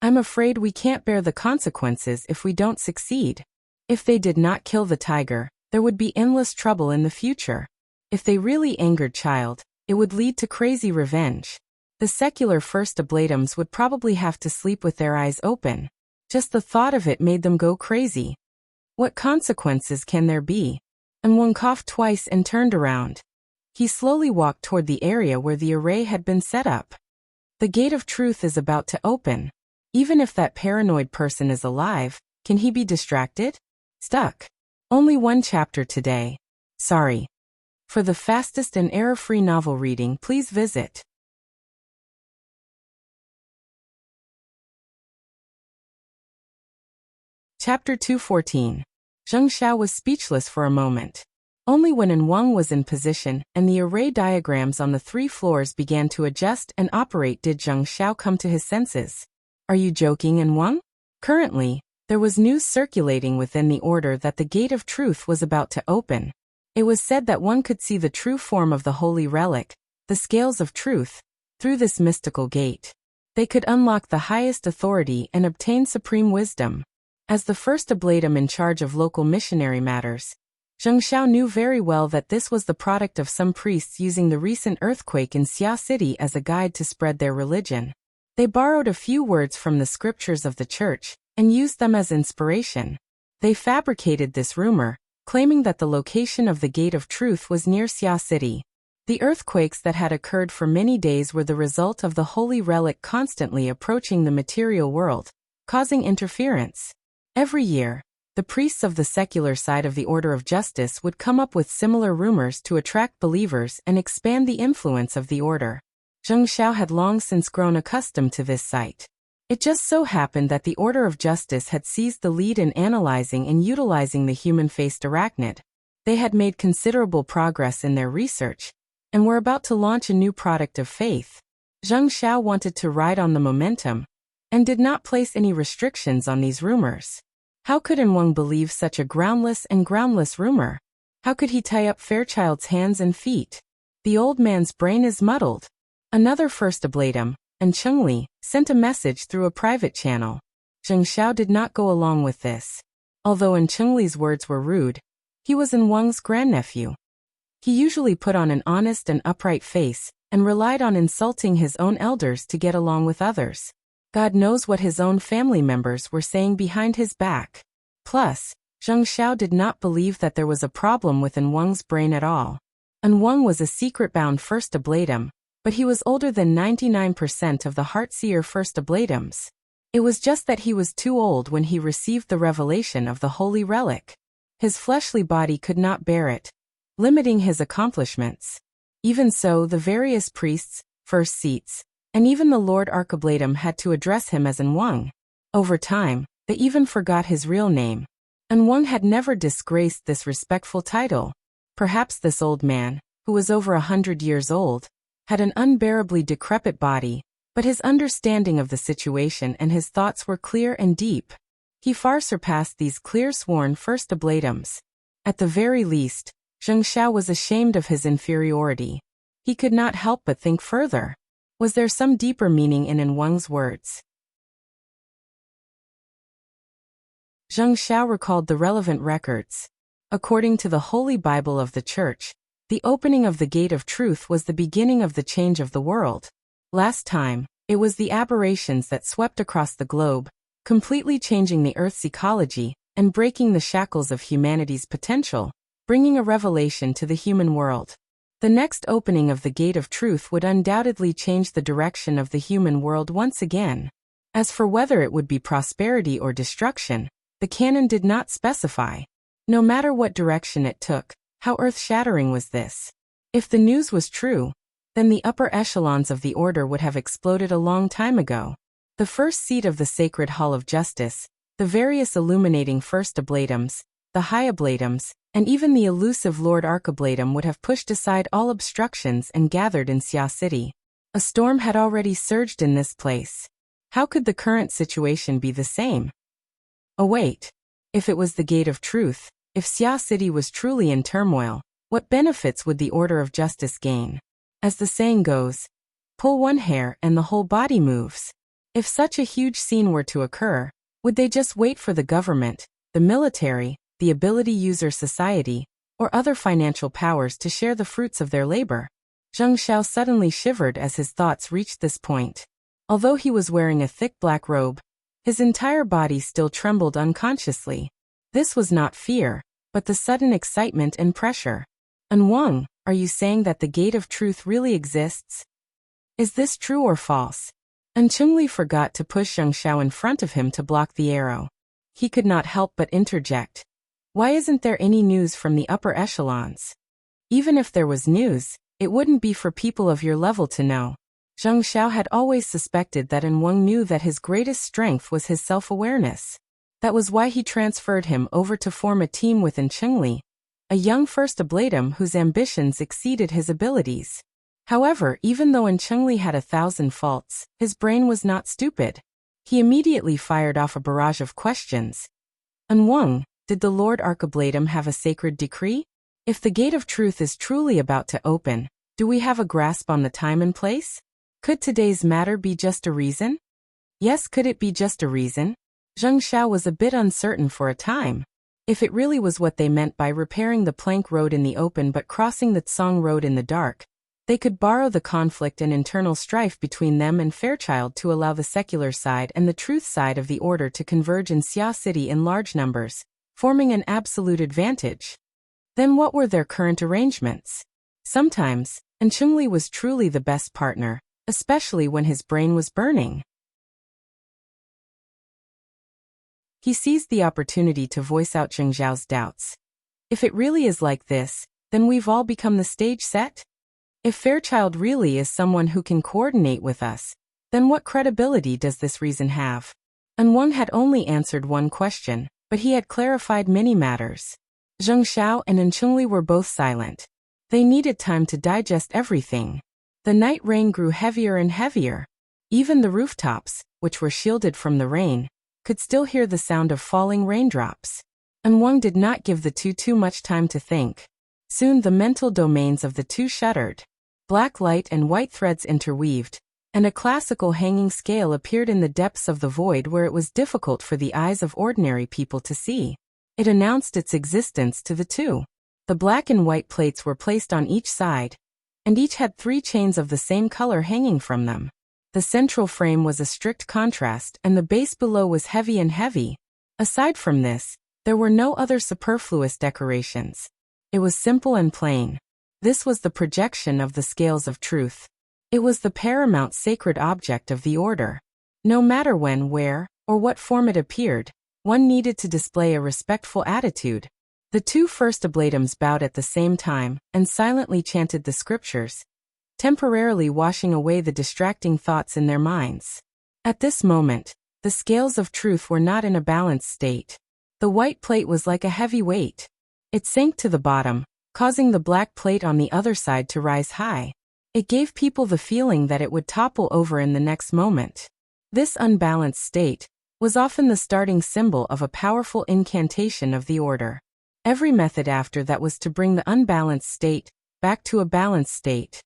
I'm afraid we can't bear the consequences if we don't succeed. If they did not kill the tiger, there would be endless trouble in the future. If they really angered child, it would lead to crazy revenge. The secular first oblatums would probably have to sleep with their eyes open. Just the thought of it made them go crazy. What consequences can there be? And one coughed twice and turned around. He slowly walked toward the area where the array had been set up. The gate of truth is about to open. Even if that paranoid person is alive, can he be distracted? Stuck. Only one chapter today. Sorry. For the fastest and error-free novel reading, please visit Chapter 214. Zheng Xiao was speechless for a moment. Only when An Wang was in position and the array diagrams on the 3 floors began to adjust and operate did Zheng Xiao come to his senses. Are you joking, An Wang? Currently, there was news circulating within the order that the gate of truth was about to open. It was said that one could see the true form of the holy relic, the scales of truth, through this mystical gate. They could unlock the highest authority and obtain supreme wisdom. As the first oblatum in charge of local missionary matters, Zheng Xiao knew very well that this was the product of some priests using the recent earthquake in Xia City as a guide to spread their religion. They borrowed a few words from the scriptures of the church and used them as inspiration. They fabricated this rumor, claiming that the location of the Gate of Truth was near Xia City. The earthquakes that had occurred for many days were the result of the holy relic constantly approaching the material world, causing interference. Every year, the priests of the secular side of the Order of Justice would come up with similar rumors to attract believers and expand the influence of the order. Zheng Xiao had long since grown accustomed to this sight. It just so happened that the Order of Justice had seized the lead in analyzing and utilizing the human-faced arachnid. They had made considerable progress in their research, and were about to launch a new product of faith. Zheng Xiao wanted to ride on the momentum, and did not place any restrictions on these rumors. How could An Wang believe such a groundless rumor? How could he tie up Fairchild's hands and feet? The old man's brain is muddled. Another first oblatum, and Chengli, sent a message through a private channel. Zheng Xiao did not go along with this. Although An Chengli's words were rude, he was An Wang's grandnephew. He usually put on an honest and upright face, and relied on insulting his own elders to get along with others. God knows what his own family members were saying behind his back. Plus, Zheng Xiao did not believe that there was a problem with An Wang's brain at all. An Wang was a secret-bound first oblatum, but he was older than 99% of the Heartseer first oblatums. It was just that he was too old when he received the revelation of the holy relic. His fleshly body could not bear it, limiting his accomplishments. Even so, the various priests, first seats, and even the Lord Archoblatum had to address him as An Wang. Over time, they even forgot his real name. An Wang had never disgraced this respectful title. Perhaps this old man, who was over 100 years old, had an unbearably decrepit body, but his understanding of the situation and his thoughts were clear and deep. He far surpassed these clear-sworn first oblatums. At the very least, Zheng Xiao was ashamed of his inferiority. He could not help but think further. Was there some deeper meaning in An Wang's words? Zheng Xiao recalled the relevant records. According to the Holy Bible of the Church, the opening of the Gate of Truth was the beginning of the change of the world. Last time, it was the aberrations that swept across the globe, completely changing the Earth's ecology and breaking the shackles of humanity's potential, bringing a revelation to the human world. The next opening of the Gate of Truth would undoubtedly change the direction of the human world once again. As for whether it would be prosperity or destruction, the canon did not specify. No matter what direction it took, how earth-shattering was this? If the news was true, then the upper echelons of the order would have exploded a long time ago. The first seat of the Sacred Hall of Justice, the various illuminating First Ablatums, the High Ablatums, and even the elusive Lord Archiblatum would have pushed aside all obstructions and gathered in Xia City. A storm had already surged in this place. How could the current situation be the same? Oh wait. If it was the Gate of Truth, if Xia City was truly in turmoil, what benefits would the Order of Justice gain? As the saying goes, pull one hair and the whole body moves. If such a huge scene were to occur, would they just wait for the government, the military, the ability user society, or other financial powers to share the fruits of their labor? Zheng Xiao suddenly shivered as his thoughts reached this point. Although he was wearing a thick black robe, his entire body still trembled unconsciously. This was not fear, but the sudden excitement and pressure. "And Wang, are you saying that the Gate of Truth really exists? Is this true or false?" And Chengli forgot to push Zheng Xiao in front of him to block the arrow. He could not help but interject. "Why isn't there any news from the upper echelons? Even if there was news, it wouldn't be for people of your level to know." Zheng Xiao had always suspected that Wang knew that his greatest strength was his self-awareness. That was why he transferred him over to form a team with Chengli, a young First Ablatum whose ambitions exceeded his abilities. However, even though Chengli had 1,000 faults, his brain was not stupid. He immediately fired off a barrage of questions. "Wang, did the Lord Archiblatum have a sacred decree? If the Gate of Truth is truly about to open, do we have a grasp on the time and place? Could today's matter be just a reason?" Yes, could it be just a reason? Zheng Xiao was a bit uncertain for a time. If it really was what they meant by repairing the plank road in the open but crossing the Tsong road in the dark, they could borrow the conflict and internal strife between them and Fairchild to allow the secular side and the truth side of the order to converge in Xia City in large numbers, forming an absolute advantage. Then what were their current arrangements? Sometimes, Chengli was truly the best partner, especially when his brain was burning. He seized the opportunity to voice out Zheng Xiao's doubts. "If it really is like this, then we've all become the stage set? If Fairchild really is someone who can coordinate with us, then what credibility does this reason have?" Wang had only answered one question, but he had clarified many matters. Zheng Xiao and Chengli were both silent. They needed time to digest everything. The night rain grew heavier and heavier. Even the rooftops, which were shielded from the rain, could still hear the sound of falling raindrops. Wang did not give the two too much time to think. Soon the mental domains of the two shuddered. Black light and white threads interweaved, and a classical hanging scale appeared in the depths of the void where it was difficult for the eyes of ordinary people to see. It announced its existence to the two. The black and white plates were placed on each side, and each had 3 chains of the same color hanging from them. The central frame was a strict contrast and the base below was heavy and heavy. Aside from this, there were no other superfluous decorations. It was simple and plain. This was the projection of the scales of truth. It was the paramount sacred object of the order. No matter when, where, or what form it appeared, one needed to display a respectful attitude. The 2 First Ablatums bowed at the same time and silently chanted the scriptures, temporarily washing away the distracting thoughts in their minds. At this moment, the scales of truth were not in a balanced state. The white plate was like a heavy weight. It sank to the bottom, causing the black plate on the other side to rise high. It gave people the feeling that it would topple over in the next moment. This unbalanced state was often the starting symbol of a powerful incantation of the order. Every method after that was to bring the unbalanced state back to a balanced state.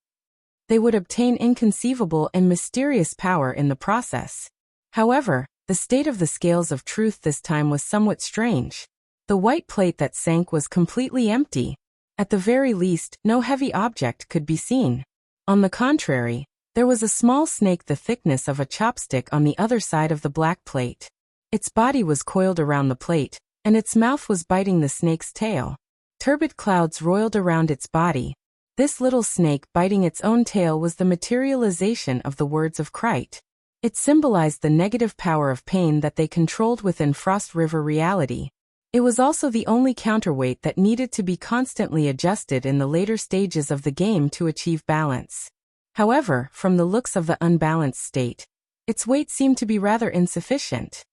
They would obtain inconceivable and mysterious power in the process. However, the state of the scales of truth this time was somewhat strange. The white plate that sank was completely empty. At the very least, no heavy object could be seen. On the contrary, there was a small snake the thickness of a chopstick on the other side of the black plate. Its body was coiled around the plate, and its mouth was biting the snake's tail. Turbid clouds roiled around its body. This little snake biting its own tail was the materialization of the words of Christ. It symbolized the negative power of pain that they controlled within Frost River reality. It was also the only counterweight that needed to be constantly adjusted in the later stages of the game to achieve balance. However, from the looks of the unbalanced state, its weight seemed to be rather insufficient.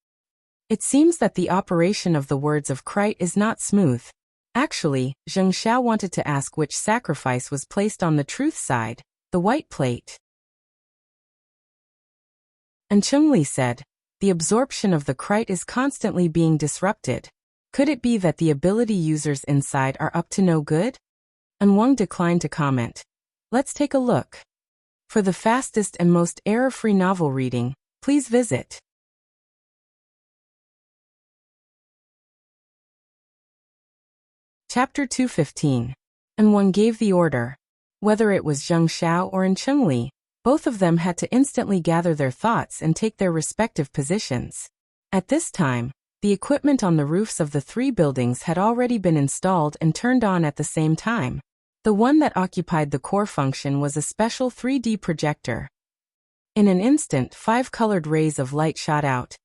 It seems that the operation of the words of Krite is not smooth. Actually, Zheng Xiao wanted to ask which sacrifice was placed on the truth side, the white plate. And Chengli said, the absorption of the Krite is constantly being disrupted. Could it be that the ability users inside are up to no good? And Wang declined to comment. Let's take a look. For the fastest and most error-free novel reading, please visit Chapter 215. And Wang gave the order. Whether it was Zheng Xiao or Chengli, both of them had to instantly gather their thoughts and take their respective positions. At this time, the equipment on the roofs of the 3 buildings had already been installed and turned on at the same time. The one that occupied the core function was a special 3D projector. In an instant, 5 colored rays of light shot out,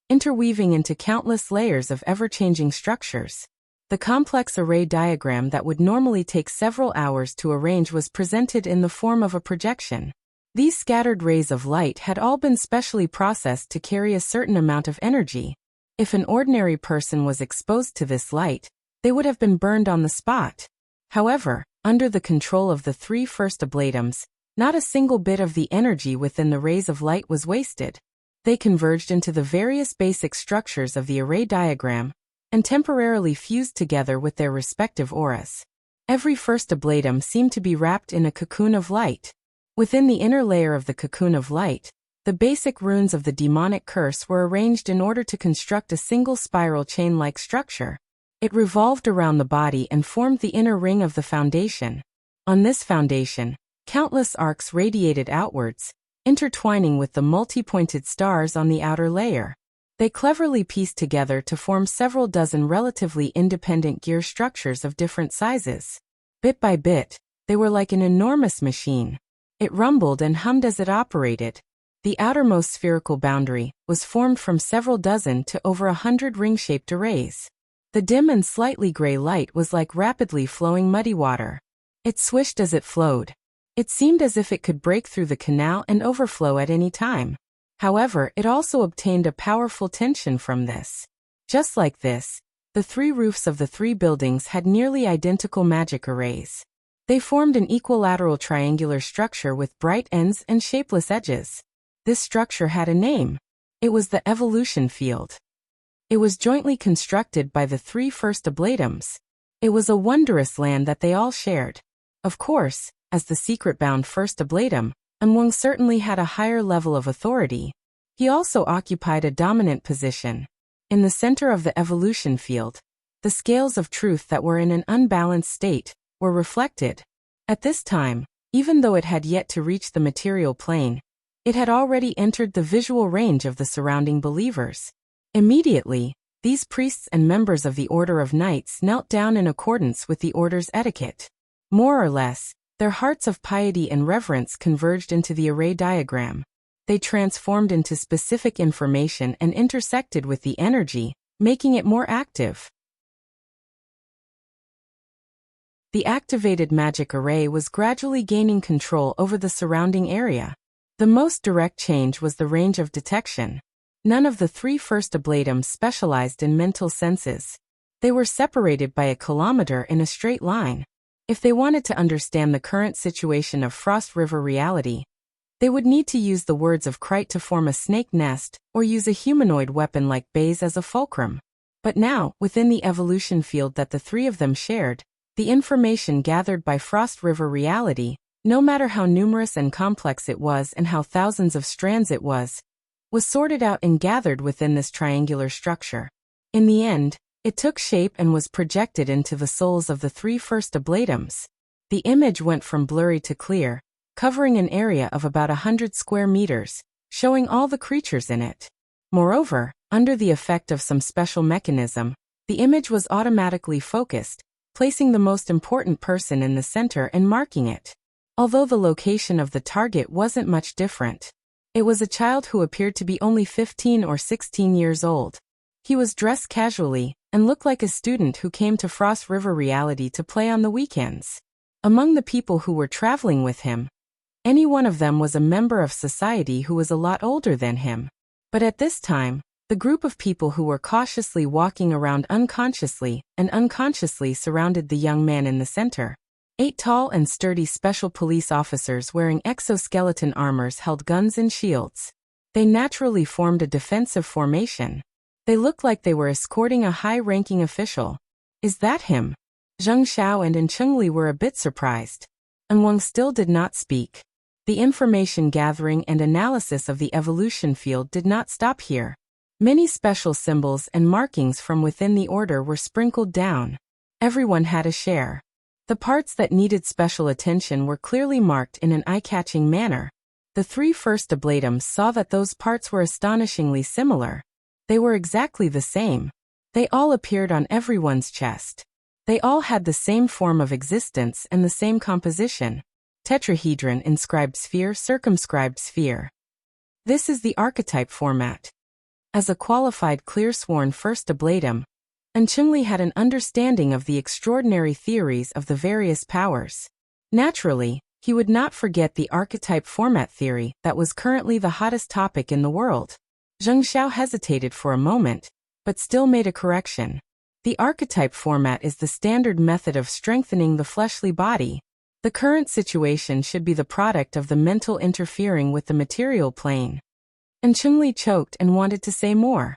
interweaving into countless layers of ever-changing structures. The complex array diagram that would normally take several hours to arrange was presented in the form of a projection. These scattered rays of light had all been specially processed to carry a certain amount of energy. If an ordinary person was exposed to this light, they would have been burned on the spot. However, under the control of the 3 first ablatums, not a single bit of the energy within the rays of light was wasted. They converged into the various basic structures of the array diagram, and temporarily fused together with their respective auras. Every first ablatum seemed to be wrapped in a cocoon of light. Within the inner layer of the cocoon of light, the basic runes of the demonic curse were arranged in order to construct a single spiral chain-like structure. It revolved around the body and formed the inner ring of the foundation. On this foundation, countless arcs radiated outwards, intertwining with the multi-pointed stars on the outer layer. They cleverly pieced together to form several dozen relatively independent gear structures of different sizes. Bit by bit, they were like an enormous machine. It rumbled and hummed as it operated. The outermost spherical boundary was formed from several dozen to over 100 ring-shaped arrays. The dim and slightly gray light was like rapidly flowing muddy water. It swished as it flowed. It seemed as if it could break through the canal and overflow at any time. However, it also obtained a powerful tension from this. Just like this, the 3 roofs of the 3 buildings had nearly identical magic arrays. They formed an equilateral triangular structure with bright ends and shapeless edges. This structure had a name. It was the evolution field. It was jointly constructed by the 3 first ablatums. It was a wondrous land that they all shared. Of course, as the secret-bound first ablatum, Wang certainly had a higher level of authority. He also occupied a dominant position. In the center of the evolution field, the scales of truth that were in an unbalanced state were reflected. At this time, even though it had yet to reach the material plane, it had already entered the visual range of the surrounding believers. Immediately, these priests and members of the Order of Knights knelt down in accordance with the order's etiquette. More or less, their hearts of piety and reverence converged into the array diagram. They transformed into specific information and intersected with the energy, making it more active. The activated magic array was gradually gaining control over the surrounding area. The most direct change was the range of detection. None of the 3 first ablatums specialized in mental senses. They were separated by a kilometer in a straight line. If they wanted to understand the current situation of Frost River reality, they would need to use the words of Krite to form a snake nest, or use a humanoid weapon like Baze as a fulcrum. But now, within the evolution field that the 3 of them shared, the information gathered by Frost River reality, no matter how numerous and complex it was and how thousands of strands it was sorted out and gathered within this triangular structure. In the end, it took shape and was projected into the souls of the 3 first ablatums. The image went from blurry to clear, covering an area of about 100 square meters, showing all the creatures in it. Moreover, under the effect of some special mechanism, the image was automatically focused, placing the most important person in the center and marking it. Although the location of the target wasn't much different, It was a child who appeared to be only 15 or 16 years old. He was dressed casually and looked like a student who came to Frost River Reality to play on the weekends. Among the people who were traveling with him, any one of them was a member of society who was a lot older than him. But at this time, the group of people who were cautiously walking around unconsciously surrounded the young man in the center. 8 tall and sturdy special police officers wearing exoskeleton armors held guns and shields. They naturally formed a defensive formation. They looked like they were escorting a high-ranking official. Is that him? Zheng Xiao and Chengli were a bit surprised. And Wang still did not speak. The information gathering and analysis of the evolution field did not stop here. Many special symbols and markings from within the order were sprinkled down. Everyone had a share. The parts that needed special attention were clearly marked in an eye-catching manner. The 3 first ablatums saw that those parts were astonishingly similar. They were exactly the same. They all appeared on everyone's chest. They all had the same form of existence and the same composition. Tetrahedron, inscribed sphere, circumscribed sphere. This is the archetype format. As a qualified clear-sworn first ablatum, Chengli had an understanding of the extraordinary theories of the various powers. Naturally, he would not forget the archetype format theory that was currently the hottest topic in the world. Zheng Xiao hesitated for a moment, but still made a correction. The archetype format is the standard method of strengthening the fleshly body. The current situation should be the product of the mental interfering with the material plane. Chengli choked and wanted to say more.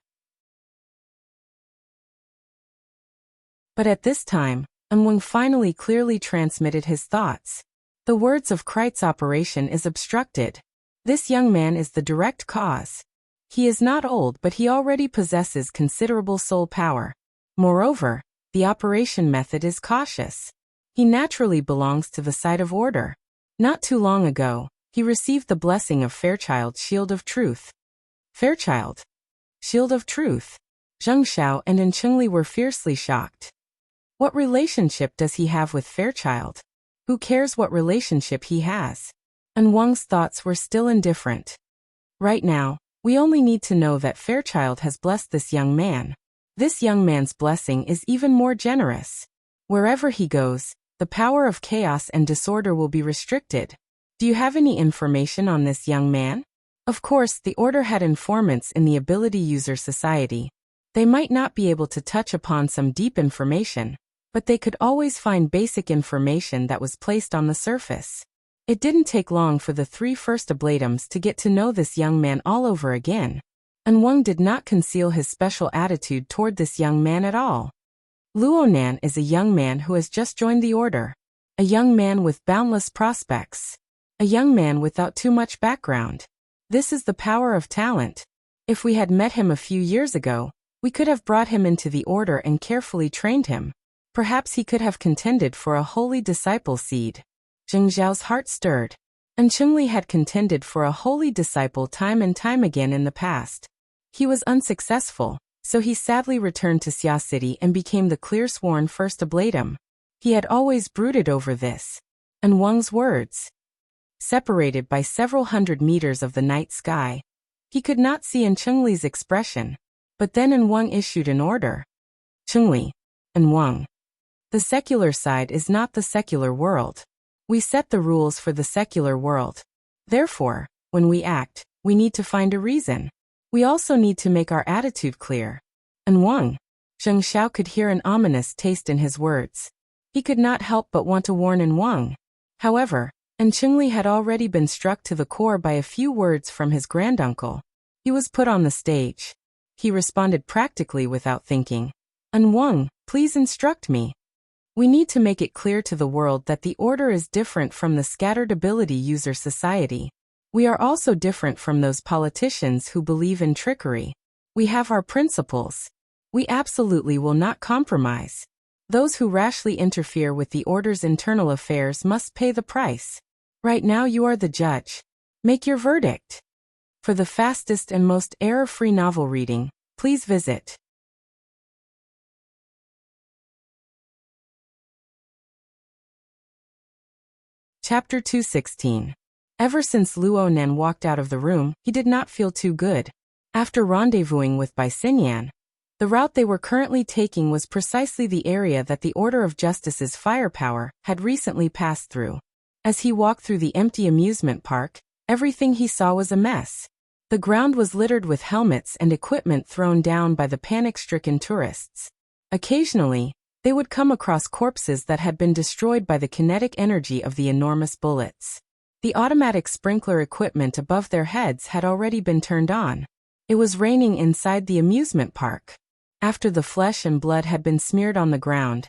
But at this time, Wang finally clearly transmitted his thoughts. The words of Kreit's operation is obstructed. This young man is the direct cause. He is not old, but he already possesses considerable soul power. Moreover, the operation method is cautious. He naturally belongs to the side of order. Not too long ago, he received the blessing of Fairchild's Shield of Truth. Fairchild? Shield of Truth? Zheng Xiao and Chengli were fiercely shocked. What relationship does he have with Fairchild? Who cares what relationship he has? And Wang's thoughts were still indifferent. Right now, we only need to know that Fairchild has blessed this young man. This young man's blessing is even more generous. Wherever he goes, the power of chaos and disorder will be restricted. Do you have any information on this young man? Of course, the Order had informants in the Ability User Society. They might not be able to touch upon some deep information, but they could always find basic information that was placed on the surface. It didn't take long for the 3 first ablatums to get to know this young man all over again. And Wang did not conceal his special attitude toward this young man at all. Luonan is a young man who has just joined the Order. A young man with boundless prospects. A young man without too much background. This is the power of talent. If we had met him a few years ago, we could have brought him into the Order and carefully trained him. Perhaps he could have contended for a holy disciple seed. Zheng Xiao's heart stirred. Chengli had contended for a holy disciple time and time again in the past. He was unsuccessful, so he sadly returned to Xia City and became the clear-sworn first ablatum. He had always brooded over this. And Wang's words. Separated by several hundred meters of the night sky, he could not see Chengli's expression. But then Wang issued an order. Chengli. Wang. The secular side is not the secular world. We set the rules for the secular world. Therefore, when we act, we need to find a reason. We also need to make our attitude clear. Wang. Zheng Xiao could hear an ominous taste in his words. He could not help but want to warn Wang. However, Chengli had already been struck to the core by a few words from his granduncle. He was put on the stage. He responded practically without thinking. Wang, please instruct me. We need to make it clear to the world that the Order is different from the scattered ability user society. We are also different from those politicians who believe in trickery. We have our principles. We absolutely will not compromise. Those who rashly interfere with the Order's internal affairs must pay the price. Right now you are the judge. Make your verdict. For the fastest and most error-free novel reading, please visit Chapter 216. Ever since Luo Nen walked out of the room, he did not feel too good. After rendezvousing with Bai Xinyan, the route they were currently taking was precisely the area that the Order of Justice's firepower had recently passed through. As he walked through the empty amusement park, everything he saw was a mess. The ground was littered with helmets and equipment thrown down by the panic-stricken tourists. Occasionally, they would come across corpses that had been destroyed by the kinetic energy of the enormous bullets. The automatic sprinkler equipment above their heads had already been turned on. It was raining inside the amusement park. After the flesh and blood had been smeared on the ground,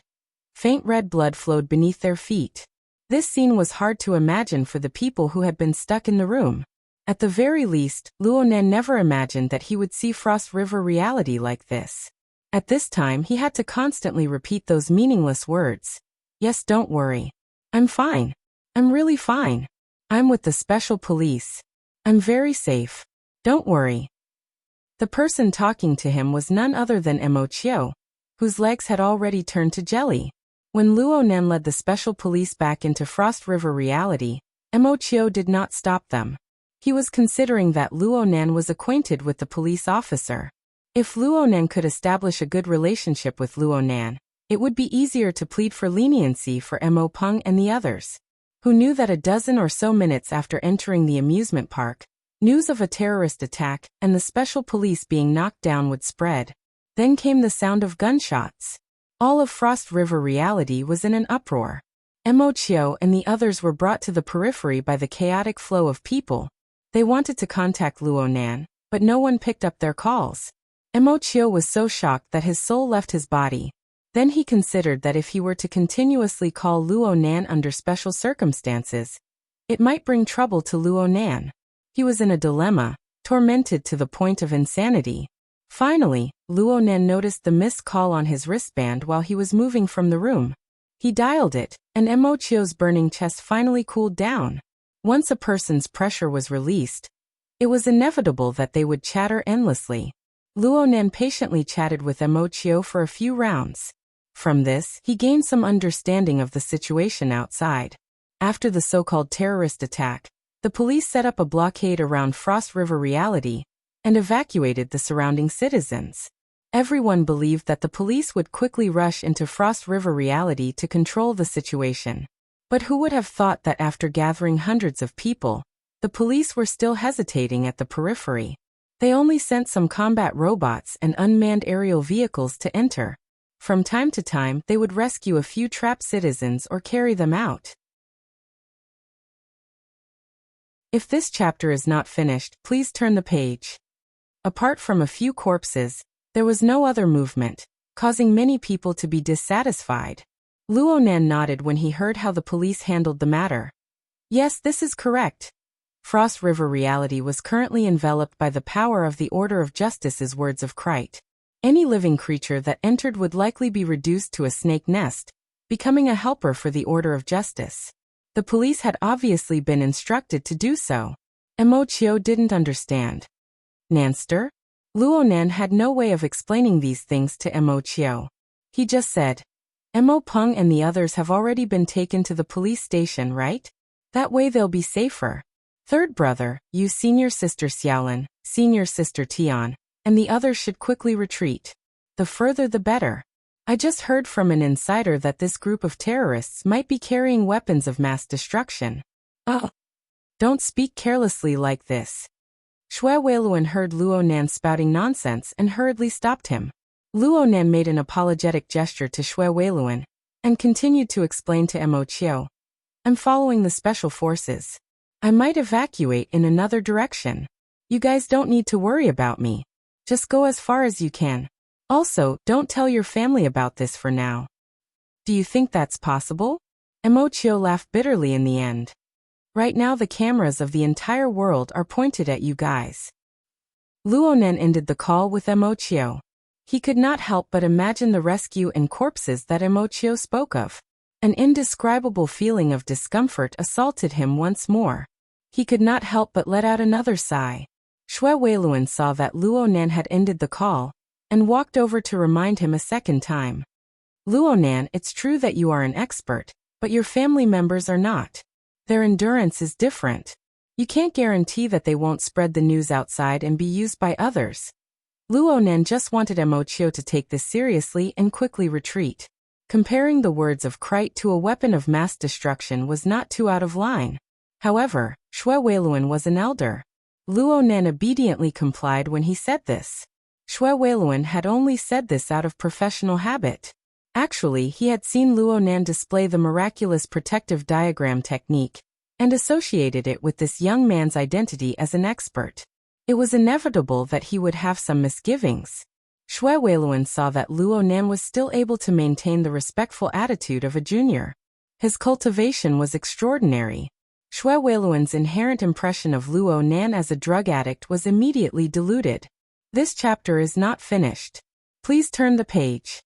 faint red blood flowed beneath their feet. This scene was hard to imagine for the people who had been stuck in the room. At the very least, Luo Nen never imagined that he would see Frost River reality like this. At this time he had to constantly repeat those meaningless words. Yes, don't worry. I'm fine. I'm really fine. I'm with the special police. I'm very safe. Don't worry. The person talking to him was none other than Mo Chiu, whose legs had already turned to jelly. When Luo Nen led the special police back into Frost River reality, Mo Chiu did not stop them. He was considering that Luo Nen was acquainted with the police officer. If Luo Nen could establish a good relationship with Luo Nan, it would be easier to plead for leniency for Mo Peng and the others, who knew that a dozen or so minutes after entering the amusement park, news of a terrorist attack and the special police being knocked down would spread. Then came the sound of gunshots. All of Frost River reality was in an uproar. Mo Chiu and the others were brought to the periphery by the chaotic flow of people. They wanted to contact Luo Nan, but no one picked up their calls. Mo Chiu was so shocked that his soul left his body. Then he considered that if he were to continuously call Luo Nan under special circumstances, it might bring trouble to Luo Nan. He was in a dilemma, tormented to the point of insanity. Finally, Luo Nan noticed the missed call on his wristband while he was moving from the room. He dialed it, and Mo Chiu's burning chest finally cooled down. Once a person's pressure was released, it was inevitable that they would chatter endlessly. Luo Nan patiently chatted with Mo Chiu for a few rounds. From this, he gained some understanding of the situation outside. After the so-called terrorist attack, the police set up a blockade around Frost River reality and evacuated the surrounding citizens. Everyone believed that the police would quickly rush into Frost River reality to control the situation. But who would have thought that after gathering hundreds of people, the police were still hesitating at the periphery? They only sent some combat robots and unmanned aerial vehicles to enter. From time to time, they would rescue a few trapped citizens or carry them out. If this chapter is not finished, please turn the page. Apart from a few corpses, there was no other movement, causing many people to be dissatisfied. Luo Nan nodded when he heard how the police handled the matter. Yes, this is correct. Frost River reality was currently enveloped by the power of the Order of Justice's words of Krite. Any living creature that entered would likely be reduced to a snake nest, becoming a helper for the Order of Justice. The police had obviously been instructed to do so. Mo Chiu didn't understand. Nanster? Luo Nan had no way of explaining these things to Mo Chiu. He just said, Mo Peng and the others have already been taken to the police station, right? That way they'll be safer. Third brother, you senior sister Xiaolin, senior sister Tian, and the others should quickly retreat. The further the better. I just heard from an insider that this group of terrorists might be carrying weapons of mass destruction. Oh! Don't speak carelessly like this. Xue Weiluan heard Luo Nan spouting nonsense and hurriedly stopped him. Luo Nan made an apologetic gesture to Xue Weiluan and continued to explain to Mo Chiu. I'm following the special forces. I might evacuate in another direction. You guys don't need to worry about me. Just go as far as you can. Also, don't tell your family about this for now. Do you think that's possible? Mo Chiu laughed bitterly in the end. Right now the cameras of the entire world are pointed at you guys. Luo Nan ended the call with Mo Chiu. He could not help but imagine the rescue and corpses that Mo Chiu spoke of. An indescribable feeling of discomfort assaulted him once more. He could not help but let out another sigh. Xue Weiluan saw that Luo Nan had ended the call and walked over to remind him a second time. Luo Nan, it's true that you are an expert, but your family members are not. Their endurance is different. You can't guarantee that they won't spread the news outside and be used by others. Luo Nan just wanted Mo Chiu to take this seriously and quickly retreat. Comparing the words of Krite to a weapon of mass destruction was not too out of line. However, Xue Weiluan was an elder. Luo Nan obediently complied when he said this. Xue Weiluan had only said this out of professional habit. Actually, he had seen Luo Nan display the miraculous protective diagram technique and associated it with this young man's identity as an expert. It was inevitable that he would have some misgivings. Xue Weiluan saw that Luo Nan was still able to maintain the respectful attitude of a junior. His cultivation was extraordinary. Xue Weiluan's inherent impression of Luo Nan as a drug addict was immediately diluted. This chapter is not finished. Please turn the page.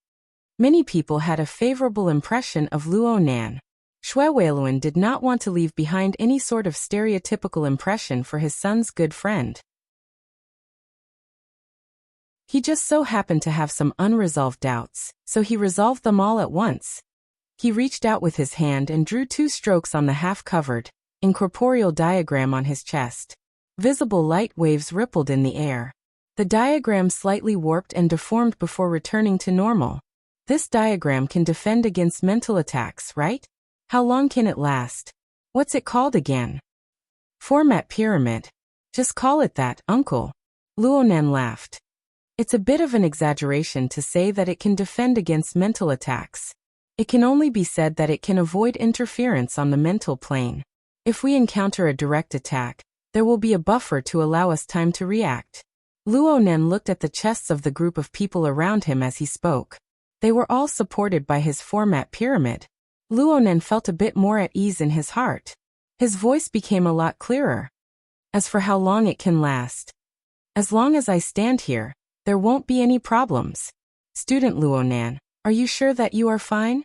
Many people had a favorable impression of Luo Nan. Xue Weiluan did not want to leave behind any sort of stereotypical impression for his son's good friend. He just so happened to have some unresolved doubts, so he resolved them all at once. He reached out with his hand and drew 2 strokes on the half-covered, incorporeal diagram on his chest. Visible light waves rippled in the air. The diagram slightly warped and deformed before returning to normal. This diagram can defend against mental attacks, right? How long can it last? What's it called again? Format pyramid. Just call it that, uncle. Luo Nan laughed. It's a bit of an exaggeration to say that it can defend against mental attacks. It can only be said that it can avoid interference on the mental plane. If we encounter a direct attack, there will be a buffer to allow us time to react. Luo Nan looked at the chests of the group of people around him as he spoke. They were all supported by his format pyramid. Luo Nan felt a bit more at ease in his heart. His voice became a lot clearer. As for how long it can last, as long as I stand here, there won't be any problems. Student Luo Nan, are you sure that you are fine?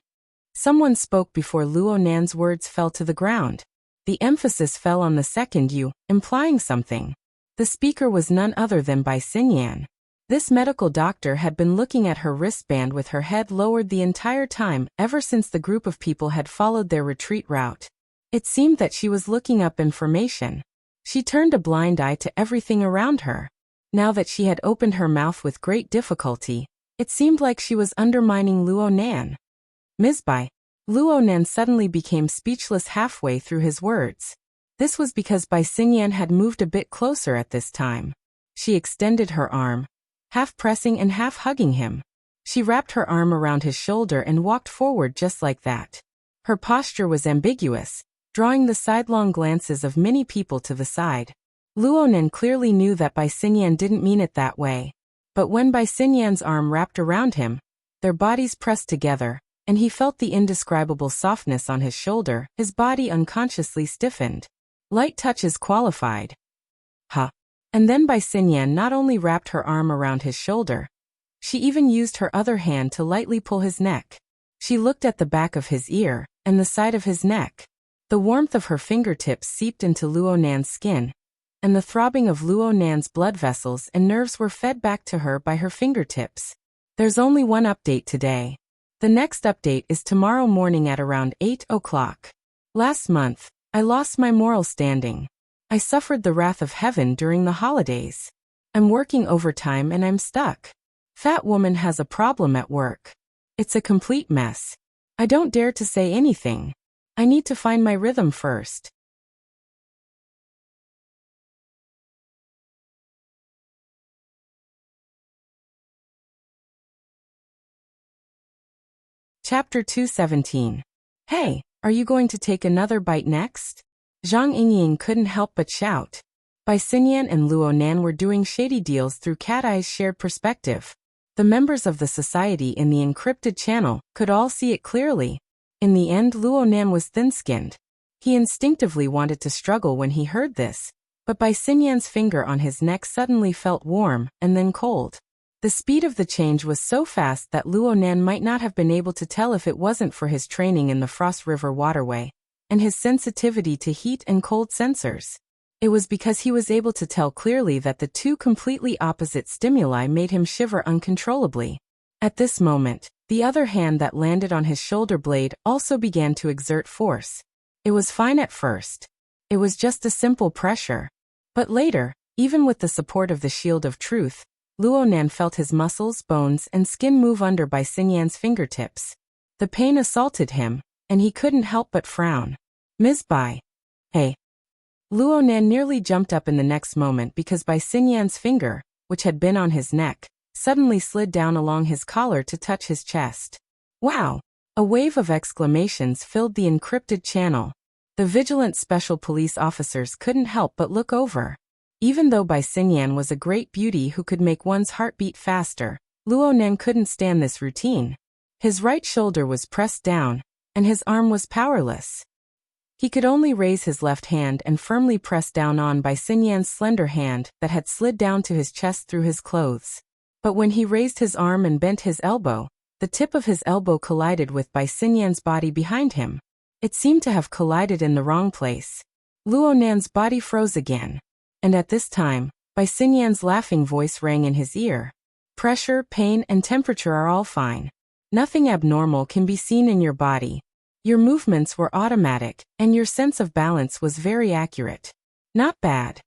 Someone spoke before Luo Nan's words fell to the ground. The emphasis fell on the second "you," implying something. The speaker was none other than Bai Xinyan. This medical doctor had been looking at her wristband with her head lowered the entire time, ever since the group of people had followed their retreat route. It seemed that she was looking up information. She turned a blind eye to everything around her. Now that she had opened her mouth with great difficulty, it seemed like she was undermining Luo Nan. Ms. Bai. Luo Nan suddenly became speechless halfway through his words. This was because Bai Xinyan had moved a bit closer at this time. She extended her arm, half pressing and half hugging him. She wrapped her arm around his shoulder and walked forward just like that. Her posture was ambiguous, drawing the sidelong glances of many people to the side. Luo Nan clearly knew that Bai Xinyan didn't mean it that way. But when Bai Xinyan's arm wrapped around him, their bodies pressed together, and he felt the indescribable softness on his shoulder. His body unconsciously stiffened. Light touches qualified. Huh. And then Bai Xinyan not only wrapped her arm around his shoulder, she even used her other hand to lightly pull his neck. She looked at the back of his ear and the side of his neck. The warmth of her fingertips seeped into Luo Nan's skin, and the throbbing of Luo Nan's blood vessels and nerves were fed back to her by her fingertips. There's only one update today. The next update is tomorrow morning at around 8 o'clock. Last month, I lost my moral standing. I suffered the wrath of heaven during the holidays. I'm working overtime and I'm stuck. Fat woman has a problem at work. It's a complete mess. I don't dare to say anything. I need to find my rhythm first. Chapter 217. Hey, are you going to take another bite next? Zhang Yingying couldn't help but shout. Bai Xinyan and Luo Nan were doing shady deals through Cat Eye's shared perspective. The members of the society in the encrypted channel could all see it clearly. In the end, Luo Nan was thin-skinned. He instinctively wanted to struggle when he heard this, but Bai Xinyan's finger on his neck suddenly felt warm and then cold. The speed of the change was so fast that Luo Nan might not have been able to tell if it wasn't for his training in the Frost River waterway and his sensitivity to heat and cold sensors. It was because he was able to tell clearly that the two completely opposite stimuli made him shiver uncontrollably. At this moment, the other hand that landed on his shoulder blade also began to exert force. It was fine at first. It was just a simple pressure. But later, even with the support of the shield of truth, Luonan felt his muscles, bones, and skin move under by Xingyan's fingertips. The pain assaulted him, and he couldn't help but frown. Ms. Bai. Hey. Luonan nearly jumped up in the next moment because Bai Xingyan's finger, which had been on his neck, suddenly slid down along his collar to touch his chest. Wow! A wave of exclamations filled the encrypted channel. The vigilant special police officers couldn't help but look over. Even though Bai Xingyan was a great beauty who could make one's heart beat faster, Luonan couldn't stand this routine. His right shoulder was pressed down, and his arm was powerless. He could only raise his left hand and firmly press down on Bai Xingyan's slender hand that had slid down to his chest through his clothes. But when he raised his arm and bent his elbow, the tip of his elbow collided with Bai Xingyan's body behind him. It seemed to have collided in the wrong place. Luonan's body froze again. And at this time, Bai Xingyan's laughing voice rang in his ear. Pressure, pain, and temperature are all fine. Nothing abnormal can be seen in your body. Your movements were automatic, and your sense of balance was very accurate. Not bad.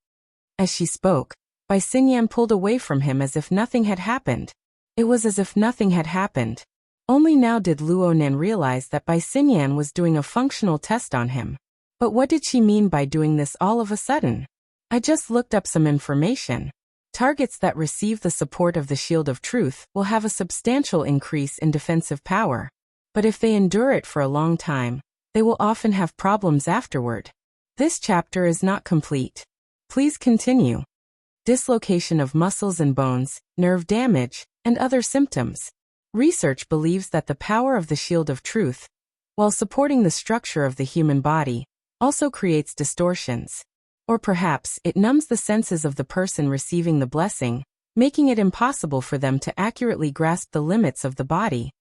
As she spoke, Bai Xingyan pulled away from him as if nothing had happened. It was as if nothing had happened. Only now did Luonan realize that Bai Xingyan was doing a functional test on him. But what did she mean by doing this all of a sudden? I just looked up some information. Targets that receive the support of the Shield of Truth will have a substantial increase in defensive power. But if they endure it for a long time, they will often have problems afterward. This chapter is not complete. Please continue. Dislocation of muscles and bones, nerve damage, and other symptoms. Research believes that the power of the Shield of Truth, while supporting the structure of the human body, also creates distortions. Or perhaps it numbs the senses of the person receiving the blessing, making it impossible for them to accurately grasp the limits of the body.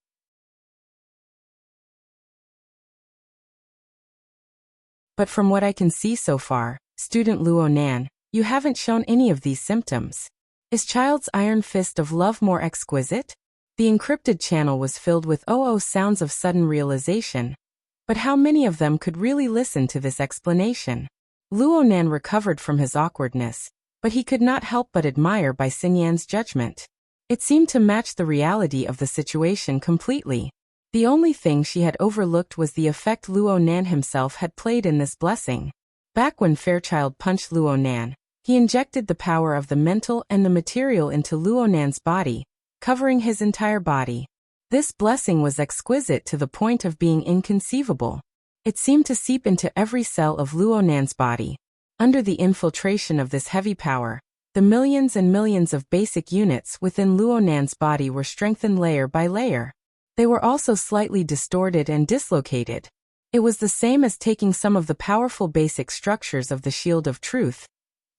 But from what I can see so far, student Luonan, you haven't shown any of these symptoms. Is Child's iron fist of love more exquisite? The encrypted channel was filled with sounds of sudden realization. But how many of them could really listen to this explanation? Luonan recovered from his awkwardness, but he could not help but admire Bai Xingyan's judgment. It seemed to match the reality of the situation completely. The only thing she had overlooked was the effect Luonan himself had played in this blessing. Back when Fairchild punched Luonan, he injected the power of the mental and the material into Luonan's body, covering his entire body. This blessing was exquisite to the point of being inconceivable. It seemed to seep into every cell of Luonan's body. Under the infiltration of this heavy power, the millions and millions of basic units within Luonan's body were strengthened layer by layer. They were also slightly distorted and dislocated. It was the same as taking some of the powerful basic structures of the Shield of Truth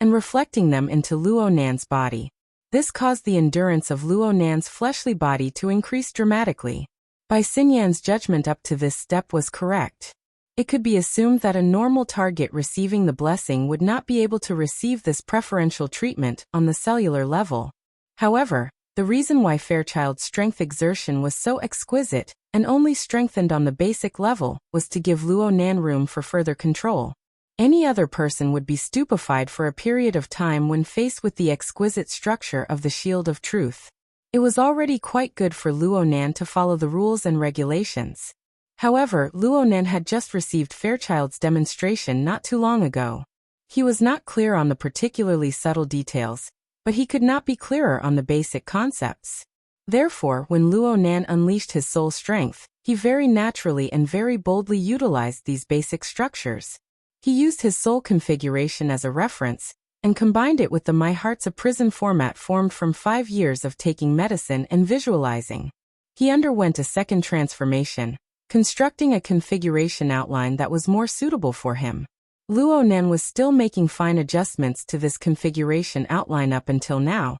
and reflecting them into Luonan's body. This caused the endurance of Luonan's fleshly body to increase dramatically. Bai Xingyan's judgment up to this step was correct. It could be assumed that a normal target receiving the blessing would not be able to receive this preferential treatment on the cellular level. However, the reason why Fairchild's strength exertion was so exquisite and only strengthened on the basic level was to give Luonan room for further control. Any other person would be stupefied for a period of time when faced with the exquisite structure of the Shield of Truth. It was already quite good for Luonan to follow the rules and regulations. However, Luonan had just received Fairchild's demonstration not too long ago. He was not clear on the particularly subtle details, but he could not be clearer on the basic concepts. Therefore, when Luonan unleashed his soul strength, he very naturally and very boldly utilized these basic structures. He used his soul configuration as a reference, and combined it with the My Heart's a Prison format formed from 5 years of taking medicine and visualizing. He underwent a second transformation, constructing a configuration outline that was more suitable for him. Luonan was still making fine adjustments to this configuration outline up until now,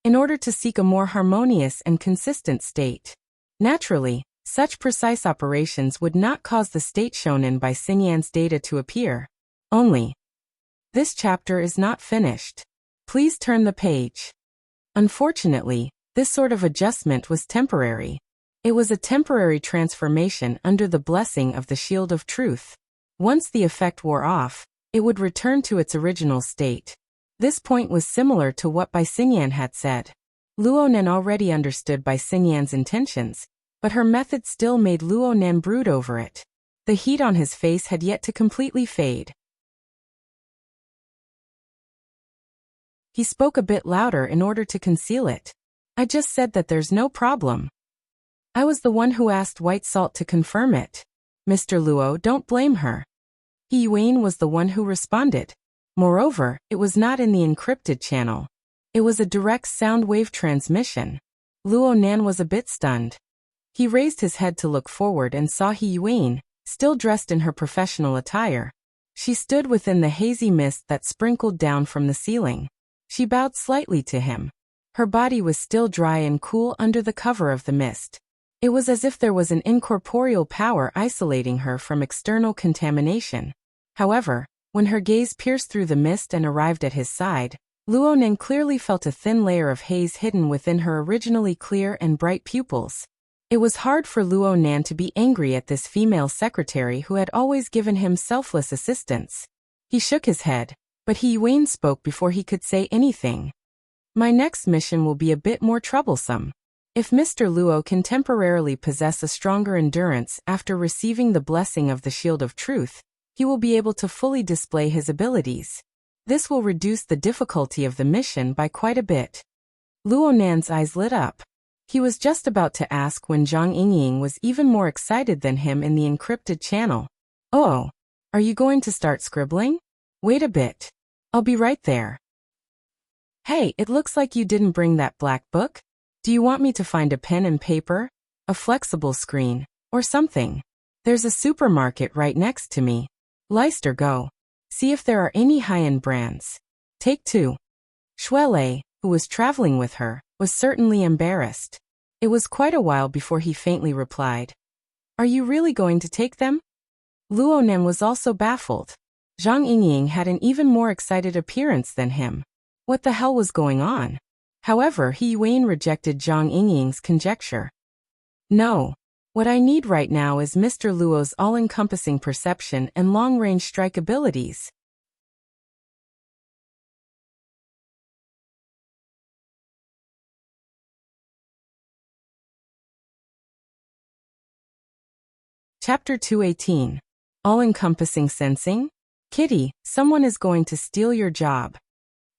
in order to seek a more harmonious and consistent state. Naturally, such precise operations would not cause the state shown in Bai Xingyan's data to appear. Only. This chapter is not finished. Please turn the page. Unfortunately, this sort of adjustment was temporary. It was a temporary transformation under the blessing of the Shield of Truth. Once the effect wore off, it would return to its original state. This point was similar to what Bai Xingyan had said. Luonan already understood Bai Xingyan's intentions, but her method still made Luonan brood over it. The heat on his face had yet to completely fade. He spoke a bit louder in order to conceal it. I just said that there's no problem. I was the one who asked White Salt to confirm it. Mr. Luo, don't blame her. He Yuan was the one who responded. Moreover, it was not in the encrypted channel. It was a direct sound wave transmission. Luo Nan was a bit stunned. He raised his head to look forward and saw He Yuan, still dressed in her professional attire. She stood within the hazy mist that sprinkled down from the ceiling. She bowed slightly to him. Her body was still dry and cool under the cover of the mist. It was as if there was an incorporeal power isolating her from external contamination. However, when her gaze pierced through the mist and arrived at his side, Luonan clearly felt a thin layer of haze hidden within her originally clear and bright pupils. It was hard for Luonan to be angry at this female secretary who had always given him selfless assistance. He shook his head, but He Yuan spoke before he could say anything. My next mission will be a bit more troublesome. If Mr. Luo can temporarily possess a stronger endurance after receiving the blessing of the Shield of Truth, he will be able to fully display his abilities. This will reduce the difficulty of the mission by quite a bit. Luonan's eyes lit up. He was just about to ask when Zhang Yingying was even more excited than him in the encrypted channel. Oh, are you going to start scribbling? Wait a bit. I'll be right there. Hey, it looks like you didn't bring that black book. Do you want me to find a pen and paper, a flexible screen, or something? There's a supermarket right next to me. Leicester, go. See if there are any high-end brands. Take 2. Shuelei, who was traveling with her, was certainly embarrassed. It was quite a while before he faintly replied. Are you really going to take them? Luonan was also baffled. Zhang Yingying had an even more excited appearance than him. What the hell was going on? However, He Yuan rejected Zhang Yingying's conjecture. No. What I need right now is Mr. Luo's all-encompassing perception and long-range strike abilities. Chapter 218. All-encompassing sensing? Kitty, someone is going to steal your job.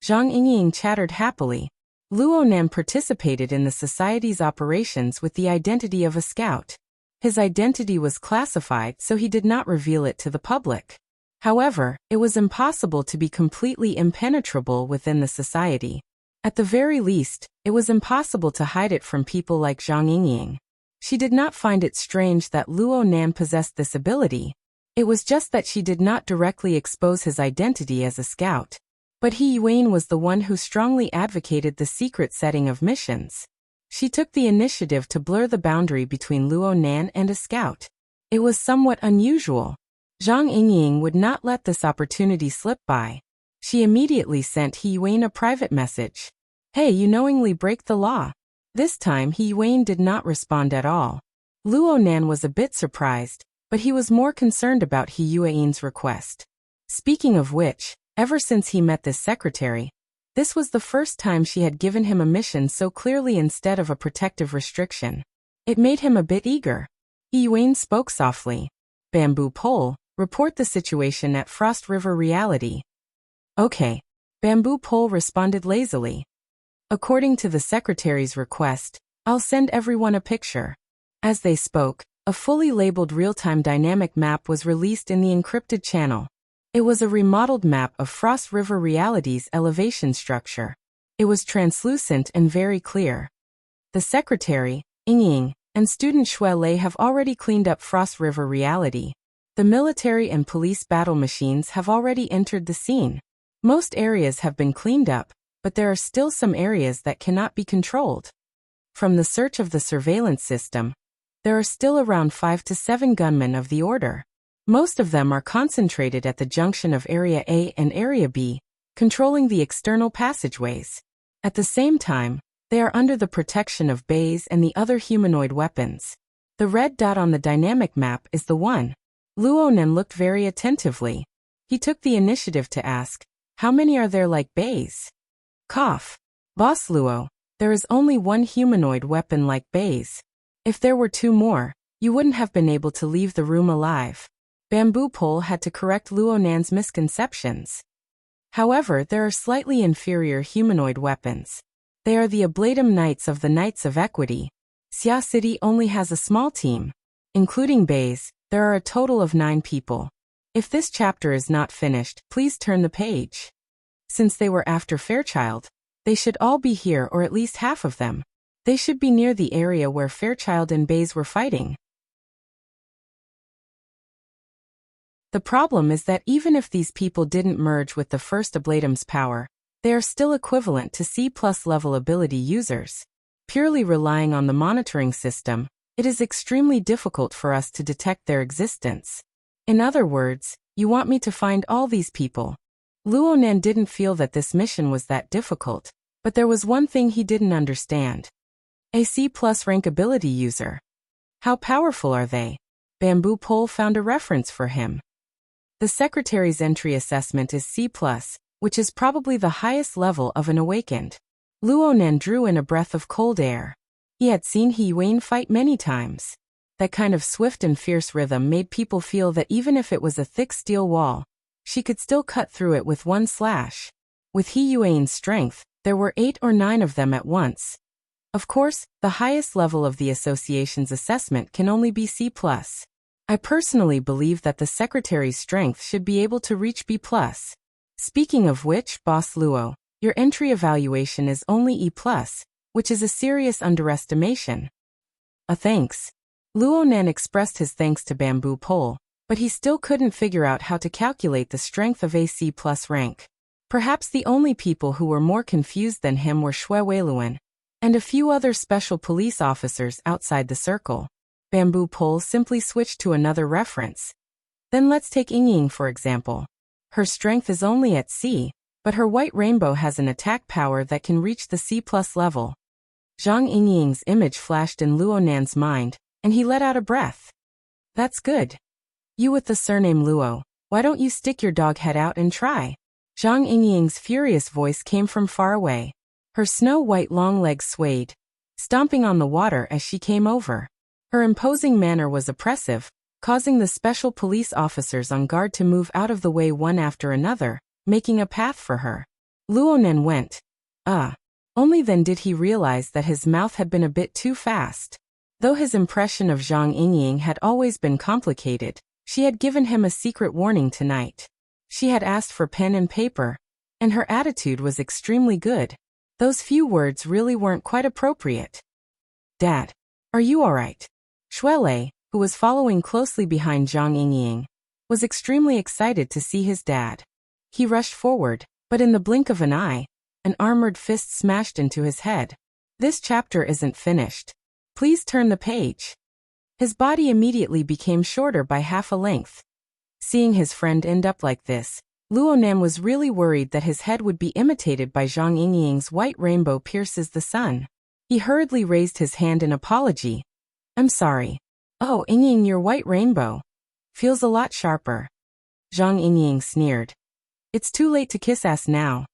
Zhang Yingying chattered happily. Luonan participated in the society's operations with the identity of a scout. His identity was classified, so he did not reveal it to the public. However, it was impossible to be completely impenetrable within the society. At the very least, it was impossible to hide it from people like Zhang Yingying. She did not find it strange that Luonan possessed this ability. It was just that she did not directly expose his identity as a scout. But He Yuan was the one who strongly advocated the secret setting of missions. She took the initiative to blur the boundary between Luonan and a scout. It was somewhat unusual. Zhang Yingying would not let this opportunity slip by. She immediately sent He Yuan a private message. Hey, you knowingly break the law. This time He Yuan did not respond at all. Luonan was a bit surprised, but he was more concerned about He Yuan's request. Speaking of which, ever since he met this secretary, this was the first time she had given him a mission so clearly instead of a protective restriction. It made him a bit eager. He Yuan spoke softly. Bamboo Pole, report the situation at Frost River Reality. Okay. Bamboo Pole responded lazily. According to the secretary's request, I'll send everyone a picture. As they spoke, a fully labeled real-time dynamic map was released in the encrypted channel. It was a remodeled map of Frost River Reality's elevation structure. It was translucent and very clear. The secretary, Yingying, and student Shuelei have already cleaned up Frost River Reality. The military and police battle machines have already entered the scene. Most areas have been cleaned up, but there are still some areas that cannot be controlled. From the search of the surveillance system, there are still around 5 to 7 gunmen of the order. Most of them are concentrated at the junction of Area A and Area B, controlling the external passageways. At the same time, they are under the protection of bays and the other humanoid weapons. The red dot on the dynamic map is the one. Luonan looked very attentively. He took the initiative to ask, how many are there like bays? Cough. Boss Luo, there is only one humanoid weapon like bays. If there were two more, you wouldn't have been able to leave the room alive. Bamboo Pole had to correct Luo Nan's misconceptions. However, there are slightly inferior humanoid weapons. They are the Ablatum Knights of the Knights of Equity. Xia City only has a small team. Including bays, there are a total of 9 people. If this chapter is not finished, please turn the page. Since they were after Fairchild, they should all be here, or at least half of them. They should be near the area where Fairchild and bays were fighting. The problem is that even if these people didn't merge with the first Ablatum's power, they are still equivalent to C+ level ability users. Purely relying on the monitoring system, it is extremely difficult for us to detect their existence. In other words, you want me to find all these people. Luo Nan didn't feel that this mission was that difficult, but there was one thing he didn't understand. A C+ rank ability user. How powerful are they? Bamboo Pole found a reference for him. The secretary's entry assessment is C+, which is probably the highest level of an awakened. Luo Nan drew in a breath of cold air. He had seen He Yuan fight many times. That kind of swift and fierce rhythm made people feel that even if it was a thick steel wall, she could still cut through it with one slash. With He Yuan's strength, there were 8 or 9 of them at once. Of course, the highest level of the association's assessment can only be C+. I personally believe that the secretary's strength should be able to reach B+. Speaking of which, Boss Luo, your entry evaluation is only E+, which is a serious underestimation. Thanks. Luo Nan expressed his thanks to Bamboo Pole, but he still couldn't figure out how to calculate the strength of a C+ rank. Perhaps the only people who were more confused than him were Shui Weiluan and a few other special police officers outside the circle. Bamboo Pole simply switched to another reference. Then let's take Yingying for example. Her strength is only at C, but her white rainbow has an attack power that can reach the C+ level. Zhang Yingying's image flashed in Luo Nan's mind, and he let out a breath. That's good. You with the surname Luo, why don't you stick your dog head out and try? Zhang Yingying's furious voice came from far away. Her snow-white long legs swayed, stomping on the water as she came over. Her imposing manner was oppressive, causing the special police officers on guard to move out of the way one after another, making a path for her. Luo Nan went, Only then did he realize that his mouth had been a bit too fast. Though his impression of Zhang Yingying had always been complicated, she had given him a secret warning tonight. She had asked for pen and paper, and her attitude was extremely good. Those few words really weren't quite appropriate. Dad, are you alright? Shuelei, who was following closely behind Zhang Yingying, was extremely excited to see his dad. He rushed forward, but in the blink of an eye, an armored fist smashed into his head. This chapter isn't finished. Please turn the page. His body immediately became shorter by half a length. Seeing his friend end up like this, Luo Nan was really worried that his head would be imitated by Zhang Yingying's white rainbow pierces the sun. He hurriedly raised his hand in apology. I'm sorry. Oh, Yingying, your white rainbow feels a lot sharper. Zhang Yingying sneered. It's too late to kiss ass now.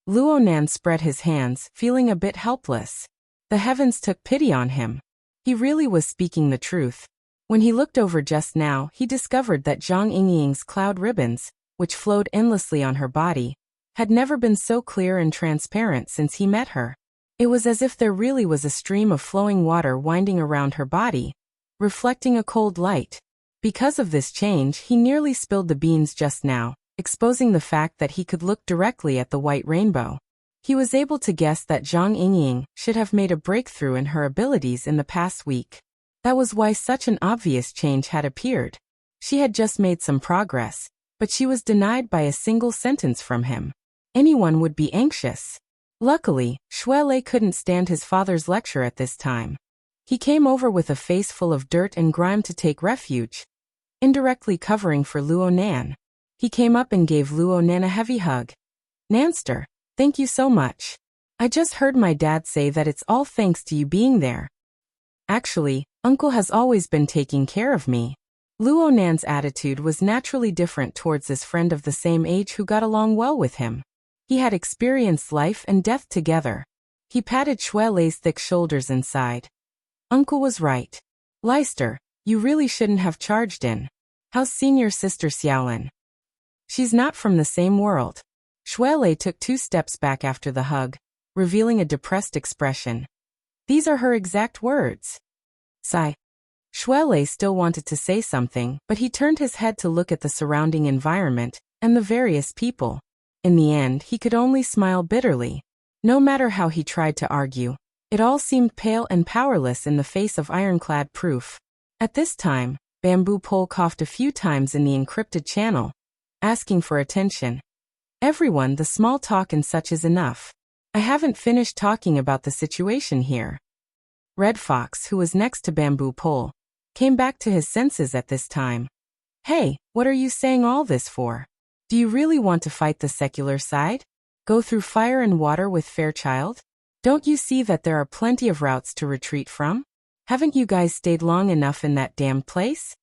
Luo Nan spread his hands, feeling a bit helpless. The heavens took pity on him. He really was speaking the truth. When he looked over just now, he discovered that Zhang Yingying's cloud ribbons, which flowed endlessly on her body, had never been so clear and transparent since he met her. It was as if there really was a stream of flowing water winding around her body, reflecting a cold light. Because of this change, he nearly spilled the beans just now, exposing the fact that he could look directly at the white rainbow. He was able to guess that Zhang Yingying should have made a breakthrough in her abilities in the past week. That was why such an obvious change had appeared. She had just made some progress, but she was denied by a single sentence from him. Anyone would be anxious. Luckily, Shuelei couldn't stand his father's lecture at this time. He came over with a face full of dirt and grime to take refuge, indirectly covering for Luo Nan. He came up and gave Luo Nan a heavy hug. Nanster, thank you so much. I just heard my dad say that it's all thanks to you being there. Actually, Uncle has always been taking care of me. Luo Nan's attitude was naturally different towards this friend of the same age who got along well with him. He had experienced life and death together. He patted Shui Lei's thick shoulders and sighed. Uncle was right. Leicester, you really shouldn't have charged in. How's senior sister Xiaolin? She's not from the same world. Shui Lei took 2 steps back after the hug, revealing a depressed expression. These are her exact words. Sigh. Shui Lei still wanted to say something, but he turned his head to look at the surrounding environment and the various people. In the end, he could only smile bitterly. No matter how he tried to argue, it all seemed pale and powerless in the face of ironclad proof. At this time, Bamboo Pole coughed a few times in the encrypted channel, asking for attention. Everyone, the small talk and such is enough. I haven't finished talking about the situation here. Red Fox, who was next to Bamboo Pole, came back to his senses at this time. Hey, what are you saying all this for? Do you really want to fight the secular side? Go through fire and water with Fairchild? Don't you see that there are plenty of routes to retreat from? Haven't you guys stayed long enough in that damned place?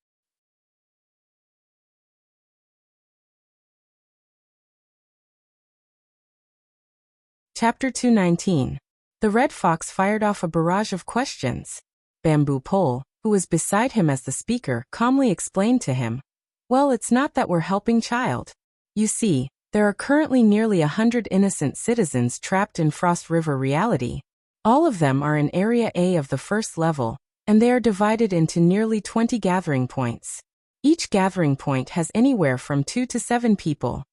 Chapter 219. The Red Fox fired off a barrage of questions. Bamboo Pole, who was beside him as the speaker, calmly explained to him. Well, it's not that we're helping child. You see, there are currently nearly 100 innocent citizens trapped in Frost River reality. All of them are in Area A of the first level, and they are divided into nearly 20 gathering points. Each gathering point has anywhere from 2 to 7 people.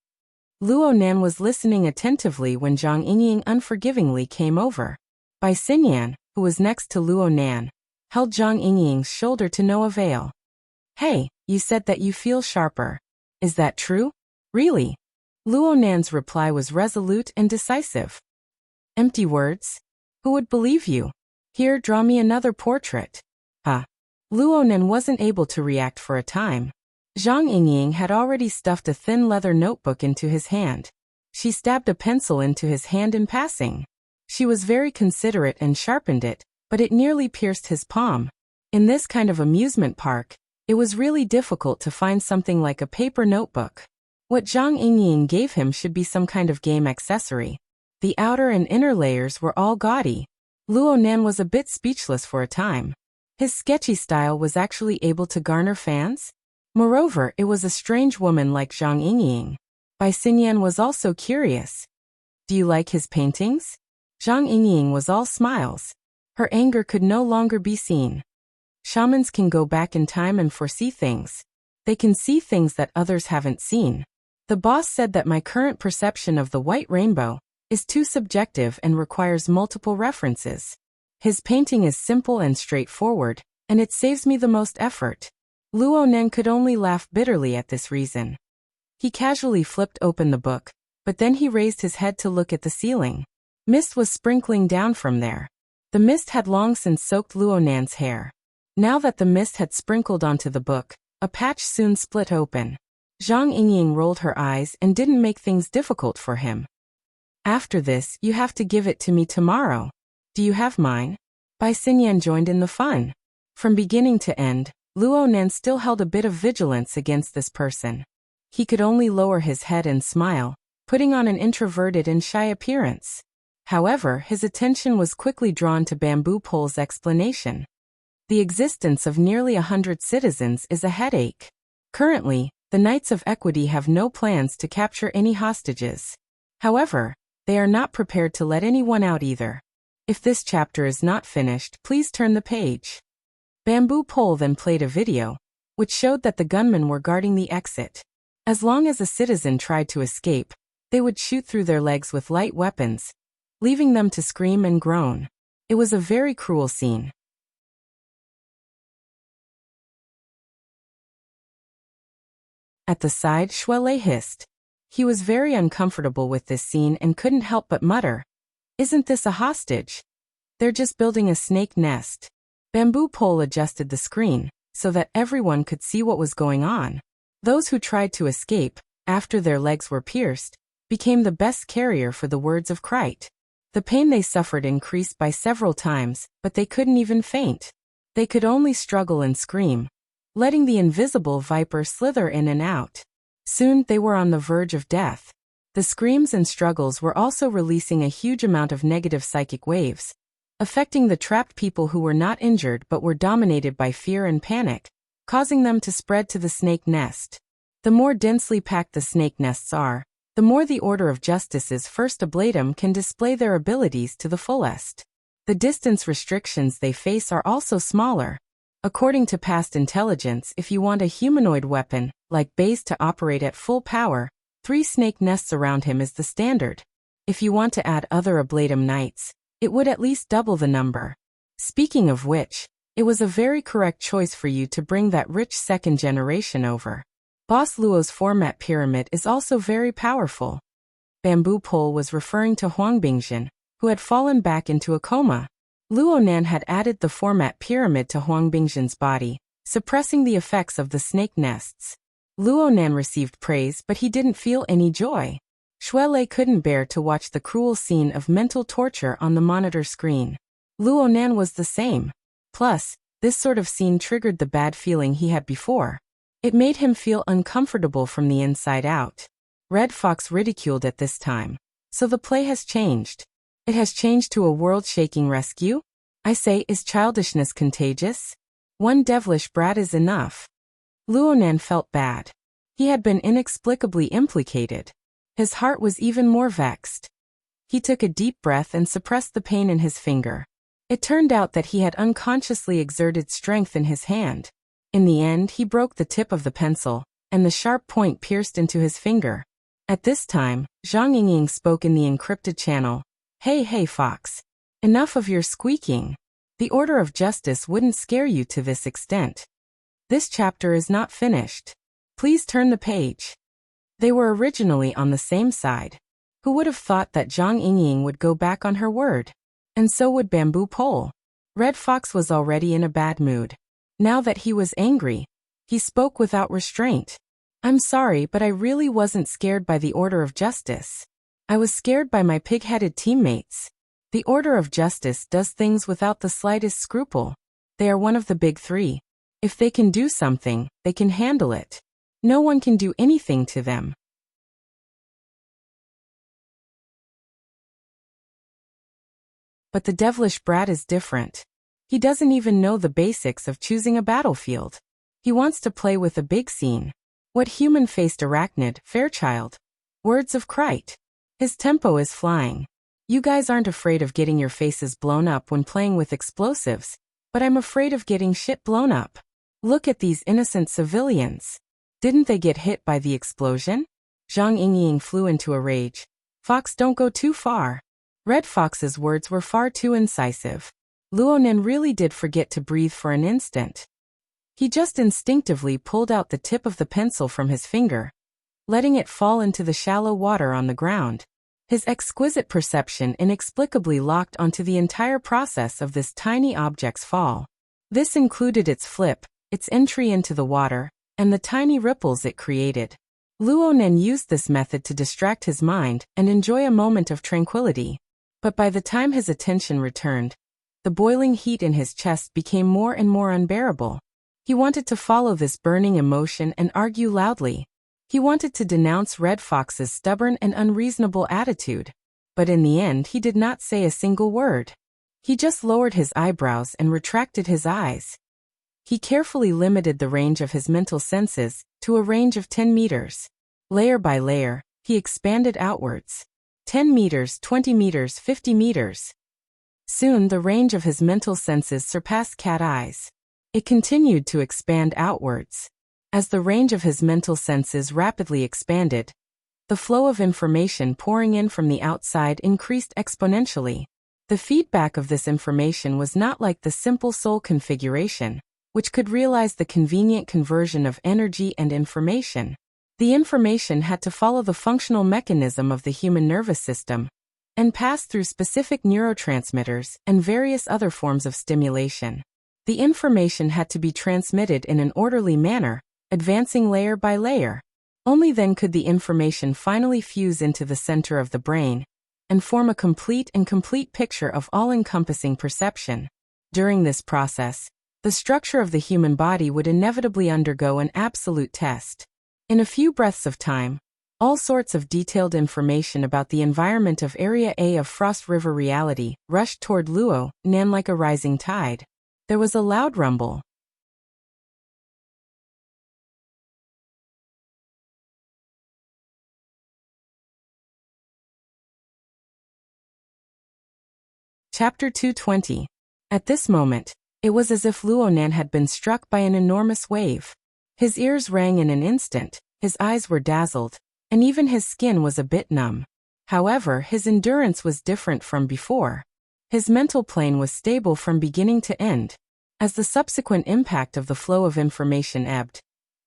Luo Nan was listening attentively when Zhang Yingying unforgivingly came over. Bai Xinyan, who was next to Luo Nan, held Zhang Yingying's shoulder to no avail. Hey, you said that you feel sharper. Is that true? Really? Luo Nan's reply was resolute and decisive. Empty words? Who would believe you? Here, draw me another portrait. Luo Nan wasn't able to react for a time. Zhang Yingying had already stuffed a thin leather notebook into his hand. She stabbed a pencil into his hand in passing. She was very considerate and sharpened it, but it nearly pierced his palm. In this kind of amusement park, it was really difficult to find something like a paper notebook. What Zhang Yingying gave him should be some kind of game accessory. The outer and inner layers were all gaudy. Luo Nan was a bit speechless for a time. His sketchy style was actually able to garner fans? Moreover, it was a strange woman like Zhang Yingying. Bai Xinyan was also curious. Do you like his paintings? Zhang Yingying was all smiles. Her anger could no longer be seen. Shamans can go back in time and foresee things. They can see things that others haven't seen. The boss said that my current perception of the white rainbow is too subjective and requires multiple references. His painting is simple and straightforward, and it saves me the most effort. Luo Nan could only laugh bitterly at this reason. He casually flipped open the book, but then he raised his head to look at the ceiling. Mist was sprinkling down from there. The mist had long since soaked Luo Nan's hair. Now that the mist had sprinkled onto the book, a patch soon split open. Zhang Yingying rolled her eyes and didn't make things difficult for him. After this, you have to give it to me tomorrow. Do you have mine? Bai Xinyan joined in the fun. From beginning to end, Luo Nan still held a bit of vigilance against this person. He could only lower his head and smile, putting on an introverted and shy appearance. However, his attention was quickly drawn to Bamboo Pole's explanation. The existence of nearly 100 citizens is a headache. Currently, the Knights of Equity have no plans to capture any hostages. However, they are not prepared to let anyone out either. If this chapter is not finished, please turn the page. Bamboo Pole then played a video, which showed that the gunmen were guarding the exit. As long as a citizen tried to escape, they would shoot through their legs with light weapons, leaving them to scream and groan. It was a very cruel scene. At the side, Shui Lei hissed. He was very uncomfortable with this scene and couldn't help but mutter, "Isn't this a hostage? They're just building a snake nest." Bamboo Pole adjusted the screen so that everyone could see what was going on. Those who tried to escape, after their legs were pierced, became the best carrier for the words of Krite. The pain they suffered increased by several times, but they couldn't even faint. They could only struggle and scream, letting the invisible viper slither in and out. Soon, they were on the verge of death. The screams and struggles were also releasing a huge amount of negative psychic waves, affecting the trapped people who were not injured but were dominated by fear and panic, causing them to spread to the snake nest. The more densely packed the snake nests are, the more the Order of Justice's first ablatum can display their abilities to the fullest. The distance restrictions they face are also smaller. According to past intelligence, if you want a humanoid weapon, like Base, to operate at full power, 3 snake nests around him is the standard. If you want to add other ablatum knights, it would at least double the number. Speaking of which, it was a very correct choice for you to bring that rich second generation over. Boss Luo's format pyramid is also very powerful. Bamboo Pole was referring to Huang Bingjin, who had fallen back into a coma. Luonan had added the format pyramid to Huang Bingjin's body, suppressing the effects of the snake nests. Luonan received praise, but he didn't feel any joy. Shuelei couldn't bear to watch the cruel scene of mental torture on the monitor screen. Luonan was the same. Plus, this sort of scene triggered the bad feeling he had before. It made him feel uncomfortable from the inside out. Red Fox ridiculed at this time. So the play has changed. It has changed to a world-shaking rescue? I say, is childishness contagious? One devilish brat is enough. Luonan felt bad. He had been inexplicably implicated. His heart was even more vexed. He took a deep breath and suppressed the pain in his finger. It turned out that he had unconsciously exerted strength in his hand. In the end, he broke the tip of the pencil, and the sharp point pierced into his finger. At this time, Zhang Yingying spoke in the encrypted channel. Hey Fox. Enough of your squeaking. The Order of Justice wouldn't scare you to this extent. This chapter is not finished. Please turn the page. They were originally on the same side. Who would have thought that Zhang Yingying would go back on her word? And so would Bamboo Pole. Red Fox was already in a bad mood. Now that he was angry, he spoke without restraint. I'm sorry, but I really wasn't scared by the Order of Justice. I was scared by my pig-headed teammates. The Order of Justice does things without the slightest scruple. They are one of the big 3. If they can do something, they can handle it. No one can do anything to them. But the devilish brat is different. He doesn't even know the basics of choosing a battlefield. He wants to play with a big scene. What human-faced arachnid, Fairchild? Words of Krite. His tempo is flying. You guys aren't afraid of getting your faces blown up when playing with explosives, but I'm afraid of getting shit blown up. Look at these innocent civilians. Didn't they get hit by the explosion? Zhang Yingying flew into a rage. Fox, don't go too far. Red Fox's words were far too incisive. Luonan really did forget to breathe for an instant. He just instinctively pulled out the tip of the pencil from his finger, letting it fall into the shallow water on the ground. His exquisite perception inexplicably locked onto the entire process of this tiny object's fall. This included its flip, its entry into the water, and the tiny ripples it created. Luonan used this method to distract his mind and enjoy a moment of tranquility. But by the time his attention returned, the boiling heat in his chest became more and more unbearable. He wanted to follow this burning emotion and argue loudly. He wanted to denounce Red Fox's stubborn and unreasonable attitude. But in the end, he did not say a single word. He just lowered his eyebrows and retracted his eyes. He carefully limited the range of his mental senses to a range of 10 meters. Layer by layer, he expanded outwards. 10 meters, 20 meters, 50 meters. Soon the range of his mental senses surpassed cat eyes. It continued to expand outwards. As the range of his mental senses rapidly expanded, the flow of information pouring in from the outside increased exponentially. The feedback of this information was not like the simple soul configuration, which could realize the convenient conversion of energy and information. The information had to follow the functional mechanism of the human nervous system and pass through specific neurotransmitters and various other forms of stimulation. The information had to be transmitted in an orderly manner, advancing layer by layer. Only then could the information finally fuse into the center of the brain and form a complete picture of all-encompassing perception. During this process, The structure of the human body would inevitably undergo an absolute test. In a few breaths of time, all sorts of detailed information about the environment of Area A of Frost River reality rushed toward Luo Nan like a rising tide. There was a loud rumble. Chapter 220. At this moment, it was as if Luo Nan had been struck by an enormous wave. His ears rang in an instant, his eyes were dazzled, and even his skin was a bit numb. However, his endurance was different from before. His mental plane was stable from beginning to end. As the subsequent impact of the flow of information ebbed,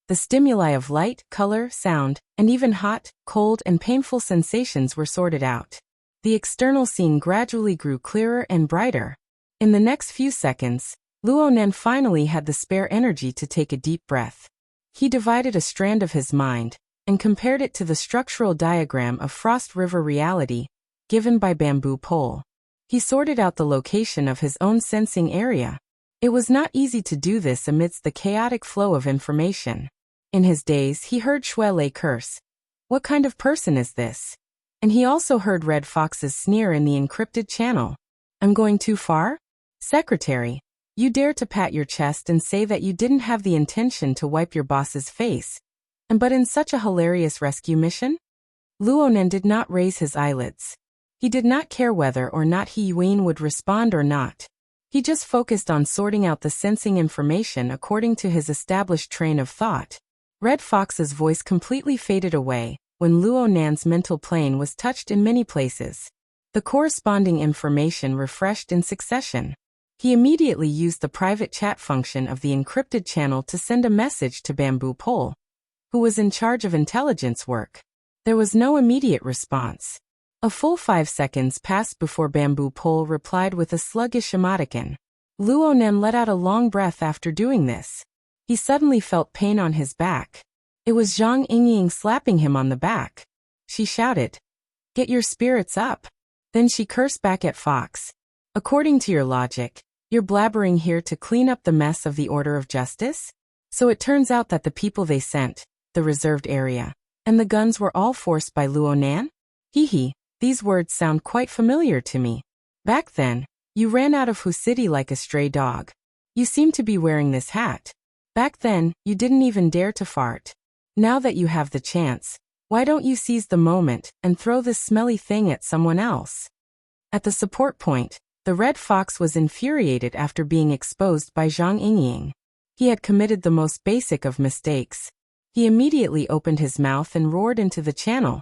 the stimuli of light, color, sound, and even hot, cold, and painful sensations were sorted out. The external scene gradually grew clearer and brighter. In the next few seconds, Luo Nan finally had the spare energy to take a deep breath. He divided a strand of his mind and compared it to the structural diagram of Frost River reality given by Bamboo Pole. He sorted out the location of his own sensing area. It was not easy to do this amidst the chaotic flow of information. In his daze, he heard Shui Lei curse. What kind of person is this? And he also heard Red Fox's sneer in the encrypted channel. I'm going too far? Secretary, you dare to pat your chest and say that you didn't have the intention to wipe your boss's face. But in such a hilarious rescue mission? Luo Nan did not raise his eyelids. He did not care whether or not He Yuan would respond or not. He just focused on sorting out the sensing information according to his established train of thought. Red Fox's voice completely faded away when Luo Nan's mental plane was touched in many places. The corresponding information refreshed in succession. He immediately used the private chat function of the encrypted channel to send a message to Bamboo Pole, who was in charge of intelligence work. There was no immediate response. A full 5 seconds passed before Bamboo Pole replied with a sluggish emoticon. Luo Nan let out a long breath after doing this. He suddenly felt pain on his back. It was Zhang Yingying slapping him on the back. She shouted, "Get your spirits up." Then she cursed back at Fox. "According to your logic, you're blabbering here to clean up the mess of the Order of Justice? So it turns out that the people they sent, the reserved area, and the guns were all forced by Luo Nan? Hee, these words sound quite familiar to me. Back then, you ran out of Hu City like a stray dog. You seem to be wearing this hat. Back then, you didn't even dare to fart. Now that you have the chance, why don't you seize the moment and throw this smelly thing at someone else?" At the support point, the Red Fox was infuriated after being exposed by Zhang Yingying. He had committed the most basic of mistakes. He immediately opened his mouth and roared into the channel.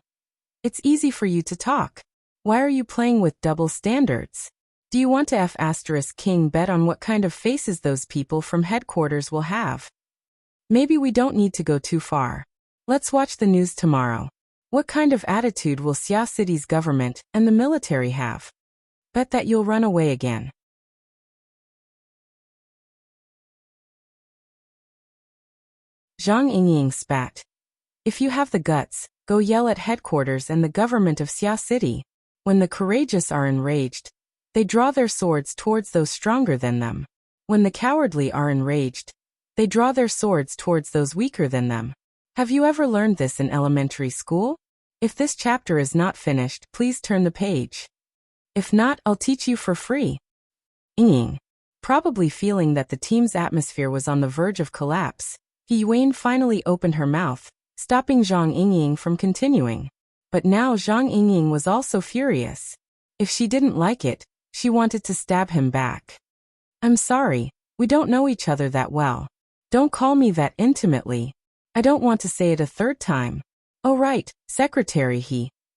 "It's easy for you to talk. Why are you playing with double standards? Do you want to F***king bet on what kind of faces those people from headquarters will have? Maybe we don't need to go too far. Let's watch the news tomorrow. What kind of attitude will Xia City's government and the military have? Bet that you'll run away again." Zhang Yingying spat. "If you have the guts, go yell at headquarters and the government of Xia City. When the courageous are enraged, they draw their swords towards those stronger than them. When the cowardly are enraged, they draw their swords towards those weaker than them. Have you ever learned this in elementary school? If this chapter is not finished, please turn the page. If not, I'll teach you for free." Yingying. Probably feeling that the team's atmosphere was on the verge of collapse, He Yuan finally opened her mouth, stopping Zhang Yingying from continuing. But now Zhang Yingying was also furious. If she didn't like it, she wanted to stab him back. "I'm sorry, we don't know each other that well. Don't call me that intimately. I don't want to say it a third time. Oh right, Secretary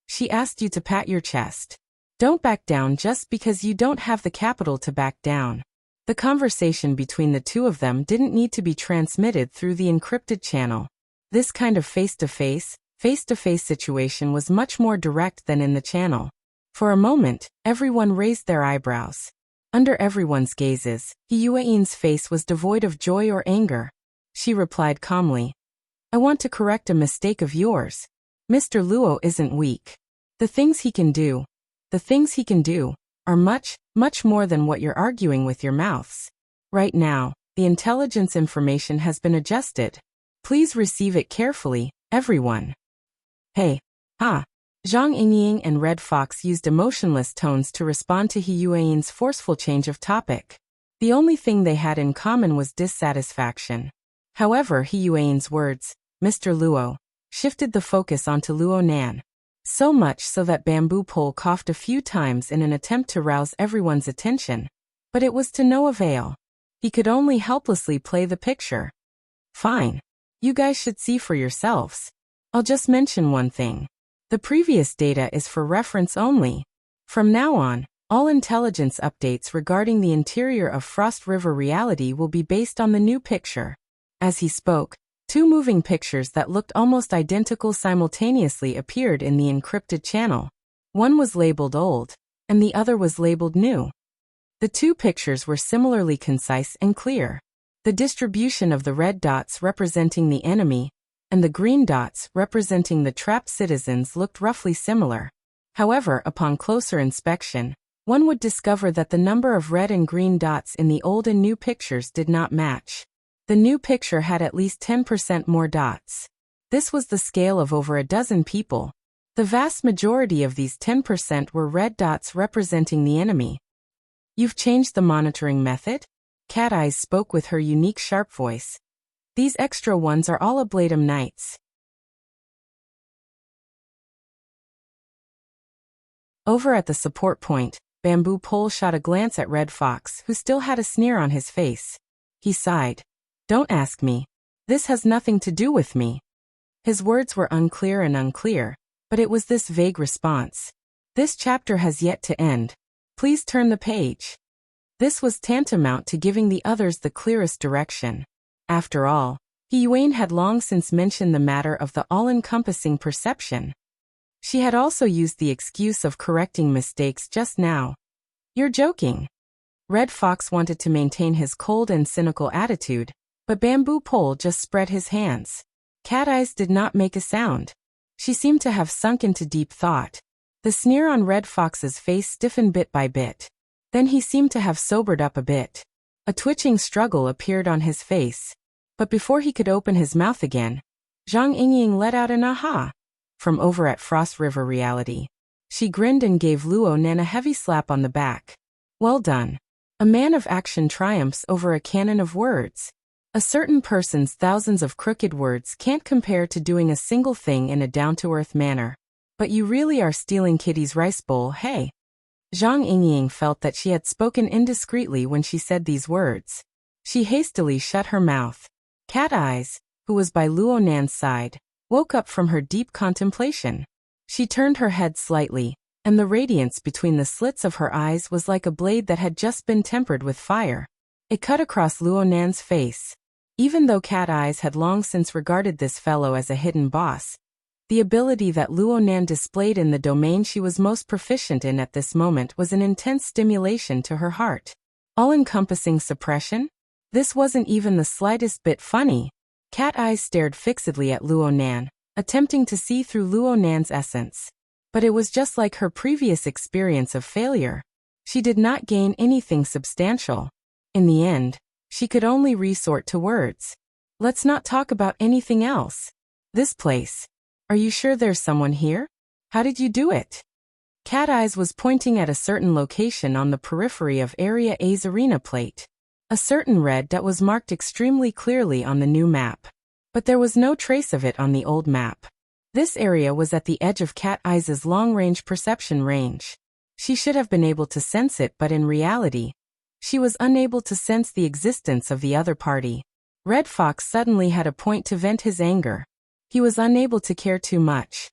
she asked you to pat your chest. Don't back down just because you don't have the capital to back down." The conversation between the two of them didn't need to be transmitted through the encrypted channel. This kind of face-to-face situation was much more direct than in the channel. For a moment, everyone raised their eyebrows. Under everyone's gazes, He Yuan's face was devoid of joy or anger. She replied calmly, "I want to correct a mistake of yours. Mr. Luo isn't weak. The things he can do are much, much more than what you're arguing with your mouths. Right now, The intelligence information has been adjusted. Please receive it carefully, everyone. Hey. Ha. Zhang Yingying and Red Fox used emotionless tones to respond to He Yuan's forceful change of topic. The only thing they had in common was dissatisfaction. However, He Yuan's words, Mr. Luo, shifted the focus onto Luo Nan. So much so that Bamboo Pole coughed a few times in an attempt to rouse everyone's attention. But it was to no avail. He could only helplessly play the picture. Fine. You guys should see for yourselves. I'll just mention one thing. The previous data is for reference only. From now on, all intelligence updates regarding the interior of Frost River reality will be based on the new picture. As he spoke, two moving pictures that looked almost identical simultaneously appeared in the encrypted channel. One was labeled old, and the other was labeled new. The two pictures were similarly concise and clear. The distribution of the red dots representing the enemy, and the green dots representing the trapped citizens looked roughly similar. However, upon closer inspection, one would discover that the number of red and green dots in the old and new pictures did not match. The new picture had at least 10% more dots. This was the scale of over a dozen people. The vast majority of these 10% were red dots representing the enemy. You've changed the monitoring method? Cat Eyes spoke with her unique sharp voice. These extra ones are all Ablatum Knights. Over at the support point, Bamboo Pole shot a glance at Red Fox, who still had a sneer on his face. He sighed. Don't ask me. This has nothing to do with me. His words were unclear, but it was this vague response. This chapter has yet to end. Please turn the page. This was tantamount to giving the others the clearest direction. After all, He Yuan had long since mentioned the matter of the all-encompassing perception. She had also used the excuse of correcting mistakes just now. You're joking. Red Fox wanted to maintain his cold and cynical attitude, but Bamboo Pole just spread his hands. Cat Eyes did not make a sound. She seemed to have sunk into deep thought. The sneer on Red Fox's face stiffened bit by bit. Then he seemed to have sobered up a bit. A twitching struggle appeared on his face. But before he could open his mouth again, Zhang Yingying let out an aha. From over at Frost River reality. She grinned and gave Luo Nan a heavy slap on the back. Well done. A man of action triumphs over a cannon of words. A certain person's thousands of crooked words can't compare to doing a single thing in a down-to-earth manner. But you really are stealing Kitty's rice bowl, hey? Zhang Yingying felt that she had spoken indiscreetly when she said these words. She hastily shut her mouth. Cat Eyes, who was by Luo Nan's side, woke up from her deep contemplation. She turned her head slightly, and the radiance between the slits of her eyes was like a blade that had just been tempered with fire. It cut across Luo Nan's face. Even though Cat Eyes had long since regarded this fellow as a hidden boss, the ability that Luo Nan displayed in the domain she was most proficient in at this moment was an intense stimulation to her heart. All-encompassing suppression? This wasn't even the slightest bit funny. Cat Eyes stared fixedly at Luo Nan, attempting to see through Luo Nan's essence. But it was just like her previous experience of failure. She did not gain anything substantial. In the end, she could only resort to words. Let's not talk about anything else. This place. Are you sure there's someone here? How did you do it? Cat Eyes was pointing at a certain location on the periphery of Area A's arena plate. A certain red dot was marked extremely clearly on the new map. But there was no trace of it on the old map. This area was at the edge of Cat Eyes' long-range perception range. She should have been able to sense it, but in reality, she was unable to sense the existence of the other party. Red Fox suddenly had a point to vent his anger. He was unable to care too much.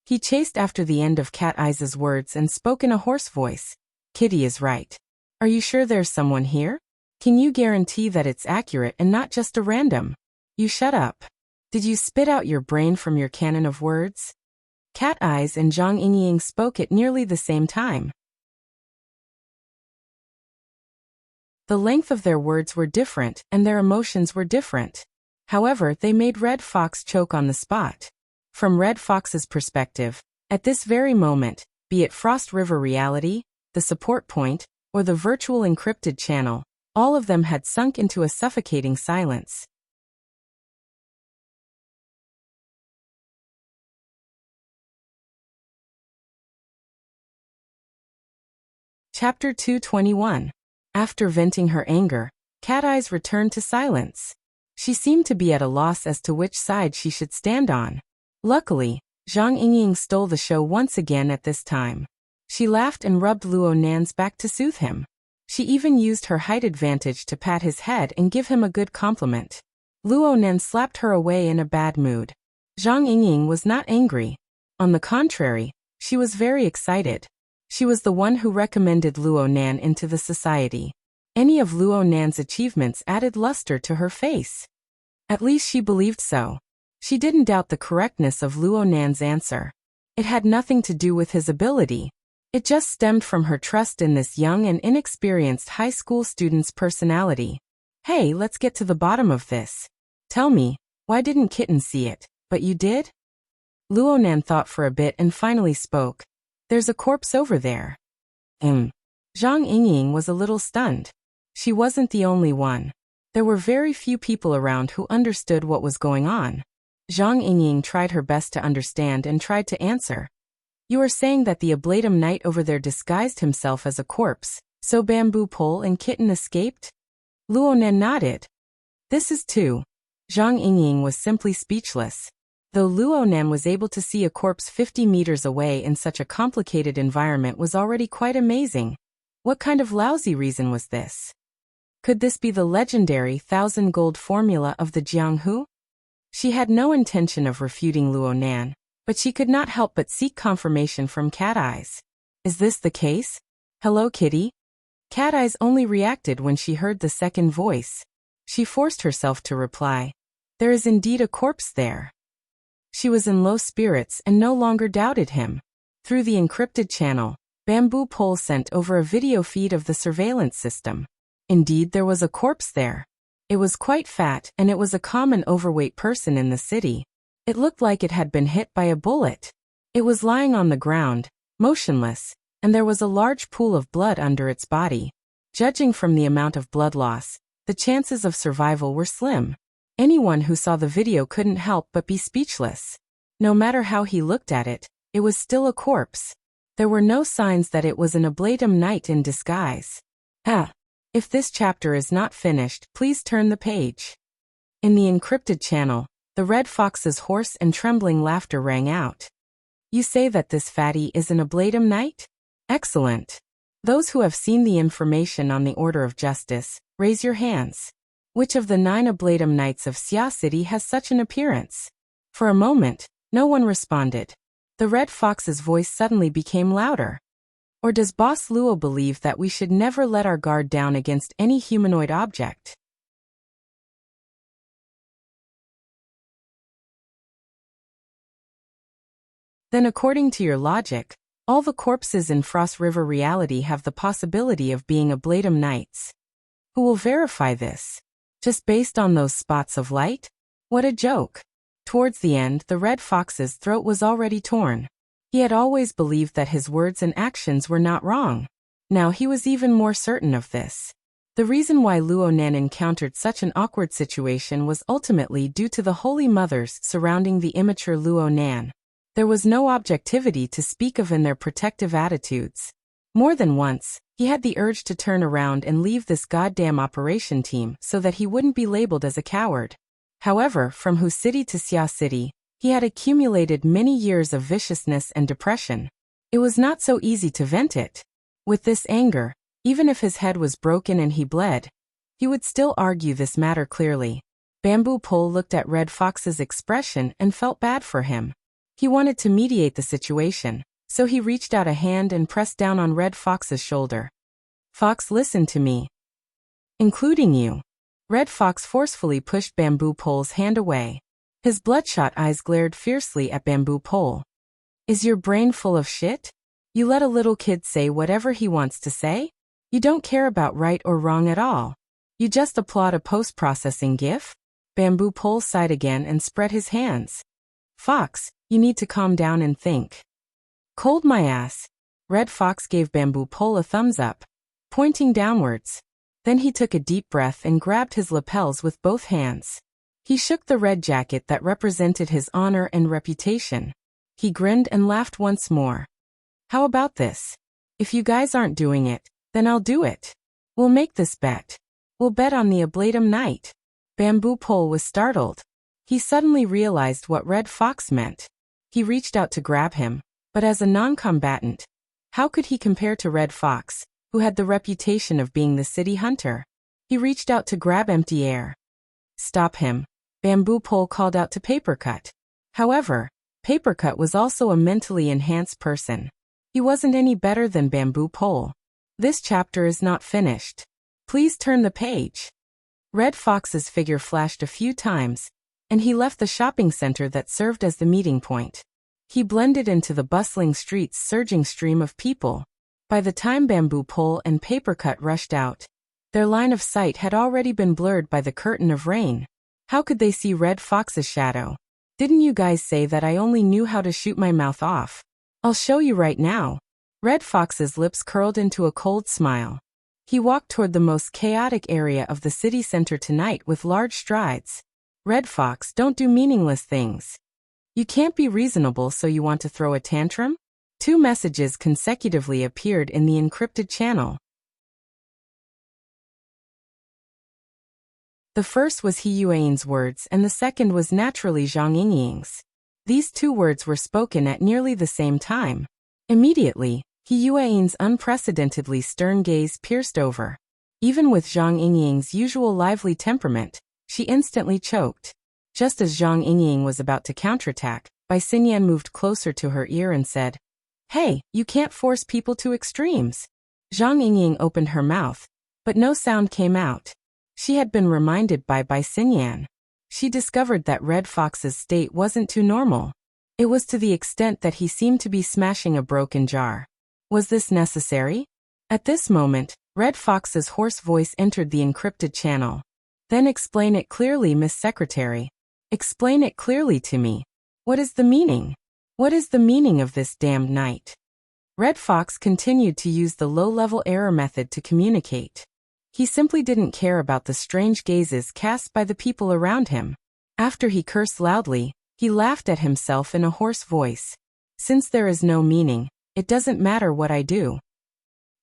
He chased after the end of Cat Eyes' words and spoke in a hoarse voice. Kitty is right. Are you sure there's someone here? Can you guarantee that it's accurate and not just a random? You shut up. Did you spit out your brain from your cannon of words? Cat Eyes and Zhang Yingying spoke at nearly the same time. The length of their words were different and their emotions were different. However, they made Red Fox choke on the spot. From Red Fox's perspective, at this very moment, be it Frost River reality, the support point, or the virtual encrypted channel, All of them had sunk into a suffocating silence. Chapter 221. After venting her anger, Cat Eyes returned to silence. She seemed to be at a loss as to which side she should stand on. Luckily, Zhang Yingying stole the show once again at this time. She laughed and rubbed Luo Nan's back to soothe him. She even used her height advantage to pat his head and give him a good compliment. Luo Nan slapped her away in a bad mood. Zhang Yingying was not angry. On the contrary, she was very excited. She was the one who recommended Luo Nan into the society. Any of Luo Nan's achievements added luster to her face. At least she believed so. She didn't doubt the correctness of Luo Nan's answer. It had nothing to do with his ability. It just stemmed from her trust in this young and inexperienced high school student's personality. Hey, let's get to the bottom of this. Tell me, why didn't Kitten see it, but you did? Luo Nan thought for a bit and finally spoke. There's a corpse over there. Zhang Yingying was a little stunned. She wasn't the only one. There were very few people around who understood what was going on. Zhang Yingying tried her best to understand and tried to answer. You are saying that the Ablatum Knight over there disguised himself as a corpse, so Bamboo Pole and Kitten escaped? Luo Nan nodded. This is too. Zhang Yingying was simply speechless. Though Luo Nan was able to see a corpse 50 meters away in such a complicated environment was already quite amazing. What kind of lousy reason was this? Could this be the legendary 1,000 gold formula of the Jianghu? She had no intention of refuting Luo Nan, but she could not help but seek confirmation from Cat Eyes. Is this the case? Hello, Kitty? Cat Eyes only reacted when she heard the second voice. She forced herself to reply. There is indeed a corpse there. She was in low spirits and no longer doubted him. Through the encrypted channel, Bamboo Pole sent over a video feed of the surveillance system. Indeed, there was a corpse there. It was quite fat and it was a common overweight person in the city. It looked like it had been hit by a bullet. It was lying on the ground, motionless, and there was a large pool of blood under its body. Judging from the amount of blood loss, the chances of survival were slim. Anyone who saw the video couldn't help but be speechless. No matter how he looked at it, it was still a corpse. There were no signs that it was an Ablatum Knight in disguise. If this chapter is not finished, please turn the page. In the encrypted channel, the Red Fox's hoarse and trembling laughter rang out. You say that this fatty is an Ablatum Knight? Excellent. Those who have seen the information on the Order of Justice, raise your hands. Which of the 9 Ablatum Knights of Xia City has such an appearance? For a moment, no one responded. The Red Fox's voice suddenly became louder. Or does Boss Luo believe that we should never let our guard down against any humanoid object? Then according to your logic, all the corpses in Frost River reality have the possibility of being Ablatum Knights. Who will verify this? Just based on those spots of light? What a joke. Towards the end, the Red Fox's throat was already torn. He had always believed that his words and actions were not wrong. Now he was even more certain of this. The reason why Luo Nan encountered such an awkward situation was ultimately due to the holy mothers surrounding the immature Luo Nan. There was no objectivity to speak of in their protective attitudes. More than once, he had the urge to turn around and leave this goddamn operation team so that he wouldn't be labeled as a coward. However, from Hu City to Xia City, he had accumulated many years of viciousness and depression. It was not so easy to vent it. With this anger, even if his head was broken and he bled, he would still argue this matter clearly. Bamboo Pole looked at Red Fox's expression and felt bad for him. He wanted to mediate the situation, so he reached out a hand and pressed down on Red Fox's shoulder. Fox, listen to me. Including you. Red Fox forcefully pushed Bamboo Pole's hand away. His bloodshot eyes glared fiercely at Bamboo Pole. Is your brain full of shit? You let a little kid say whatever he wants to say? You don't care about right or wrong at all. You just applaud a post-processing GIF? Bamboo Pole sighed again and spread his hands. Fox, you need to calm down and think. Cold my ass. Red Fox gave Bamboo Pole a thumbs up, pointing downwards. Then he took a deep breath and grabbed his lapels with both hands. He shook the red jacket that represented his honor and reputation. He grinned and laughed once more. How about this? If you guys aren't doing it, then I'll do it. We'll make this bet. We'll bet on the Ablatum Night. Bamboo Pole was startled. He suddenly realized what Red Fox meant. He reached out to grab him, but as a non-combatant, how could he compare to Red Fox, who had the reputation of being the city hunter? He reached out to grab empty air. Stop him, Bamboo Pole called out to Papercut. However, Papercut was also a mentally enhanced person. He wasn't any better than Bamboo Pole. This chapter is not finished. Please turn the page. Red Fox's figure flashed a few times, and he left the shopping center that served as the meeting point. He blended into the bustling streets' surging stream of people. By the time Bamboo Pole and Papercut rushed out, their line of sight had already been blurred by the curtain of rain. How could they see Red Fox's shadow? Didn't you guys say that I only knew how to shoot my mouth off? I'll show you right now. Red Fox's lips curled into a cold smile. He walked toward the most chaotic area of the city center tonight with large strides. Red Fox, don't do meaningless things. You can't be reasonable, so you want to throw a tantrum? 2 messages consecutively appeared in the encrypted channel. The first was He Yuan's words and the second was naturally Zhang Yingying's. These 2 words were spoken at nearly the same time. Immediately, He Yuan's unprecedentedly stern gaze pierced over. Even with Zhang Yingying's usual lively temperament, she instantly choked. Just as Zhang Yingying was about to counterattack, Bai Xinyan moved closer to her ear and said, "Hey, you can't force people to extremes." Zhang Yingying opened her mouth, but no sound came out. She had been reminded by Bai Xinyan. She discovered that Red Fox's state wasn't too normal. It was to the extent that he seemed to be smashing a broken jar. Was this necessary? At this moment, Red Fox's hoarse voice entered the encrypted channel. Then explain it clearly, Miss Secretary. Explain it clearly to me. What is the meaning? What is the meaning of this damned night? Red Fox continued to use the low-level error method to communicate. He simply didn't care about the strange gazes cast by the people around him. After he cursed loudly, he laughed at himself in a hoarse voice. Since there is no meaning, it doesn't matter what I do.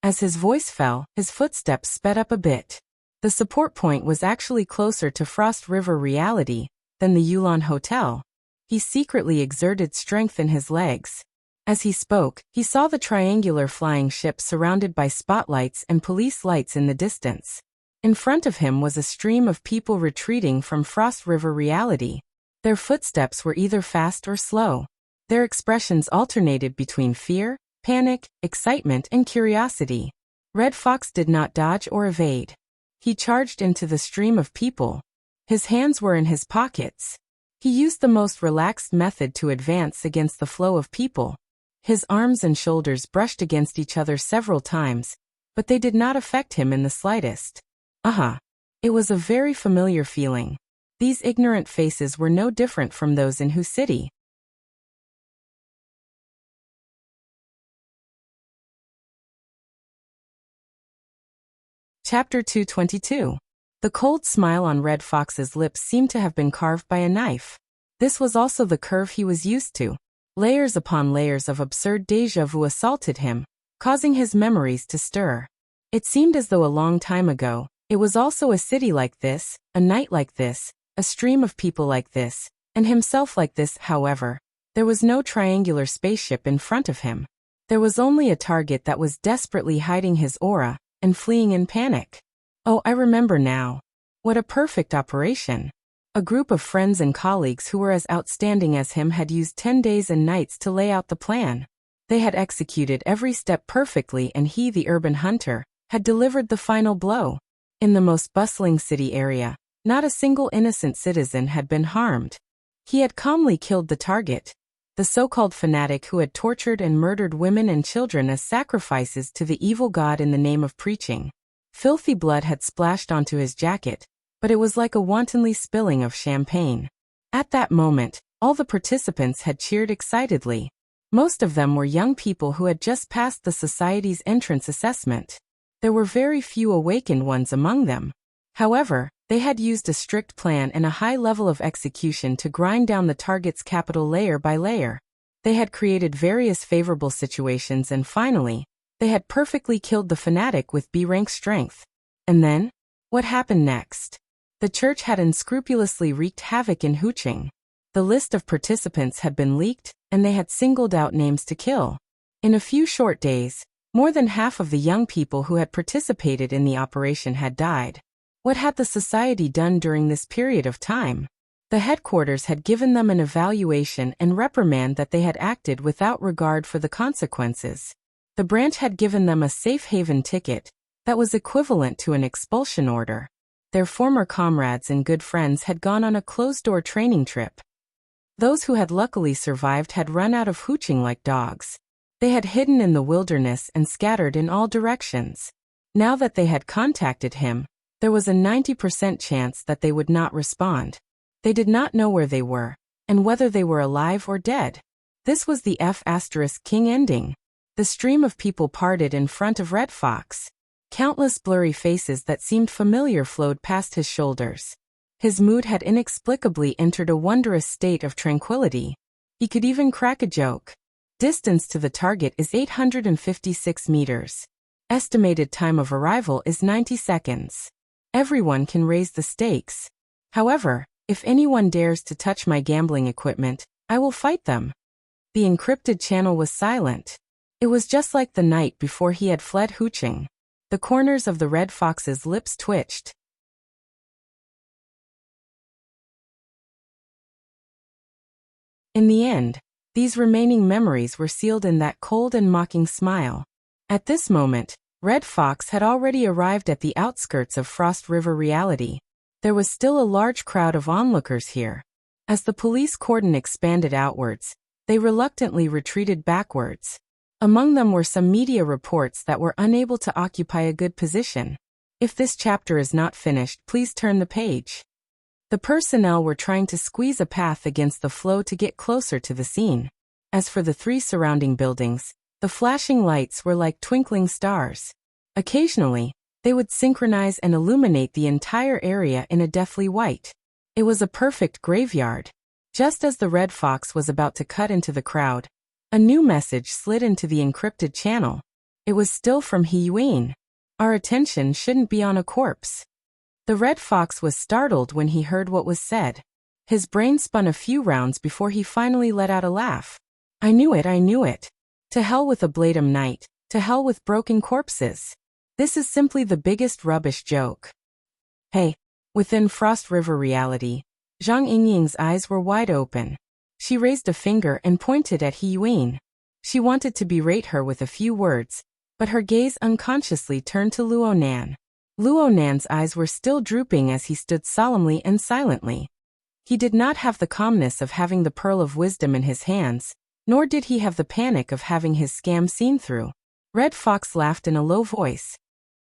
As his voice fell, his footsteps sped up a bit. The support point was actually closer to Frost River reality than the Yulon Hotel. He secretly exerted strength in his legs. As he spoke, he saw the triangular flying ship surrounded by spotlights and police lights in the distance. In front of him was a stream of people retreating from Frost River reality. Their footsteps were either fast or slow. Their expressions alternated between fear, panic, excitement, and curiosity. Red Fox did not dodge or evade. He charged into the stream of people. His hands were in his pockets. He used the most relaxed method to advance against the flow of people. His arms and shoulders brushed against each other several times, but they did not affect him in the slightest. It was a very familiar feeling. These ignorant faces were no different from those in Hu City. Chapter 222. The cold smile on Red Fox's lips seemed to have been carved by a knife. This was also the curve he was used to. Layers upon layers of absurd déjà vu assaulted him, causing his memories to stir. It seemed as though a long time ago, it was also a city like this, a night like this, a stream of people like this, and himself like this. However, there was no triangular spaceship in front of him. There was only a target that was desperately hiding his aura and fleeing in panic. Oh, I remember now. What a perfect operation. A group of friends and colleagues who were as outstanding as him had used 10 days and nights to lay out the plan. They had executed every step perfectly, and he, the urban hunter, had delivered the final blow. In the most bustling city area, not a single innocent citizen had been harmed. He had calmly killed the target, the so-called fanatic who had tortured and murdered women and children as sacrifices to the evil god in the name of preaching. Filthy blood had splashed onto his jacket, but it was like a wantonly spilling of champagne. At that moment, all the participants had cheered excitedly. Most of them were young people who had just passed the society's entrance assessment. There were very few awakened ones among them. However, they had used a strict plan and a high level of execution to grind down the target's capital layer by layer. They had created various favorable situations and finally, they had perfectly killed the fanatic with B-rank strength. And then? What happened next? The church had unscrupulously wreaked havoc in Huqing. The list of participants had been leaked, and they had singled out names to kill. In a few short days, more than half of the young people who had participated in the operation had died. What had the society done during this period of time? The headquarters had given them an evaluation and reprimand that they had acted without regard for the consequences. The branch had given them a safe haven ticket that was equivalent to an expulsion order. Their former comrades and good friends had gone on a closed-door training trip. Those who had luckily survived had run out of Huqing like dogs. They had hidden in the wilderness and scattered in all directions. Now that they had contacted him, there was a 90% chance that they would not respond. They did not know where they were, and whether they were alive or dead. This was the F*King ending. The stream of people parted in front of Red Fox. Countless blurry faces that seemed familiar flowed past his shoulders. His mood had inexplicably entered a wondrous state of tranquility. He could even crack a joke. Distance to the target is 856 meters. Estimated time of arrival is 90 seconds. Everyone can raise the stakes. However, if anyone dares to touch my gambling equipment, I will fight them. The encrypted channel was silent. It was just like the night before he had fled Huqing. The corners of the Red Fox's lips twitched. In the end, these remaining memories were sealed in that cold and mocking smile. At this moment, Red Fox had already arrived at the outskirts of Frost River reality. There was still a large crowd of onlookers here. As the police cordon expanded outwards, they reluctantly retreated backwards. Among them were some media reports that were unable to occupy a good position. If this chapter is not finished, please turn the page. The personnel were trying to squeeze a path against the flow to get closer to the scene. As for the three surrounding buildings, the flashing lights were like twinkling stars. Occasionally, they would synchronize and illuminate the entire area in a deathly white. It was a perfect graveyard. Just as the Red Fox was about to cut into the crowd, a new message slid into the encrypted channel. It was still from He Yuan. Our attention shouldn't be on a corpse. The Red Fox was startled when he heard what was said. His brain spun a few rounds before he finally let out a laugh. I knew it. To hell with a Bladem Knight, to hell with broken corpses. This is simply the biggest rubbish joke. Hey. Within Frost River reality, Zhang Yingying's eyes were wide open. She raised a finger and pointed at He Yuan. She wanted to berate her with a few words, but her gaze unconsciously turned to Luo Nan. Luo Nan's eyes were still drooping as he stood solemnly and silently. He did not have the calmness of having the pearl of wisdom in his hands, nor did he have the panic of having his scam seen through. Red Fox laughed in a low voice.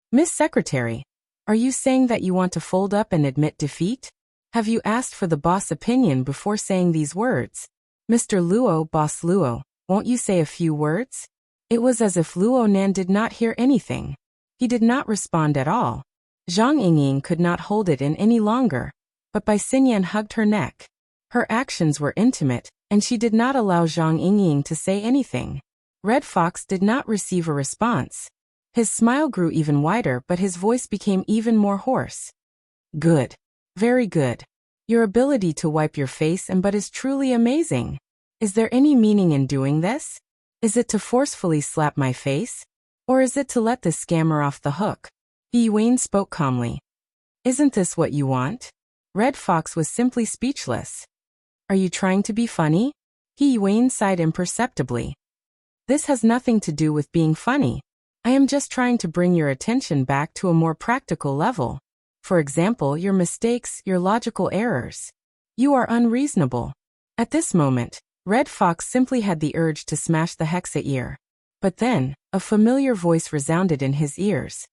Miss Secretary, are you saying that you want to fold up and admit defeat? Have you asked for the boss' opinion before saying these words? Mr. Luo, Boss Luo, won't you say a few words? It was as if Luo Nan did not hear anything. He did not respond at all. Zhang Yingying could not hold it in any longer, but Bai Xinyan hugged her neck. Her actions were intimate, and she did not allow Zhang Yingying to say anything. Red Fox did not receive a response. His smile grew even wider, but his voice became even more hoarse. Good. Very good. Your ability to wipe your face and butt is truly amazing. Is there any meaning in doing this? Is it to forcefully slap my face? Or is it to let this scammer off the hook? He Yuan spoke calmly. Isn't this what you want? Red Fox was simply speechless. Are you trying to be funny? He Yuan sighed imperceptibly. This has nothing to do with being funny. I am just trying to bring your attention back to a more practical level. For example, your mistakes, your logical errors. You are unreasonable. At this moment, Red Fox simply had the urge to smash the hexa ear. But then, a familiar voice resounded in his ears.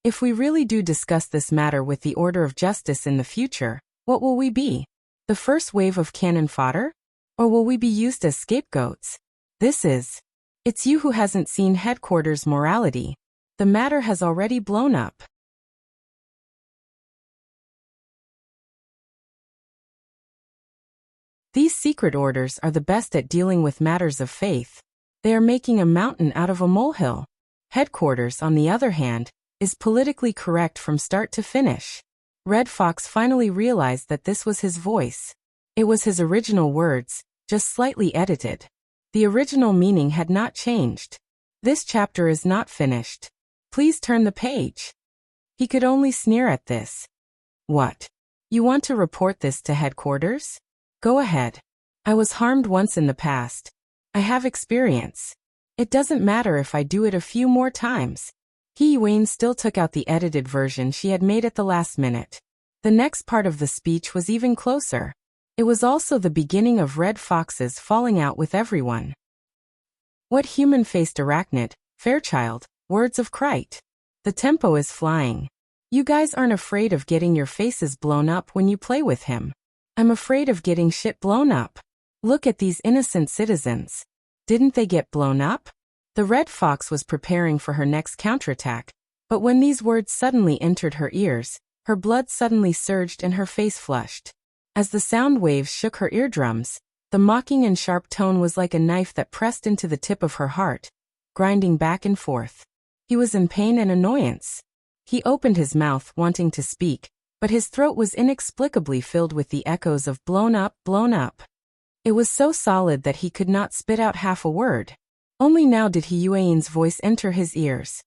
If we really do discuss this matter with the order of justice in the future, what will we be? The first wave of cannon fodder? Or will we be used as scapegoats? It's you who hasn't seen headquarters morality. The matter has already blown up. These secret orders are the best at dealing with matters of faith. They are making a mountain out of a molehill. Headquarters, on the other hand, is politically correct from start to finish. Red Fox finally realized that this was his voice. It was his original words, just slightly edited. The original meaning had not changed. This chapter is not finished. Please turn the page. He could only sneer at this. What? You want to report this to headquarters? Go ahead. I was harmed once in the past. I have experience. It doesn't matter if I do it a few more times. Wayne still took out the edited version she had made at the last minute. The next part of the speech was even closer. It was also the beginning of Red Fox's falling out with everyone. What human-faced arachnid, Fairchild, words of Krite. The tempo is flying. You guys aren't afraid of getting your faces blown up when you play with him. I'm afraid of getting shit blown up. Look at these innocent citizens. Didn't they get blown up? The Red Fox was preparing for her next counterattack, but when these words suddenly entered her ears, her blood suddenly surged and her face flushed. As the sound waves shook her eardrums, the mocking and sharp tone was like a knife that pressed into the tip of her heart, grinding back and forth. He was in pain and annoyance. He opened his mouth, wanting to speak, but his throat was inexplicably filled with the echoes of blown up, blown up. It was so solid that he could not spit out half a word. Only now did Yuan's voice enter his ears.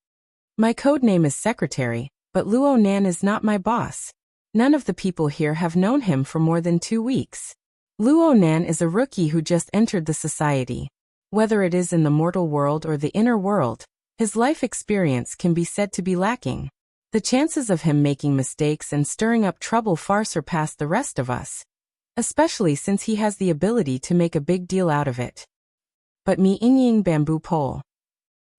My code name is Secretary, but Luo Nan is not my boss. None of the people here have known him for more than 2 weeks. Luo Nan is a rookie who just entered the society. Whether it is in the mortal world or the inner world, his life experience can be said to be lacking. The chances of him making mistakes and stirring up trouble far surpass the rest of us, especially since he has the ability to make a big deal out of it. But me Ying bamboo pole.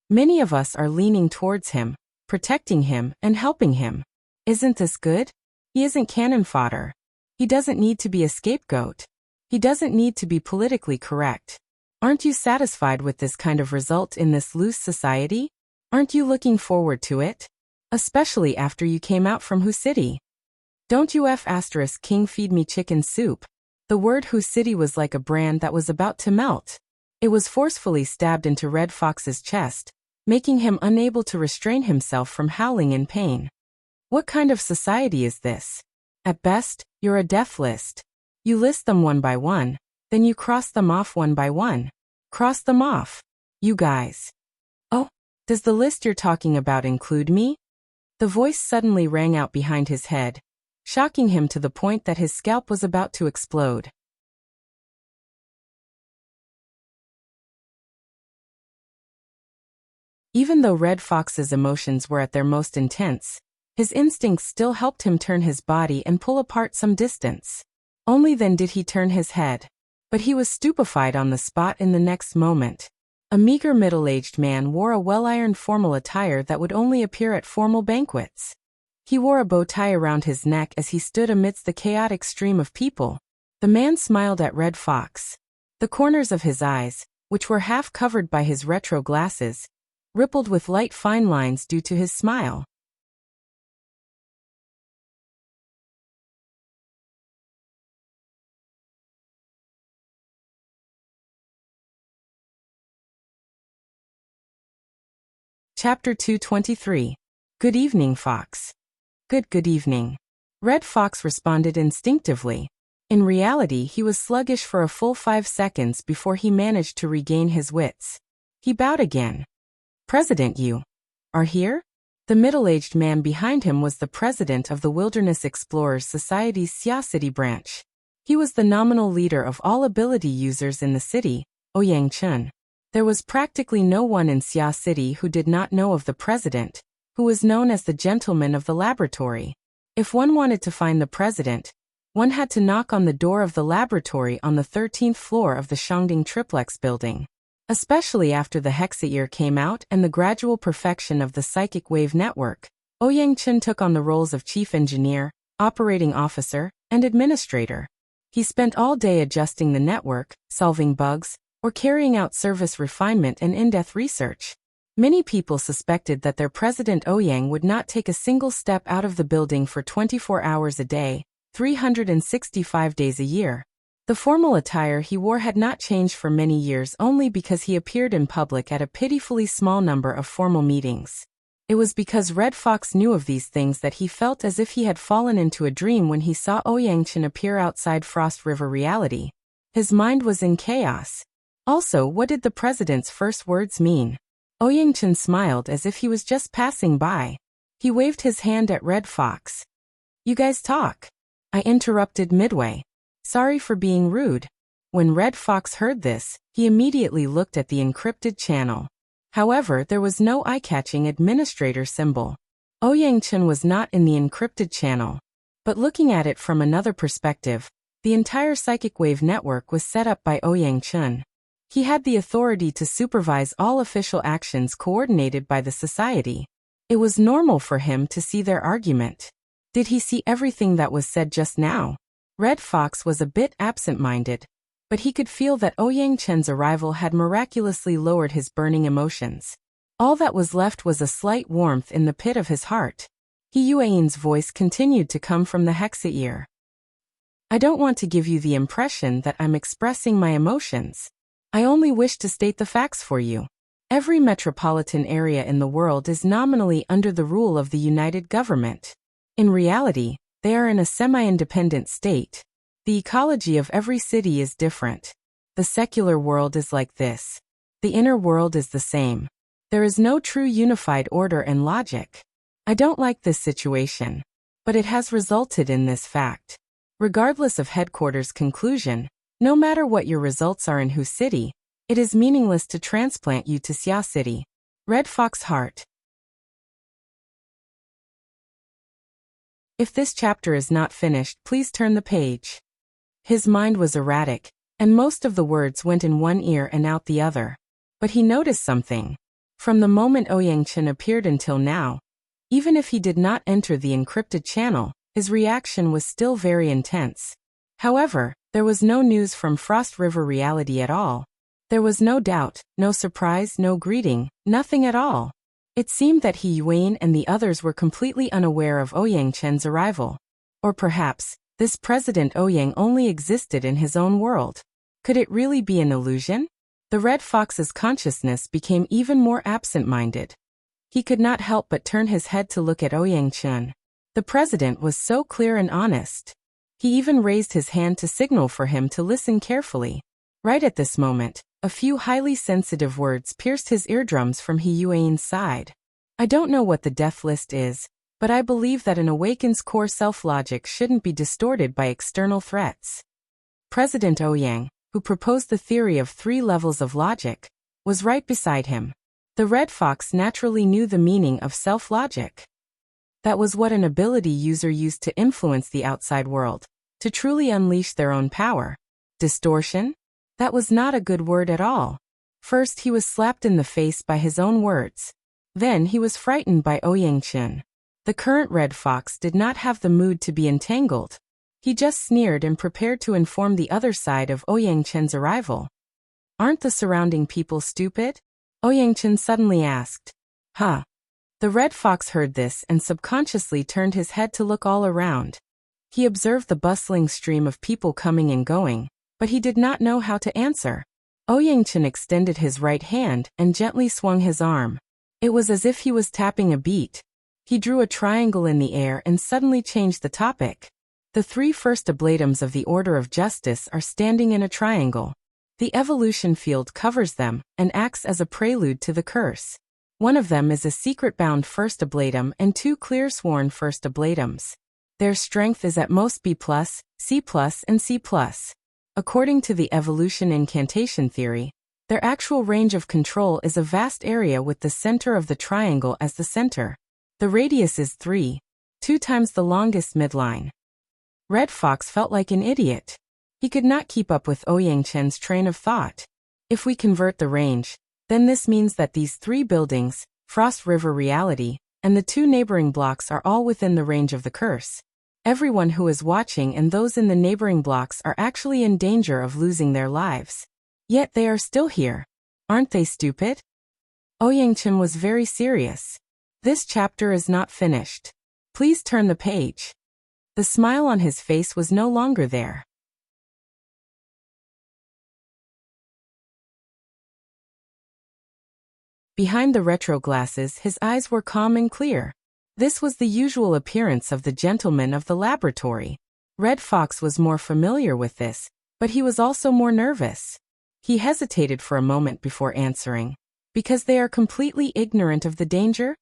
Many of us are leaning towards him, protecting him and helping him. Isn't this good? He isn't cannon fodder. He doesn't need to be a scapegoat. He doesn't need to be politically correct. Aren't you satisfied with this kind of result in this loose society? Aren't you looking forward to it? Especially after you came out from Who City. Don't you King feed me chicken soup. The word Who City was like a brand that was about to melt. It was forcefully stabbed into Red Fox's chest, making him unable to restrain himself from howling in pain. What kind of society is this? At best, you're a death list. You list them one by one, then you cross them off one by one. Cross them off. You guys. Oh, does the list you're talking about include me? The voice suddenly rang out behind his head, shocking him to the point that his scalp was about to explode. Even though Red Fox's emotions were at their most intense, his instincts still helped him turn his body and pull apart some distance. Only then did he turn his head. But he was stupefied on the spot in the next moment. A meager middle-aged man wore a well-ironed formal attire that would only appear at formal banquets. He wore a bow tie around his neck as he stood amidst the chaotic stream of people. The man smiled at Red Fox. The corners of his eyes, which were half covered by his retro glasses, rippled with light fine lines due to his smile. Chapter 223. Good evening, Fox. Good evening. Red Fox responded instinctively. In reality, he was sluggish for a full 5 seconds before he managed to regain his wits. He bowed again. President, you are here? The middle-aged man behind him was the president of the Wilderness Explorers Society's Xia City branch. He was the nominal leader of all ability users in the city, Ouyang Chun. There was practically no one in Xia City who did not know of the president, who was known as the gentleman of the laboratory. If one wanted to find the president, one had to knock on the door of the laboratory on the 13th floor of the Shangding Triplex building. Especially after the Hexaear came out and the gradual perfection of the psychic wave network, Ouyang Chun took on the roles of chief engineer, operating officer, and administrator. He spent all day adjusting the network, solving bugs, or carrying out service refinement and in-depth research. Many people suspected that their president Ouyang would not take a single step out of the building for 24 hours a day, 365 days a year. The formal attire he wore had not changed for many years only because he appeared in public at a pitifully small number of formal meetings. It was because Red Fox knew of these things that he felt as if he had fallen into a dream when he saw Ouyang appear outside Frost River reality. His mind was in chaos. Also, what did the president's first words mean? Ouyang smiled as if he was just passing by. He waved his hand at Red Fox. "You guys talk." I interrupted midway. "Sorry for being rude." When Red Fox heard this, he immediately looked at the encrypted channel. However, there was no eye-catching administrator symbol. Ouyang was not in the encrypted channel. But looking at it from another perspective, the entire psychic wave network was set up by Ouyang. He had the authority to supervise all official actions coordinated by the society. It was normal for him to see their argument. Did he see everything that was said just now? Red Fox was a bit absent-minded, but he could feel that Ouyang arrival had miraculously lowered his burning emotions. All that was left was a slight warmth in the pit of his heart. Yuan's voice continued to come from the hexa ear. "I don't want to give you the impression that I'm expressing my emotions. I only wish to state the facts for you. Every metropolitan area in the world is nominally under the rule of the United Government. In reality, they are in a semi-independent state. The ecology of every city is different. The secular world is like this. The inner world is the same. There is no true unified order and logic. I don't like this situation, but it has resulted in this fact. Regardless of headquarters' conclusion, no matter what your results are in whose city, it is meaningless to transplant you to Xia City." Red Fox Heart. If this chapter is not finished, please turn the page. His mind was erratic, and most of the words went in one ear and out the other. But he noticed something. From the moment Ouyang appeared until now, even if he did not enter the encrypted channel, his reaction was still very intense. However, there was no news from Frost River reality at all. There was no doubt, no surprise, no greeting, nothing at all. It seemed that Yuan and the others were completely unaware of Ouyang arrival. Or perhaps, this President Ouyang only existed in his own world. Could it really be an illusion? The Red Fox's consciousness became even more absent-minded. He could not help but turn his head to look at Ouyang. The president was so clear and honest. He even raised his hand to signal for him to listen carefully. Right at this moment, a few highly sensitive words pierced his eardrums from Yuan's side. "I don't know what the death list is, but I believe that an awakened's core self-logic shouldn't be distorted by external threats." President Ouyang, who proposed the theory of 3 levels of logic, was right beside him. The Red Fox naturally knew the meaning of self-logic. That was what an ability user used to influence the outside world, to truly unleash their own power. Distortion? That was not a good word at all. First he was slapped in the face by his own words. Then he was frightened by Ouyang. The current Red Fox did not have the mood to be entangled. He just sneered and prepared to inform the other side of Ouyang arrival. "Aren't the surrounding people stupid?" Ouyang suddenly asked. "Huh?" The Red Fox heard this and subconsciously turned his head to look all around. He observed the bustling stream of people coming and going, but he did not know how to answer. Ouyang extended his right hand and gently swung his arm. It was as if he was tapping a beat. He drew a triangle in the air and suddenly changed the topic. The 3 first ablatums of the Order of Justice are standing in a triangle. The evolution field covers them and acts as a prelude to the curse. One of them is a secret-bound first ablatum and 2 clear-sworn first ablatums. Their strength is at most B+, C+, and C+. According to the evolution incantation theory, their actual range of control is a vast area with the center of the triangle as the center. The radius is 2 times the longest midline. Red Fox felt like an idiot. He could not keep up with Ouyang's train of thought. If we convert the range, then this means that these 3 buildings, Frost River reality, and the 2 neighboring blocks are all within the range of the curse. Everyone who is watching and those in the neighboring blocks are actually in danger of losing their lives. Yet they are still here. Aren't they stupid? Ouyang was very serious. This chapter is not finished. Please turn the page. The smile on his face was no longer there. Behind the retro glasses, his eyes were calm and clear. This was the usual appearance of the gentleman of the laboratory. Red Fox was more familiar with this, but he was also more nervous. He hesitated for a moment before answering. Because they are completely ignorant of the danger?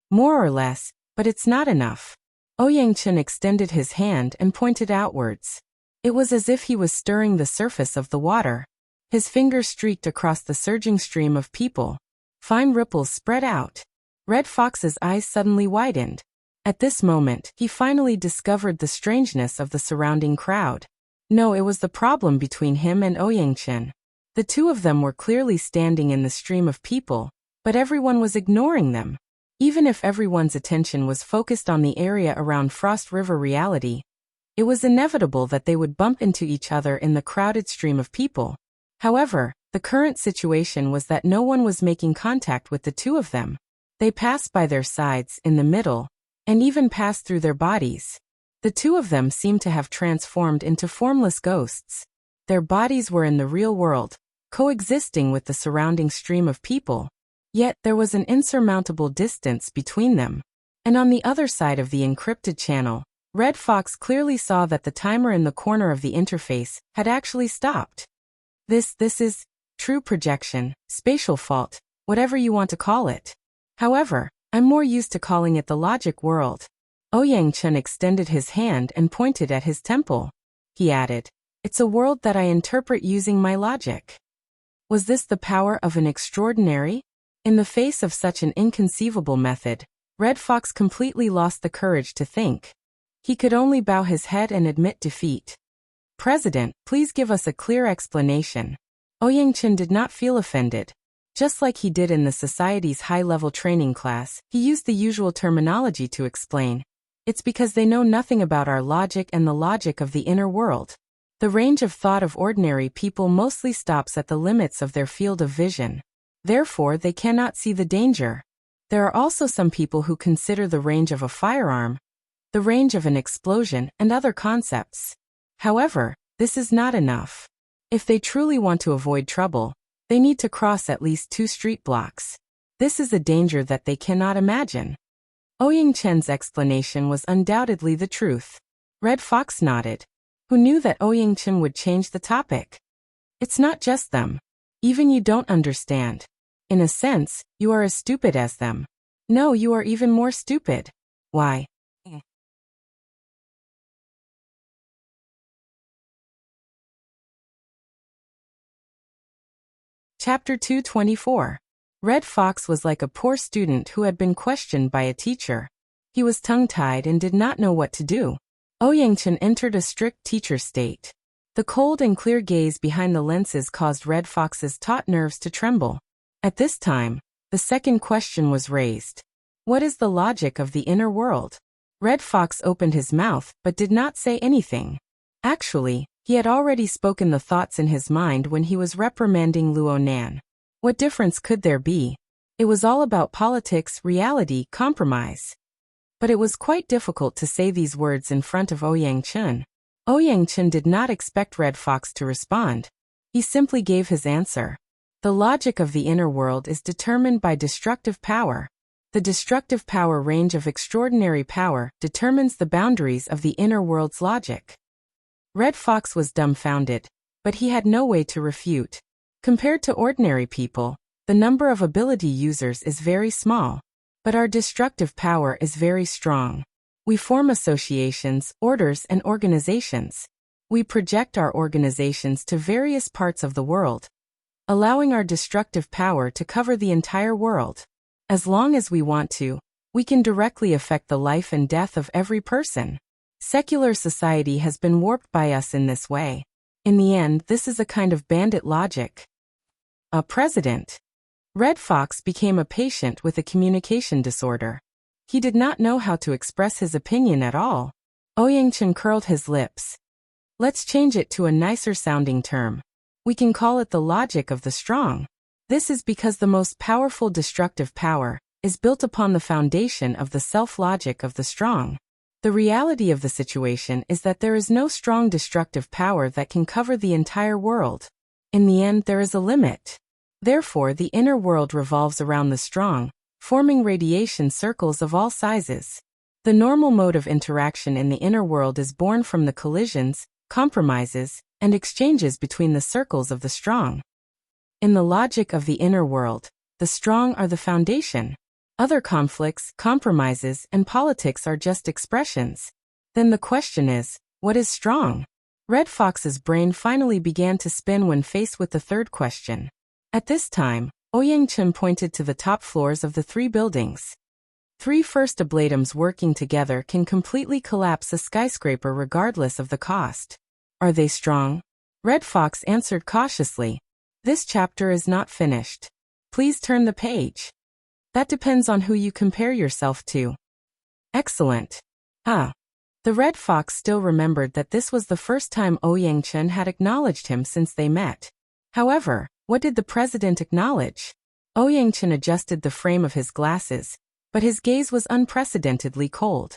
More or less, but it's not enough. Ouyang extended his hand and pointed outwards. It was as if he was stirring the surface of the water. His fingers streaked across the surging stream of people. Fine ripples spread out. Red Fox's eyes suddenly widened. At this moment, he finally discovered the strangeness of the surrounding crowd. No, it was the problem between him and Ouyang. The two of them were clearly standing in the stream of people, but everyone was ignoring them. Even if everyone's attention was focused on the area around Frost River reality, it was inevitable that they would bump into each other in the crowded stream of people. However, the current situation was that no one was making contact with the two of them. They passed by their sides, in the middle, and even passed through their bodies. The two of them seemed to have transformed into formless ghosts. Their bodies were in the real world, coexisting with the surrounding stream of people. Yet there was an insurmountable distance between them. And on the other side of the encrypted channel, Red Fox clearly saw that the timer in the corner of the interface had actually stopped. This is true projection, spatial fault, whatever you want to call it. However, I'm more used to calling it the logic world. Ouyang extended his hand and pointed at his temple. He added, "It's a world that I interpret using my logic." Was this the power of an extraordinary? In the face of such an inconceivable method, Red Fox completely lost the courage to think. He could only bow his head and admit defeat. "President, please give us a clear explanation." Ouyang did not feel offended. Just like he did in the Society's high-level training class, he used the usual terminology to explain. "It's because they know nothing about our logic and the logic of the inner world. The range of thought of ordinary people mostly stops at the limits of their field of vision. Therefore, they cannot see the danger. There are also some people who consider the range of a firearm, the range of an explosion, and other concepts. However, this is not enough. If they truly want to avoid trouble, they need to cross at least 2 street blocks. This is a danger that they cannot imagine." Ouyang explanation was undoubtedly the truth. Red Fox nodded. Who knew that Ouyang would change the topic? "It's not just them. Even you don't understand. In a sense, you are as stupid as them. No, you are even more stupid. Why?" Chapter 224. Red Fox was like a poor student who had been questioned by a teacher. He was tongue-tied and did not know what to do. Ouyang entered a strict teacher state. The cold and clear gaze behind the lenses caused Red Fox's taut nerves to tremble. At this time, the second question was raised. What is the logic of the inner world? Red Fox opened his mouth but did not say anything. Actually, he had already spoken the thoughts in his mind when he was reprimanding Luo Nan. What difference could there be? It was all about politics, reality, compromise. But it was quite difficult to say these words in front of Ouyang. Ouyang did not expect Red Fox to respond. He simply gave his answer. The logic of the inner world is determined by destructive power. The destructive power range of extraordinary power determines the boundaries of the inner world's logic. Red Fox was dumbfounded, but he had no way to refute. Compared to ordinary people, the number of ability users is very small, but our destructive power is very strong. We form associations, orders, and organizations. We project our organizations to various parts of the world, allowing our destructive power to cover the entire world. As long as we want to, we can directly affect the life and death of every person. Secular society has been warped by us in this way. In the end, this is a kind of bandit logic. A president. Red Fox became a patient with a communication disorder. He did not know how to express his opinion at all. Ouyang curled his lips. Let's change it to a nicer sounding term. We can call it the logic of the strong. This is because the most powerful destructive power is built upon the foundation of the self-logic of the strong. The reality of the situation is that there is no strong destructive power that can cover the entire world. In the end, there is a limit. Therefore, the inner world revolves around the strong, forming radiation circles of all sizes. The normal mode of interaction in the inner world is born from the collisions, compromises, and exchanges between the circles of the strong. In the logic of the inner world, the strong are the foundation. Other conflicts, compromises, and politics are just expressions. Then the question is, what is strong? Red Fox's brain finally began to spin when faced with the third question. At this time, Ouyang-chen pointed to the top floors of the 3 buildings. 3 first ablatums working together can completely collapse a skyscraper regardless of the cost. Are they strong? Red Fox answered cautiously. This chapter is not finished. Please turn the page. That depends on who you compare yourself to. Excellent. The Red Fox still remembered that this was the first time Ouyang-chen had acknowledged him since they met. However, what did the president acknowledge? Ouyang-chen adjusted the frame of his glasses, but his gaze was unprecedentedly cold.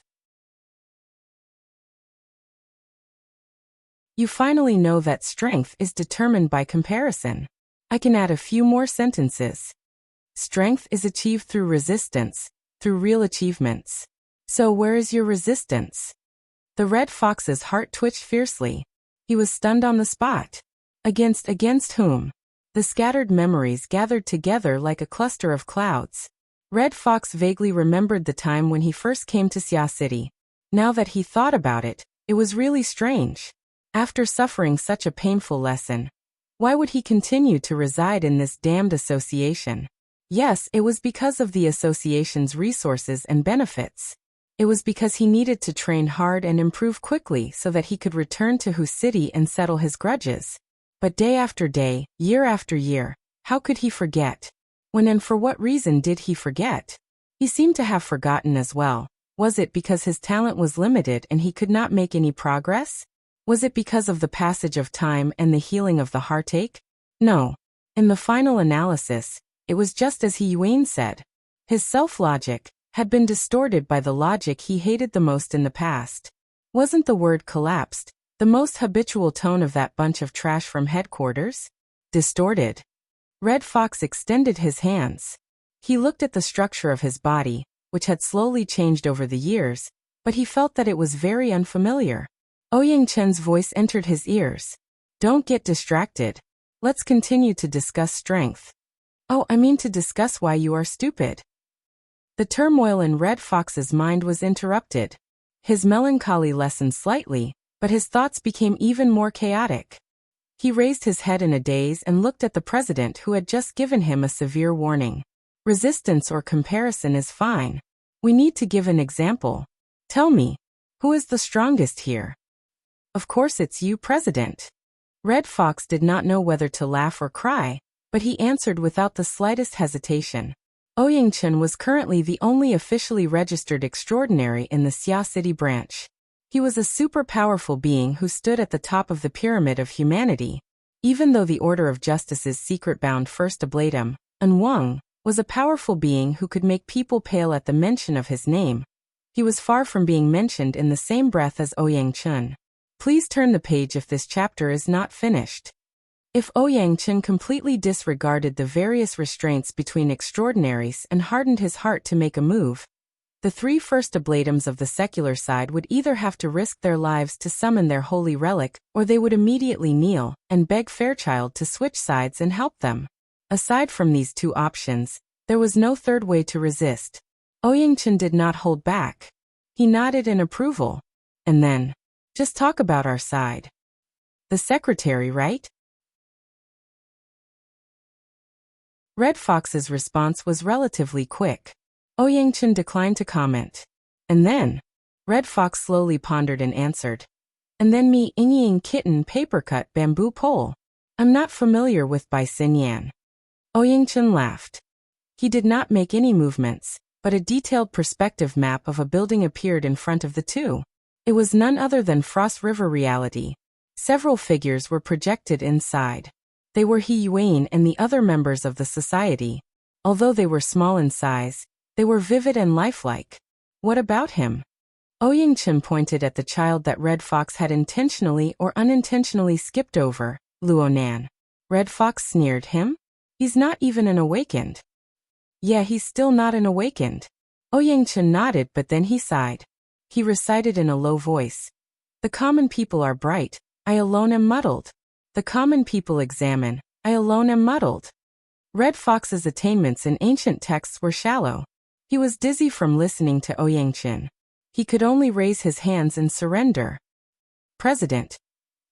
You finally know that strength is determined by comparison. I can add a few more sentences. Strength is achieved through resistance, through real achievements. So where is your resistance? The Red Fox's heart twitched fiercely. He was stunned on the spot. Against whom? The scattered memories gathered together like a cluster of clouds. Red Fox vaguely remembered the time when he first came to Xia City. Now that he thought about it, it was really strange. After suffering such a painful lesson, why would he continue to reside in this damned association? Yes, it was because of the association's resources and benefits. It was because he needed to train hard and improve quickly so that he could return to Hu City and settle his grudges. But day after day, year after year, how could he forget? When and for what reason did he forget? He seemed to have forgotten as well. Was it because his talent was limited and he could not make any progress? Was it because of the passage of time and the healing of the heartache? No. In the final analysis, it was just as Yuan said. His self-logic had been distorted by the logic he hated the most in the past. Wasn't the word collapsed the most habitual tone of that bunch of trash from headquarters? Distorted. Red Fox extended his hands. He looked at the structure of his body, which had slowly changed over the years, but he felt that it was very unfamiliar. Ouyang-chen's voice entered his ears. Don't get distracted. Let's continue to discuss strength. Oh, I mean to discuss why you are stupid. The turmoil in Red Fox's mind was interrupted. His melancholy lessened slightly, but his thoughts became even more chaotic. He raised his head in a daze and looked at the president who had just given him a severe warning. Resistance or comparison is fine. We need to give an example. Tell me, who is the strongest here? Of course it's you, President. Red Fox did not know whether to laugh or cry, but he answered without the slightest hesitation. Ouyang-chen was currently the only officially registered extraordinary in the Xia City branch. He was a super powerful being who stood at the top of the pyramid of humanity. Even though the Order of Justice's secret-bound first ablatum, An Wang, was a powerful being who could make people pale at the mention of his name, he was far from being mentioned in the same breath as Ouyang-chen. Please turn the page if this chapter is not finished. If Ouyang-chen completely disregarded the various restraints between extraordinaries and hardened his heart to make a move, the 3 first ablatums of the secular side would either have to risk their lives to summon their holy relic, or they would immediately kneel and beg Fairchild to switch sides and help them. Aside from these 2 options, there was no third way to resist. Ouyang-chen did not hold back. He nodded in approval. And then, just talk about our side. The secretary, right? Red Fox's response was relatively quick. Ouyang-chen declined to comment. And then, Red Fox slowly pondered and answered. And then me Ying kitten paper-cut bamboo pole. I'm not familiar with Bai Xin Yan. Ouyang-chen laughed. He did not make any movements, but a detailed perspective map of a building appeared in front of the 2. It was none other than Frost River reality. Several figures were projected inside. They were He Yuan and the other members of the society. Although they were small in size, they were vivid and lifelike. What about him? Ouyangchen pointed at the child that Red Fox had intentionally or unintentionally skipped over. Luonan. Red Fox sneered. Him? He's not even an awakened. Yeah, he's still not an awakened. Ouyangchen nodded, but then he sighed. He recited in a low voice. The common people are bright, I alone am muddled. The common people examine, I alone am muddled. Red Fox's attainments in ancient texts were shallow. He was dizzy from listening to Ouyangchen. He could only raise his hands in surrender. President.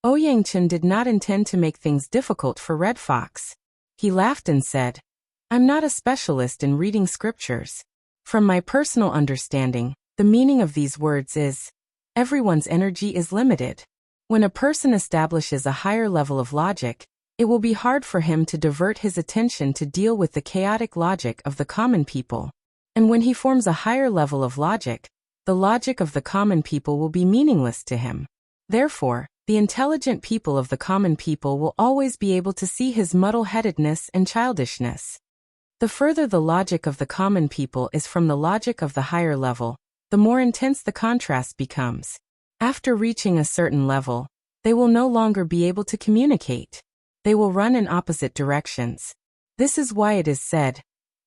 Ouyangchen did not intend to make things difficult for Red Fox. He laughed and said, I'm not a specialist in reading scriptures. From my personal understanding, the meaning of these words is, everyone's energy is limited. When a person establishes a higher level of logic, it will be hard for him to divert his attention to deal with the chaotic logic of the common people. And when he forms a higher level of logic, the logic of the common people will be meaningless to him. Therefore, the intelligent people of the common people will always be able to see his muddle-headedness and childishness. The further the logic of the common people is from the logic of the higher level, the more intense the contrast becomes. After reaching a certain level, they will no longer be able to communicate. They will run in opposite directions. This is why it is said,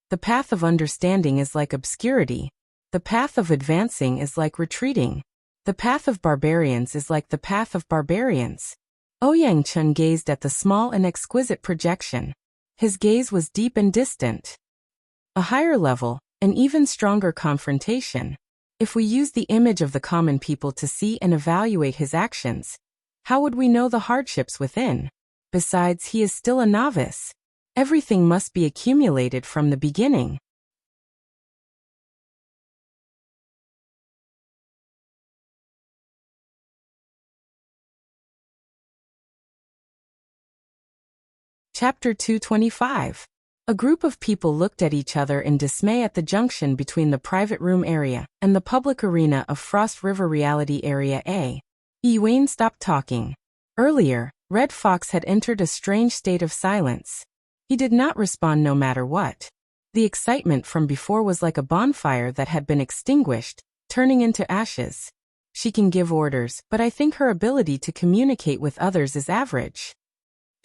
the path of understanding is like obscurity. The path of advancing is like retreating. The path of barbarians is like the path of barbarians. Ouyangchen gazed at the small and exquisite projection. His gaze was deep and distant. A higher level, an even stronger confrontation. If we use the image of the common people to see and evaluate his actions, how would we know the hardships within? Besides, he is still a novice. Everything must be accumulated from the beginning. Chapter 225. A group of people looked at each other in dismay at the junction between the private room area and the public arena of Frost River Reality Area A. Yuan stopped talking. Earlier, Red Fox had entered a strange state of silence. He did not respond no matter what. The excitement from before was like a bonfire that had been extinguished, turning into ashes. She can give orders, but I think her ability to communicate with others is average.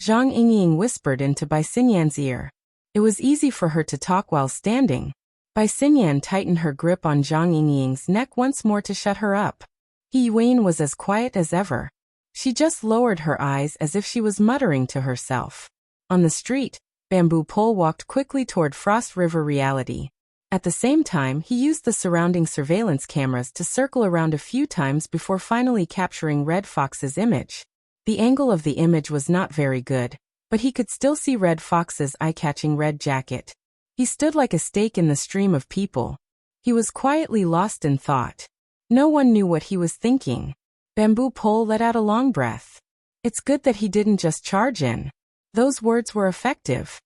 Zhang Yingying whispered into Bai Xinyan's ear. It was easy for her to talk while standing. Bai Xinyan tightened her grip on Zhang Yingying's neck once more to shut her up. He Yuan was as quiet as ever. She just lowered her eyes as if she was muttering to herself. On the street, Bamboo Pole walked quickly toward Frost River Reality. At the same time, he used the surrounding surveillance cameras to circle around a few times before finally capturing Red Fox's image. The angle of the image was not very good, but he could still see Red Fox's eye-catching red jacket. He stood like a stake in the stream of people. He was quietly lost in thought. No one knew what he was thinking. Bamboo Pole let out a long breath. It's good that he didn't just charge in. Those words were effective.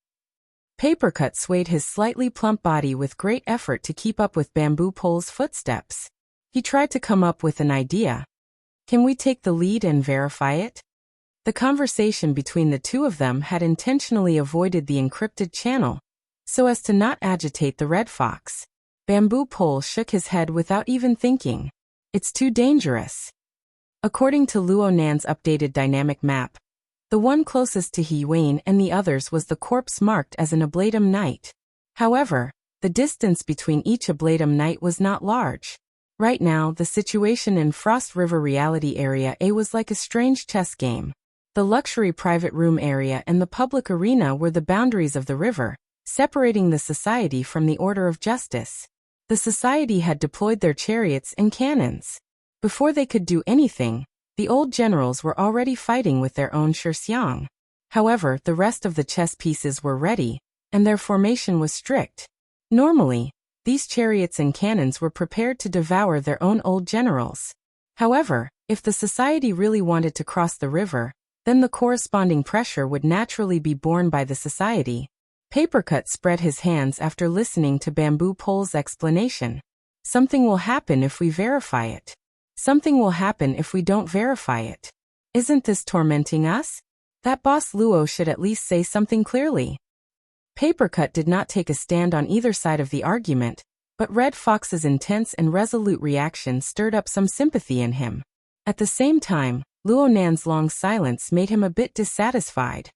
Papercut swayed his slightly plump body with great effort to keep up with Bamboo Pole's footsteps. He tried to come up with an idea. Can we take the lead and verify it? The conversation between the two of them had intentionally avoided the encrypted channel, so as to not agitate the Red Fox. Bamboo Pole shook his head without even thinking. It's too dangerous. According to Luo Nan's updated dynamic map, the one closest to He Yuan and the others was the corpse marked as an Ablatum Knight. However, the distance between each Ablatum Knight was not large. Right now, the situation in Frost River Reality Area A was like a strange chess game. The luxury private room area and the public arena were the boundaries of the river, separating the society from the order of justice. The society had deployed their chariots and cannons. Before they could do anything, the old generals were already fighting with their own Shixiang. However, the rest of the chess pieces were ready, and their formation was strict. Normally, these chariots and cannons were prepared to devour their own old generals. However, if the society really wanted to cross the river, then the corresponding pressure would naturally be borne by the society. Papercut spread his hands after listening to Bamboo Pole's explanation. Something will happen if we verify it. Something will happen if we don't verify it. Isn't this tormenting us? That boss Luo should at least say something clearly. Papercut did not take a stand on either side of the argument, but Red Fox's intense and resolute reaction stirred up some sympathy in him. At the same time, Luo Nan's long silence made him a bit dissatisfied.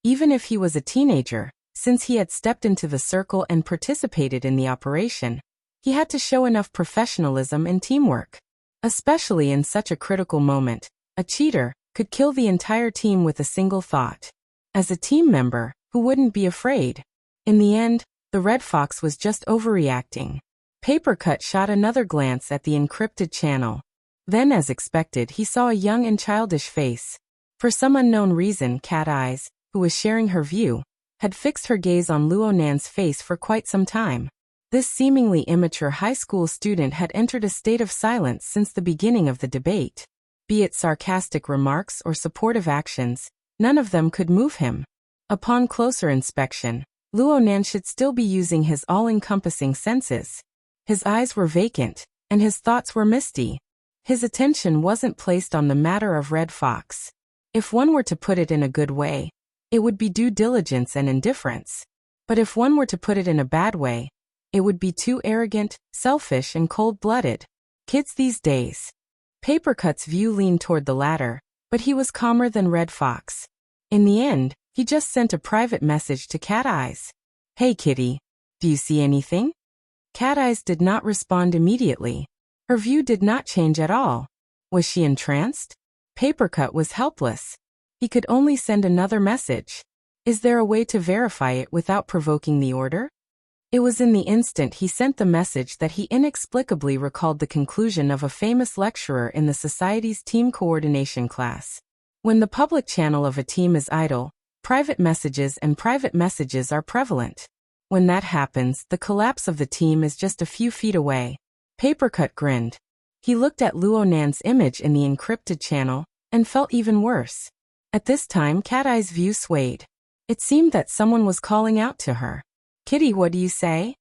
Even if he was a teenager, since he had stepped into the circle and participated in the operation, he had to show enough professionalism and teamwork. Especially in such a critical moment, a cheater could kill the entire team with a single thought. As a team member, who wouldn't be afraid? In the end, the Red Fox was just overreacting. Papercut shot another glance at the encrypted channel. Then, as expected, he saw a young and childish face. For some unknown reason, Cat Eyes, who was sharing her view, had fixed her gaze on Luo Nan's face for quite some time. This seemingly immature high school student had entered a state of silence since the beginning of the debate. Be it sarcastic remarks or supportive actions, none of them could move him. Upon closer inspection, Luo Nan should still be using his all-encompassing senses. His eyes were vacant, and his thoughts were misty. His attention wasn't placed on the matter of Red Fox. If one were to put it in a good way, it would be due diligence and indifference. But if one were to put it in a bad way, it would be too arrogant, selfish, and cold-blooded. Kids these days. Papercut's view leaned toward the latter, but he was calmer than Red Fox. In the end, he just sent a private message to Cat Eyes. "Hey kitty, do you see anything?" Cat Eyes did not respond immediately. Her view did not change at all. Was she entranced? Papercut was helpless. He could only send another message. Is there a way to verify it without provoking the order? It was in the instant he sent the message that he inexplicably recalled the conclusion of a famous lecturer in the society's team coordination class. When the public channel of a team is idle, private messages are prevalent. When that happens, the collapse of the team is just a few feet away. Papercut grinned. He looked at Luo Nan's image in the encrypted channel, and felt even worse. At this time, Cat Eye's view swayed. It seemed that someone was calling out to her. "Kitty, what do you say?"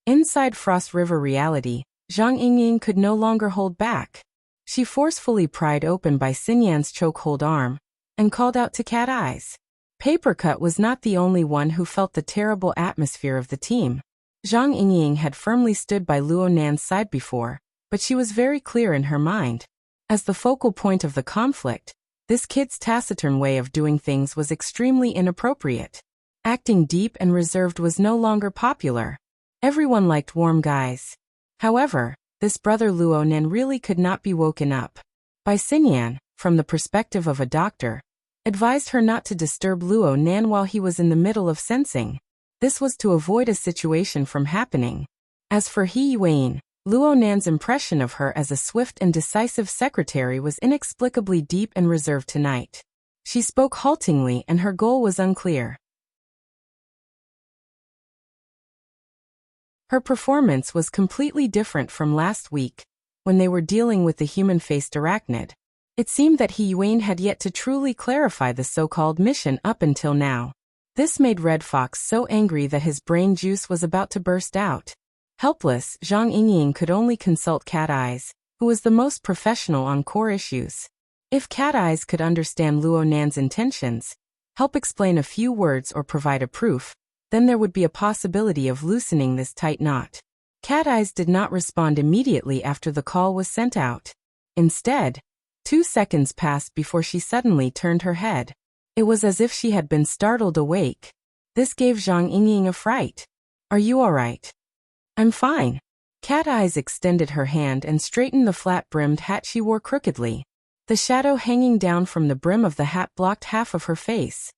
Inside Frost River reality, Zhang Yingying could no longer hold back. She forcefully pried open by Xinyan's chokehold arm, and called out to Cat Eyes. Papercut was not the only one who felt the terrible atmosphere of the team. Zhang Yingying had firmly stood by Luo Nan's side before, but she was very clear in her mind. As the focal point of the conflict, this kid's taciturn way of doing things was extremely inappropriate. Acting deep and reserved was no longer popular. Everyone liked warm guys. However, this brother Luo Nan really could not be woken up. By Xinyan, from the perspective of a doctor, advised her not to disturb Luo Nan while he was in the middle of sensing. This was to avoid a situation from happening. As for He Yuan, Luo Nan's impression of her as a swift and decisive secretary was inexplicably deep and reserved tonight. She spoke haltingly and her goal was unclear. Her performance was completely different from last week, when they were dealing with the human-faced arachnid. It seemed that He Yuan had yet to truly clarify the so-called mission up until now. This made Red Fox so angry that his brain juice was about to burst out. Helpless, Zhang Yingying could only consult Cat Eyes, who was the most professional on core issues. If Cat Eyes could understand Luo Nan's intentions, help explain a few words or provide a proof, then there would be a possibility of loosening this tight knot. Cat Eyes did not respond immediately after the call was sent out. Instead, 2 seconds passed before she suddenly turned her head. It was as if she had been startled awake. This gave Zhang Yingying a fright. "Are you all right?" "I'm fine." Cat Eyes extended her hand and straightened the flat-brimmed hat she wore crookedly. The shadow hanging down from the brim of the hat blocked half of her face.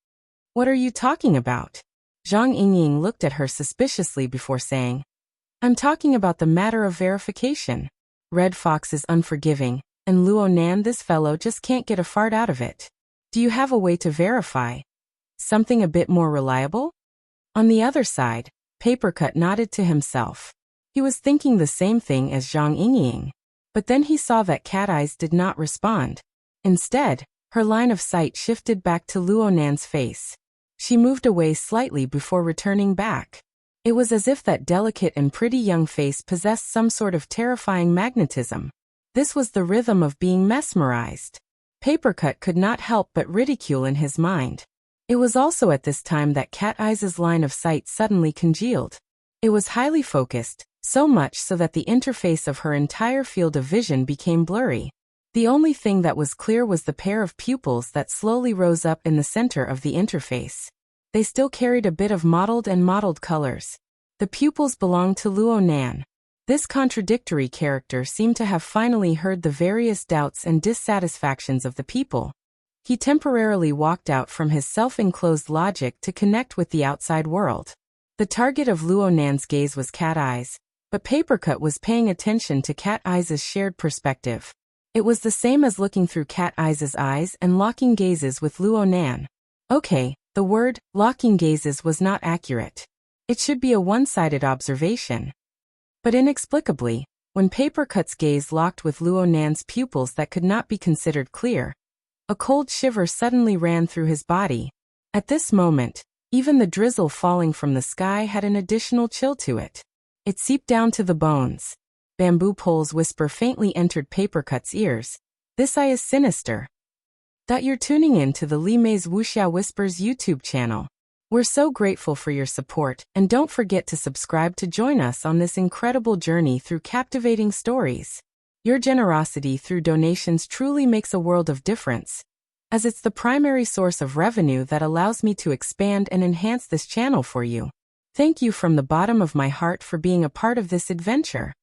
"What are you talking about?" Zhang Yingying looked at her suspiciously before saying, "I'm talking about the matter of verification. Red Fox is unforgiving, and Luo Nan, this fellow, just can't get a fart out of it. Do you have a way to verify? Something a bit more reliable?" On the other side, Papercut nodded to himself. He was thinking the same thing as Zhang Yingying. But then he saw that Cat Eyes did not respond. Instead, her line of sight shifted back to Luo Nan's face. She moved away slightly before returning back. It was as if that delicate and pretty young face possessed some sort of terrifying magnetism. This was the rhythm of being mesmerized. Papercut could not help but ridicule in his mind. It was also at this time that Cat Eye's line of sight suddenly congealed. It was highly focused, so much so that the interface of her entire field of vision became blurry. The only thing that was clear was the pair of pupils that slowly rose up in the center of the interface. They still carried a bit of mottled colors. The pupils belonged to Luo Nan. This contradictory character seemed to have finally heard the various doubts and dissatisfactions of the people. He temporarily walked out from his self-enclosed logic to connect with the outside world. The target of Luo Nan's gaze was Cat Eye's, but Papercut was paying attention to Cat Eye's shared perspective. It was the same as looking through Cat Eye's eyes and locking gazes with Luo Nan. Okay, the word locking gazes was not accurate. It should be a one-sided observation. But inexplicably, when Papercut's gaze locked with Luo Nan's pupils that could not be considered clear, a cold shiver suddenly ran through his body. At this moment, even the drizzle falling from the sky had an additional chill to it. It seeped down to the bones. Bamboo Pole's whisper faintly entered Papercut's ears. This eye is sinister. That you're tuning in to the Li Mei's Wuxia Whispers YouTube channel. We're so grateful for your support, and don't forget to subscribe to join us on this incredible journey through captivating stories. Your generosity through donations truly makes a world of difference, as it's the primary source of revenue that allows me to expand and enhance this channel for you. Thank you from the bottom of my heart for being a part of this adventure.